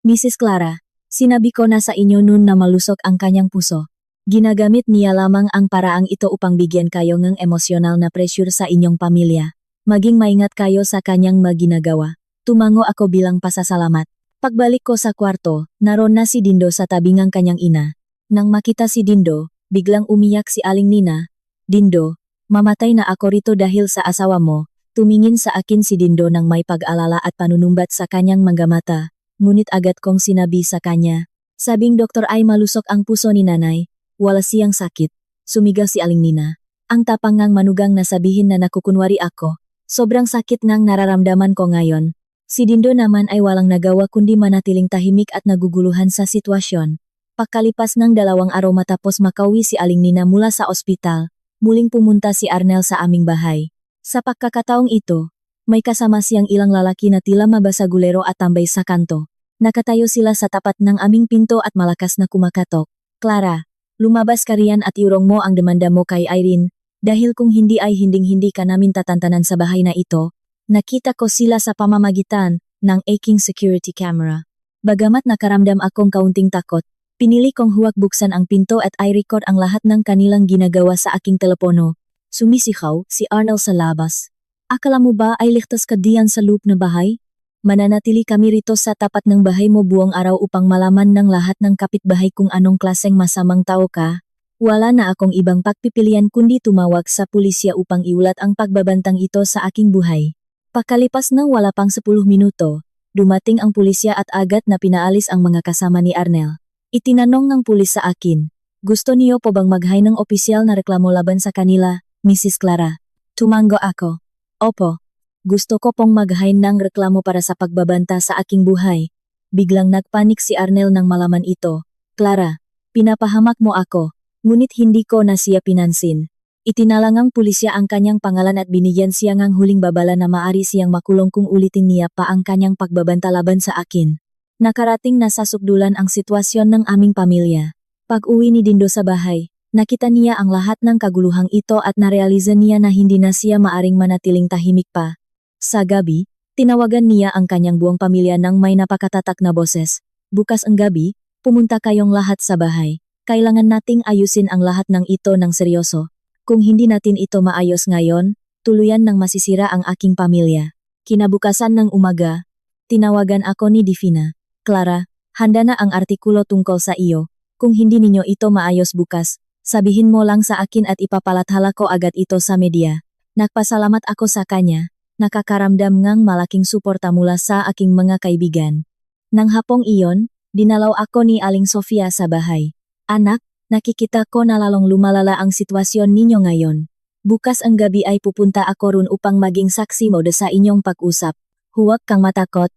Mrs. Clara, sinabi ko na sa inyo noon na malusog ang kanyang puso. Ginagamit niya lamang ang paraang ito upang bigyan kayo ng emosyonal na pressure sa inyong pamilya. Maging maingat kayo sa kanyang maginagawa. Tumango ako bilang pasasalamat. Pagbalik ko sa kwarto, naroon na si Dindo sa tabi ng kanyang ina. Nang makita si Dindo, biglang umiyak si Aling Nina. Dindo, mamatay na ako rito dahil sa asawa mo. Tumingin sa akin si Dindo ng may pag-alala at panunumbat sa kanyang mga mata, ngunit agad kong sinabi sa kanya. Sabing doktor ay malusok ang puso ni nanay, wala siyang sakit. Sumigaw si Aling Nina. Ang tapang ngang manugang na sabihin na nakukunwari ako. Sobrang sakit ngang nararamdaman ko ngayon. Si Dindo naman ay walang nagawa kundi manatiling tahimik at naguguluhan sa sitwasyon. Pagkalipas ng 2 araw matapos makauwi si Aling Nina mula sa ospital, muling pumunta si Arnel sa aming bahay. Sa pagkakataong ito, may kasama siyang ilang lalaki na tila mabasagulero at tambay sa kanto. Nakatayo sila sa tapat ng aming pinto at malakas na kumakatok. Clara, lumabas ka riyan at iurong mo ang demanda mo kay Irene, dahil kung hindi ay hinding-hindi ka namin tatantanan sa bahay na ito. Nakita ko sila sa pamamagitan ng aking security camera. Bagamat nakaramdam akong kaunting takot, pinili kong huwag buksan ang pinto at i-record ang lahat ng kanilang ginagawa sa aking telepono. Sumisigaw si Arnel sa labas. Akala mo ba ay ligtas ka diyan sa loob na bahay? Mananatili kami rito sa tapat ng bahay mo buong araw upang malaman ng lahat ng kapitbahay kung anong klaseng masamang tao ka. Wala na akong ibang pagpipilian kundi tumawag sa pulisya upang iulat ang pagbabantang ito sa aking buhay. Pagkalipas ng wala pang 10 minuto, dumating ang pulisya at agad na pinaalis ang mga kasama ni Arnel. Itinanong ng pulis sa akin, gusto niyo po bang maghay ng opisyal na reklamo laban sa kanila, Mrs. Clara? Tumango ako. Opo. Gusto ko pong maghay ng reklamo para sa pagbabanta sa aking buhay. Biglang nagpanik si Arnel nang malaman ito. Clara, pinapahamak mo ako, ngunit hindi ko na siya pinansin. Itinalangang pulisya ang kanyang pangalan at binigyan siya ng huling babala na maari siyang makulong kung ulitin niya pa ang kanyang pagbabanta laban sa akin. Nakarating na sa sukdulan ang sitwasyon ng aming pamilya. Pag-uwi ni Dindo sa bahay, nakita niya ang lahat ng kaguluhang ito at narealiza niya na hindi na siya maaring manatiling tahimik pa. Sa gabi, tinawagan niya ang kanyang buong pamilya ng may napakatatak na boses. Bukas ang gabi, pumunta kayong lahat sa bahay. Kailangan nating ayusin ang lahat ng ito ng seryoso. Kung hindi natin ito maayos ngayon, tuluyan nang masisira ang aking pamilya. Kinabukasan ng umaga, tinawagan ako ni Divina. Clara, handa na ang artikulo tungkol sa iyo. Kung hindi ninyo ito maayos bukas, sabihin mo lang sa akin at ipapalathala ko agad ito sa media. Nagpasalamat ako sa kanya, nakakaramdam ngang malaking suporta mula sa aking mga kaibigan. Nang hapong iyon, dinalaw ako ni Aling Sofia sa bahay. Anak, nakikita ko na lalong lumalala ang sitwasyon ninyo ngayon. Bukas ang gabi ay pupunta ako ron upang maging saksi mo sa inyong pag-usap. Huwag kang matakot.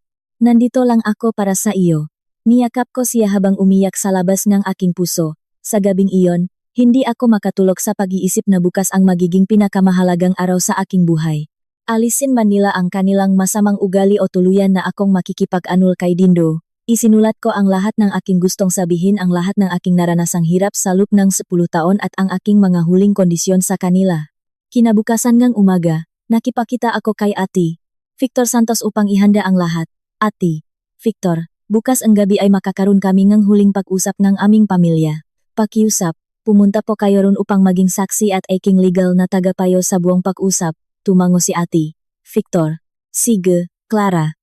Nandito lang ako para sa iyo. Niyakap ko siya habang umiyak sa labas ng aking puso. Sa gabing iyon, hindi ako makatulog sa pag-iisip na bukas ang magiging pinakamahalagang araw sa aking buhay. Alisin man nila ang kanilang masamang ugali o tuluyan na akong makikipag-anul kay Dindo. Isinulat ko ang lahat ng aking gustong sabihin, ang lahat ng aking naranasang hirap sa loob ng 10 taon at ang aking mga huling kondisyon sa kanila. Kinabukasan ngang umaga, nakipakita ako kay Ate Victor Santos upang ihanda ang lahat. Ate Victor, bukas ang gabi ay makakaroon kami ng huling pag-usap ng aming pamilya. Pakiusap, pumunta po kayo ron upang maging saksi at aking legal na tagapayo sa buong pag-usap. Tumango si Ate Victor. Sige, Clara.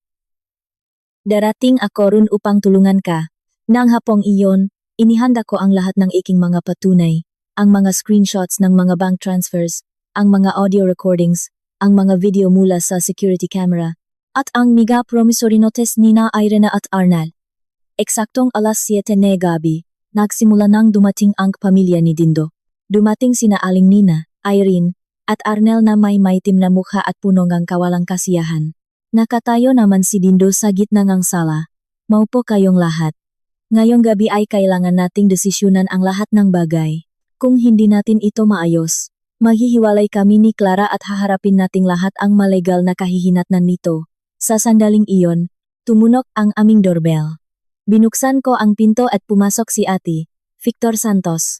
Darating ako ron upang tulungan ka. Nang hapong iyon, inihanda ko ang lahat ng aking mga patunay, ang mga screenshots ng mga bank transfers, ang mga audio recordings, ang mga video mula sa security camera, at ang mga promissory notice nina Irene at Arnel. Eksaktong alas 7 na gabi, nagsimula nang dumating ang pamilya ni Dindo. Dumating sina Aling Nina, Irene, at Arnel na may maitim na mukha at puno ng kawalang kasiyahan. Nakatayo naman si Dindo sa gitna ng sala. Maupo kayong lahat. Ngayong gabi ay kailangan nating desisyonan ang lahat ng bagay. Kung hindi natin ito maayos, maghihiwalay kami ni Clara at haharapin nating lahat ang malegal na kahihinatnan nito. Sa sandaling iyon, tumunok ang aming doorbell. Binuksan ko ang pinto at pumasok si Ate Victor Santos.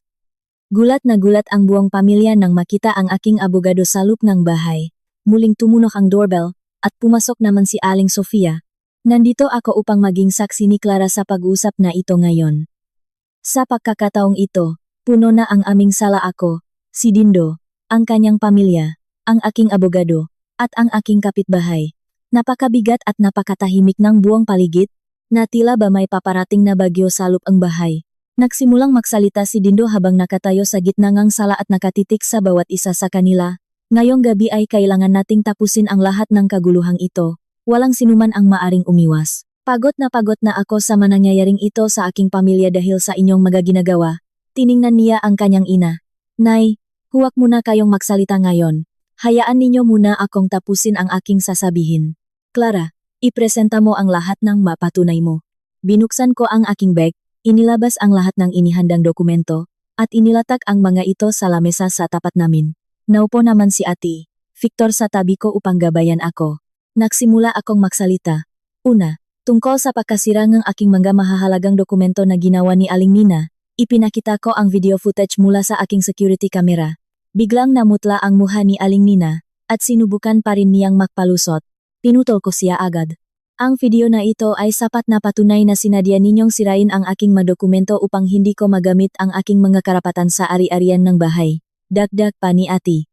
Gulat na gulat ang buong pamilya nang makita ang aking abogado sa loob ng bahay. Muling tumunok ang doorbell, at pumasok naman si Aling Sofia. Nandito ako upang maging saksi ni Clara sa pag-uusap na ito ngayon. Sa pagkakataong ito, puno na ang aming sala ako, si Dindo, ang kanyang pamilya, ang aking abogado, at ang aking kapitbahay. Napakabigat at napakatahimik ng buong paligid, na tila ba may paparating na bagyo sa loob ang bahay. Nagsimulang magsalita si Dindo habang nakatayo sa gitna ng sala at nakatitik sa bawat isa sa kanila. Ngayong gabi ay kailangan nating tapusin ang lahat ng kaguluhang ito. Walang sinuman ang maaring umiwas. Pagod na ako sa manangyayaring ito sa aking pamilya dahil sa inyong mga ginagawa. Tiningnan niya ang kanyang ina. Nay, huwag muna kayong magsalita ngayon. Hayaan ninyo muna akong tapusin ang aking sasabihin. Clara, ipresenta mo ang lahat ng mapatunay mo. Binuksan ko ang aking bag, inilabas ang lahat ng inihandang dokumento, at inilatag ang mga ito sa lamesa sa tapat namin. Naupo naman si Ate Victor sa tabi ko upang gabayan ako. Nagsimula akong magsalita. Una, tungkol sa pagkasira ng aking mga mahahalagang dokumento na ginawa ni Aling Nina, ipinakita ko ang video footage mula sa aking security camera. Biglang namutla ang mukha ni Aling Nina, at sinubukan pa rin niyang magpalusot. Pinutol ko siya agad. Ang video na ito ay sapat na patunay na sinadya ninyong sirain ang aking mga dokumento upang hindi ko magamit ang aking mga karapatan sa ari-arian ng bahay. Dagdag pa ni Ate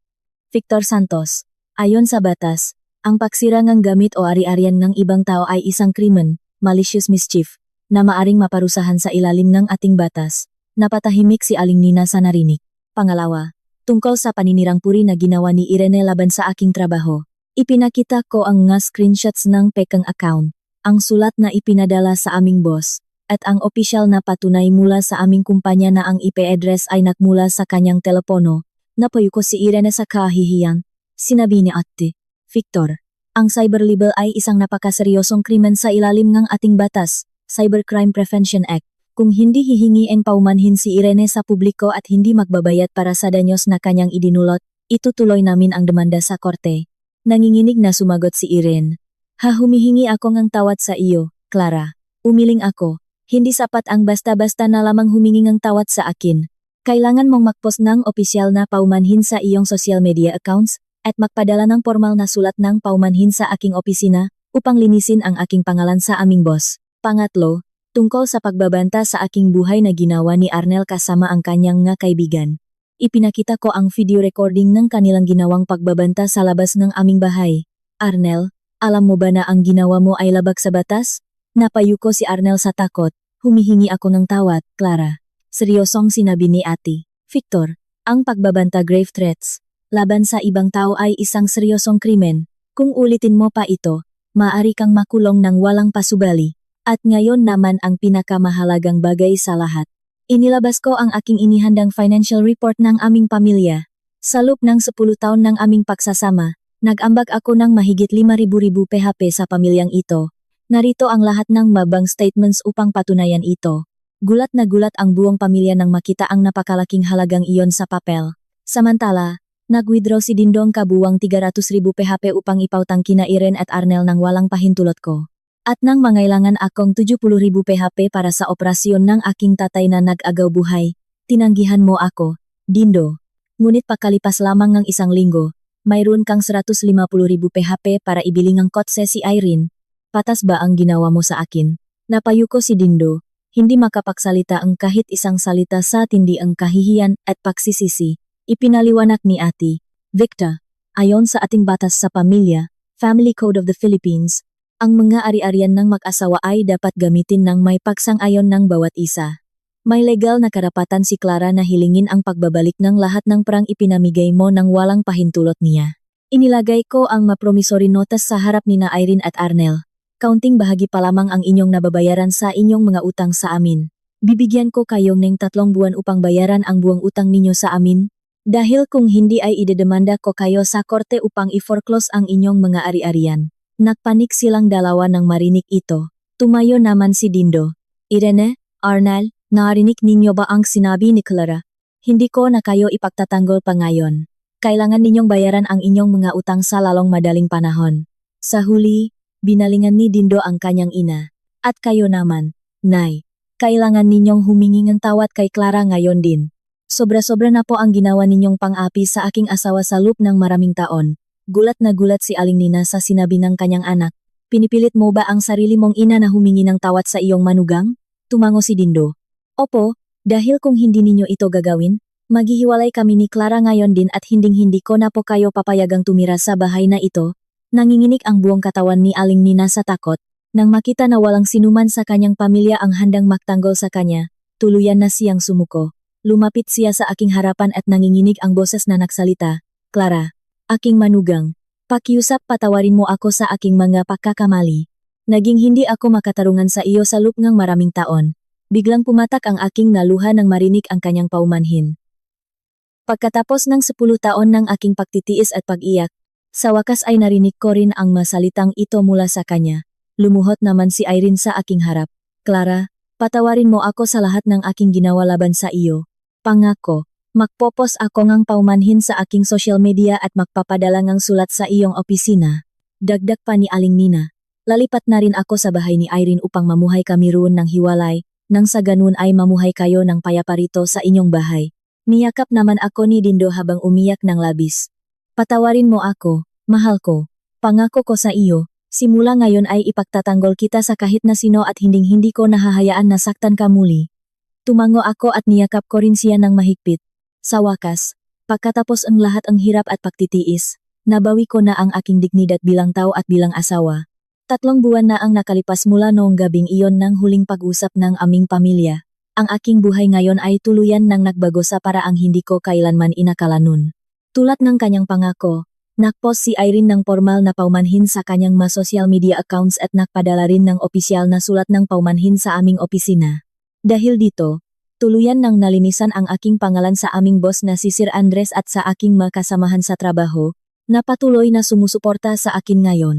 Victor Santos. Ayon sa batas, ang pagsira ng gamit o ari-arian ng ibang tao ay isang krimen, malicious mischief, na maaring maparusahan sa ilalim ng ating batas. Napatahimik si Aling Nina sa narinig. Pangalawa, tungkol sa paninirang puri na ginawa ni Irene laban sa aking trabaho. Ipinakita ko ang mga screenshots ng pekang account, ang sulat na ipinadala sa aming boss, at ang opisyal na patunay mula sa aming kumpanya na ang IP address ay nagmula sa kanyang telepono. Napayo ko si Irene sa kahihiyan. Sinabi ni Ate Victor, ang cyberlibel ay isang napakaseryosong krimen sa ilalim ng ating batas, Cybercrime Prevention Act. Kung hindi hihingiin paumanhin si Irene sa publiko at hindi magbabayad para sa danyos na kanyang idinulot, itutuloy namin ang demanda sa korte. Nanginginig na sumagot si Irene. Humihingi ako ng tawad sa iyo, Clara. Umiling ako. Hindi sapat ang basta-basta na lamang humingi ng tawad sa akin. Kailangan mong mag-post ng opisyal na paumanhin sa iyong social media accounts at magpadala ng formal na sulat ng paumanhin sa aking opisina upang linisin ang aking pangalan sa aming boss. Pangatlo, tungkol sa pagbabanta sa aking buhay na ginawa ni Arnel kasama ang kanyang nga kaibigan. Ipinakita ko ang video recording ng kanilang ginawang pagbabanta sa labas ng aming bahay. Arnel, alam mo ba na ang ginawa mo ay labag sa batas? Napayuko si Arnel sa takot. Humihingi ako ng tawad, Clara. Seryosong sinabi ni Ate Victor, ang pagbabanta grave threats laban sa ibang tao ay isang seryosong krimen. Kung ulitin mo pa ito, maaari kang makulong ng walang pasubali. At ngayon naman ang pinakamahalagang bagay sa lahat. Inilabas ko ang aking inihandang financial report ng aming pamilya. Sa loob ng 10 taon ng aming pagsasama, nag-ambag ako ng mahigit 5,000 PHP sa pamilyang ito. Narito ang lahat ng mabang statements upang patunayan ito. Gulat na gulat ang buong pamilya nang makita ang napakalaking halagang iyon sa papel. Samantala, nag-withdraw si Dindong kabuwang 300,000 PHP upang ipautang kina Irene at Arnel nang walang pahintulot ko. At nang mangailangan akong 70,000 PHP para sa operasyon ng aking tatay na nag-agaw buhay, tinanggihan mo ako, Dindo. Ngunit pakalipas lamang ng 1 linggo, mayroon kang 150,000 PHP para ibili ng kotse si Irene. Patas ba ang ginawa mo sa akin? Napayuko si Dindo, hindi makapagsalita ang kahit isang salita sa tindi ang kahihiyan at pagsisisi. Ipinaliwanag ni Ate Victor, ayon sa ating batas sa pamilya, Family Code of the Philippines, ang mga ari-arian ng mag-asawa ay dapat gamitin ng may pagsang-ayon ng bawat isa. May legal na karapatan si Clara na hilingin ang pagbabalik ng lahat ng perang ipinamigay mo nang walang pahintulot niya. Inilagay ko ang mapromissory notas sa harap ni na Irene at Arnel. Kaunting bahagi pa lamang ang inyong nababayaran sa inyong mga utang sa amin. Bibigyan ko kayo ng 3 buwan upang bayaran ang buong utang ninyo sa amin. Dahil kung hindi ay idedemanda ko kayo sa korte upang i-foreclose ang inyong mga ari-arian. Nagpanik silang dalawa nang marinig ito. Tumayo naman si Dindo. Irene, Arnel, narinig ninyo ba ang sinabi ni Clara? Hindi ko na kayo ipagtatanggol pa ngayon. Kailangan ninyong bayaran ang inyong mga utang sa lalong madaling panahon. Sa huli, binalingan ni Dindo ang kanyang ina. At kayo naman, Nay, kailangan ninyong humingi ng tawad kay Clara ngayon din. Sobra-sobra na po ang ginawa ninyong pang-api sa aking asawa sa loob ng maraming taon. Gulat na gulat si Aling Nina sa sinabi ng kanyang anak. Pinipilit mo ba ang sarili mong ina na humingi ng tawad sa iyong manugang? Tumango si Dindo. Opo, dahil kung hindi ninyo ito gagawin, maghihiwalay kami ni Clara ngayon din at hinding-hindi ko na po kayo papayagang tumira sa bahay na ito. Nanginginig ang buong katawan ni Aling Nina sa takot. Nang makita na walang sinuman sa kanyang pamilya ang handang magtanggol sa kanya, tuluyan na siyang sumuko. Lumapit siya sa aking harapan at nanginginig ang boses na nagsalita. Clara, Aking manugang, pakiusap patawarin mo ako sa aking mga pagkakamali. Naging hindi ako makatarungan sa iyo sa loob ng maraming taon. Biglang pumatak ang aking naluha nang marinig ang kanyang paumanhin. Pagkatapos ng 10 taon ng aking pagtitiis at pag-iyak, sa wakas ay narinig ko rin ang masalitang ito mula sa kanya. Lumuhot naman si Irene sa aking harap. Clara, patawarin mo ako sa lahat ng aking ginawa laban sa iyo. Pangako, magpopos ako ngang paumanhin sa aking social media at magpapadala ngang sulat sa iyong opisina. Dagdag pa ni Aling Nina. Lalipat na rin ako sa bahay ni Irene upang mamuhay kami roon ng hiwalay, nang sa ganun ay mamuhay kayo ng payapa rito sa inyong bahay. Niyakap naman ako ni Dindo habang umiyak ng labis. Patawarin mo ako, mahal ko. Pangako ko sa iyo, simula ngayon ay ipagtatanggol kita sa kahit na sino at hinding-hindi ko nahahayaan na saktan ka muli. Tumango ako at niyakap ko rin siya ng mahigpit. Sa wakas, pagkatapos ang lahat ang hirap at pagtitiis, nabawi ko na ang aking dignidad bilang tao at bilang asawa. 3 buwan na ang nakalipas mula noong gabing iyon ng huling pag-usap ng aming pamilya. Ang aking buhay ngayon ay tuluyan nang nagbago sa paraang hindi ko kailanman inakala nun. Tulad ng kanyang pangako, nagpost si Irene ng formal na paumanhin sa kanyang mga social media accounts at nagpadala rin ng opisyal na sulat ng paumanhin sa aming opisina. Dahil dito, tuluyan nang nalinisan ang aking pangalan sa aming boss na si Sir Andres at sa aking mga kasamahan sa trabaho, na patuloy na sumusuporta sa akin ngayon.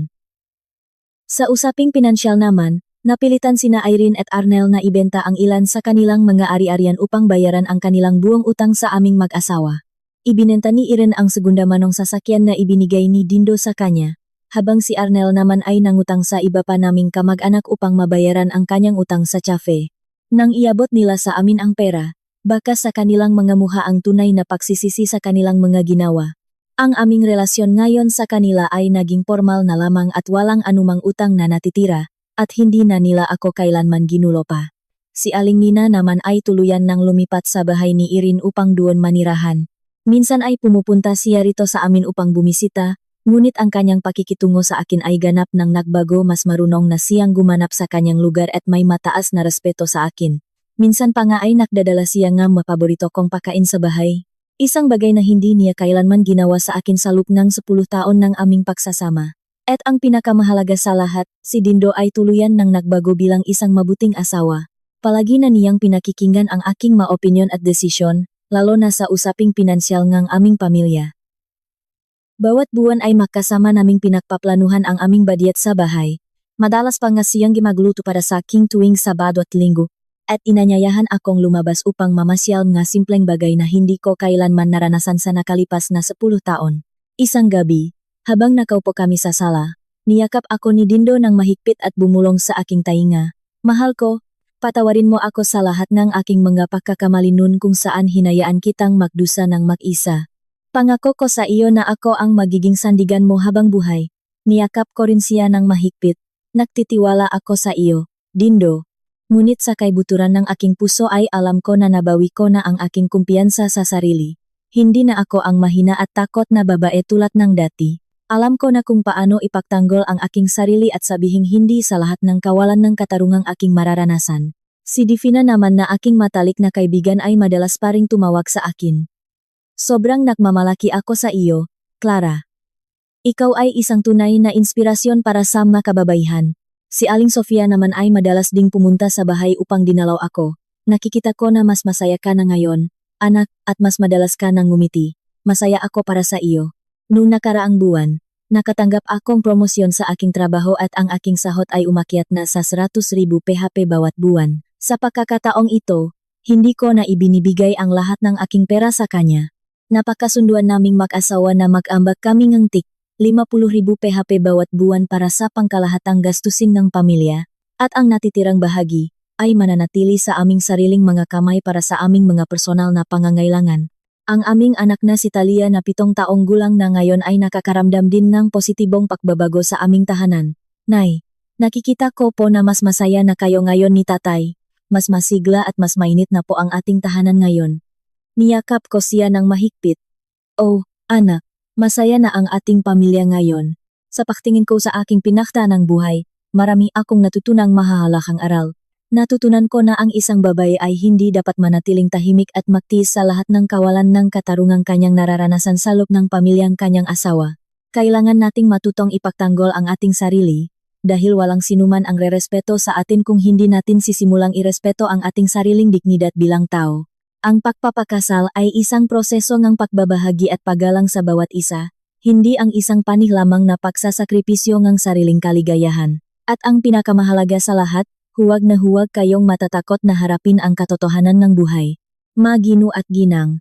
Sa usaping pinansyal naman, napilitan sina Irene at Arnel na ibenta ang ilan sa kanilang mga ari-arian upang bayaran ang kanilang buong utang sa aming mag-asawa. Ibinenta ni Irene ang segunda manong sasakyan na ibinigay ni Dindo sa kanya, habang si Arnel naman ay nangutang sa iba pa naming kamag-anak upang mabayaran ang kanyang utang sa Chafe. Nang iabot nila sa amin ang pera, baka sa kanilang mga mukha ang tunay na pagsisisi sa kanilang mga ginawa. Ang aming relasyon ngayon sa kanila ay naging formal na lamang at walang anumang utang na natitira, at hindi na nila ako kailanman ginulo pa. Si Aling Nina naman ay tuluyan nang lumipat sa bahay ni Irene upang doon manirahan. Minsan ay pumupunta siya rito sa amin upang bumisita, ngunit ang kanyang pakikitungo sa akin ay ganap nang nagbago, mas marunong na siyang gumanap sa kanyang lugar at may mataas na respeto sa akin. Minsan pa nga ay nakdadala siya ng mapaborito kong pakain sa bahay. Isang bagay na hindi niya kailanman ginawa sa akin sa loob ng 10 taon ng aming pagsasama. At ang pinakamahalaga sa lahat, si Dindo ay tuluyan nang nagbago bilang isang mabuting asawa. Palagi na niyang pinakikinggan ang aking mga opinyon at desisyon, lalo na sa usaping pinansyal ng aming pamilya. Bawat buwan ay makasama naming pinagpaplanuhan ang aming badyet sa bahay. Madalas pa nga siyang gimagluto para sa aking tuwing Sabado at Linggo, at inanyayahan akong lumabas upang mamasyal nga simpleng bagay na hindi ko kailanman naranasan sa nakalipas na 10 taon. Isang gabi, habang nakaupo kami sa sala, niyakap ako ni Dindo ng mahigpit at bumulong sa aking tainga. Mahal ko, patawarin mo ako sa lahat ng aking mga pagkakamali noon kung saan hinayaan kitang magdusa ng mag-isa. Pangako ko sa iyo na ako ang magiging sandigan mo habang buhay. Niyakap ko rin siya ng mahigpit. Nagtitiwala ako sa iyo, Dindo. Ngunit sa kaibuturan ng aking puso ay alam ko na nabawi ko na ang aking kumpiyansa sa sarili. Hindi na ako ang mahina at takot na babae tulad ng dati. Alam ko na kung paano ipagtanggol ang aking sarili at sabihing hindi sa lahat ng kawalan ng katarungang aking mararanasan. Si Divina naman na aking matalik na kaibigan ay madalas pa ring tumawag sa akin. Sobrang nagmamalaki ako sa iyo, Clara. Ikaw ay isang tunay na inspirasyon para sa mga kababaihan. Si Aling Sofia naman ay madalas ding pumunta sa bahay upang dinalaw ako. Nakikita ko na mas masaya ka na ngayon, anak, at mas madalas ka nang ngumiti. Masaya ako para sa iyo. Noong nakaraang buwan, nakatanggap akong promosyon sa aking trabaho at ang aking sahot ay umakyat na sa 100,000 PHP bawat buwan. Sa pagkakataong ito, hindi ko na ibinibigay ang lahat ng aking pera sa kanya. Napakasunduan naming mag-asawa na mag-ambag kami ng tik 50,000 PHP bawat buwan para sa pangkalahatang gastusin ng pamilya, at ang natitirang bahagi ay mananatili sa aming sariling mga kamay para sa aming mga personal na pangangailangan. Ang aming anak na si Talia na 7 taong gulang na ngayon ay nakakaramdam din ng positibong pagbabago sa aming tahanan. Nay, nakikita ko po na mas masaya na kayo ngayon ni tatay. Mas masigla at mas mainit na po ang ating tahanan ngayon. Niyakap ko siya ng mahigpit. Oh, anak. Masaya na ang ating pamilya ngayon. Sa pagtingin ko sa aking pinaktanang buhay, marami akong natutunang mahahalagang aral. Natutunan ko na ang isang babae ay hindi dapat manatiling tahimik at magtiis sa lahat ng kawalan ng katarungang kanyang nararanasan sa loob ng pamilyang kanyang asawa. Kailangan nating matutong ipagtanggol ang ating sarili, dahil walang sinuman ang rerespeto sa atin kung hindi natin sisimulang irespeto ang ating sariling dignidad bilang tao. Ang pagpapakasal ay isang proseso ng pagbabahagi at paggalang sa bawat isa, hindi ang isang panig lamang na pagsasakripisyo ng sariling kaligayahan. At ang pinakamahalaga sa lahat, huwag na huwag kayong matatakot na harapin ang katotohanan ng buhay. Magino at ginang.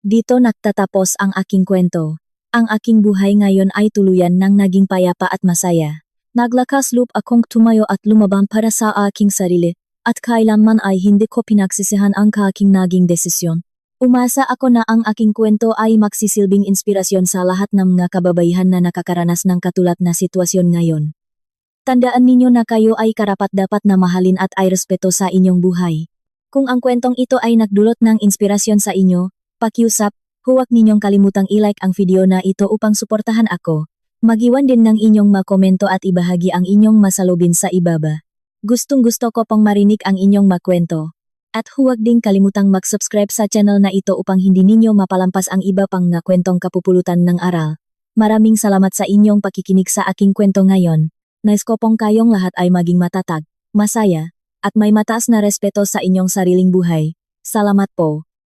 Dito nagtatapos ang aking kwento. Ang aking buhay ngayon ay tuluyan ng naging payapa at masaya. Naglakas loob akong tumayo at lumaban para sa aking sarili, at kailanman ay hindi ko pinagsisihan ang aking naging desisyon. Umasa ako na ang aking kwento ay magsisilbing inspirasyon sa lahat ng mga kababaihan na nakakaranas ng katulad na sitwasyon ngayon. Tandaan ninyo na kayo ay karapat-dapat na mahalin at ay respeto sa inyong buhay. Kung ang kwentong ito ay nagdulot ng inspirasyon sa inyo, pakiusap, huwag ninyong kalimutang i-like ang video na ito upang suportahan ako. Mag-iwan din ng inyong makomento at ibahagi ang inyong masalubin sa ibaba. Gustong-gusto ko pong marinig ang inyong makwento. At huwag ding kalimutang mag-subscribe sa channel na ito upang hindi ninyo mapalampas ang iba pang na kwentong kapupulutan ng aral. Maraming salamat sa inyong pakikinig sa aking kwento ngayon. Nais ko pong kayong lahat ay maging matatag, masaya, at may mataas na respeto sa inyong sariling buhay. Salamat po.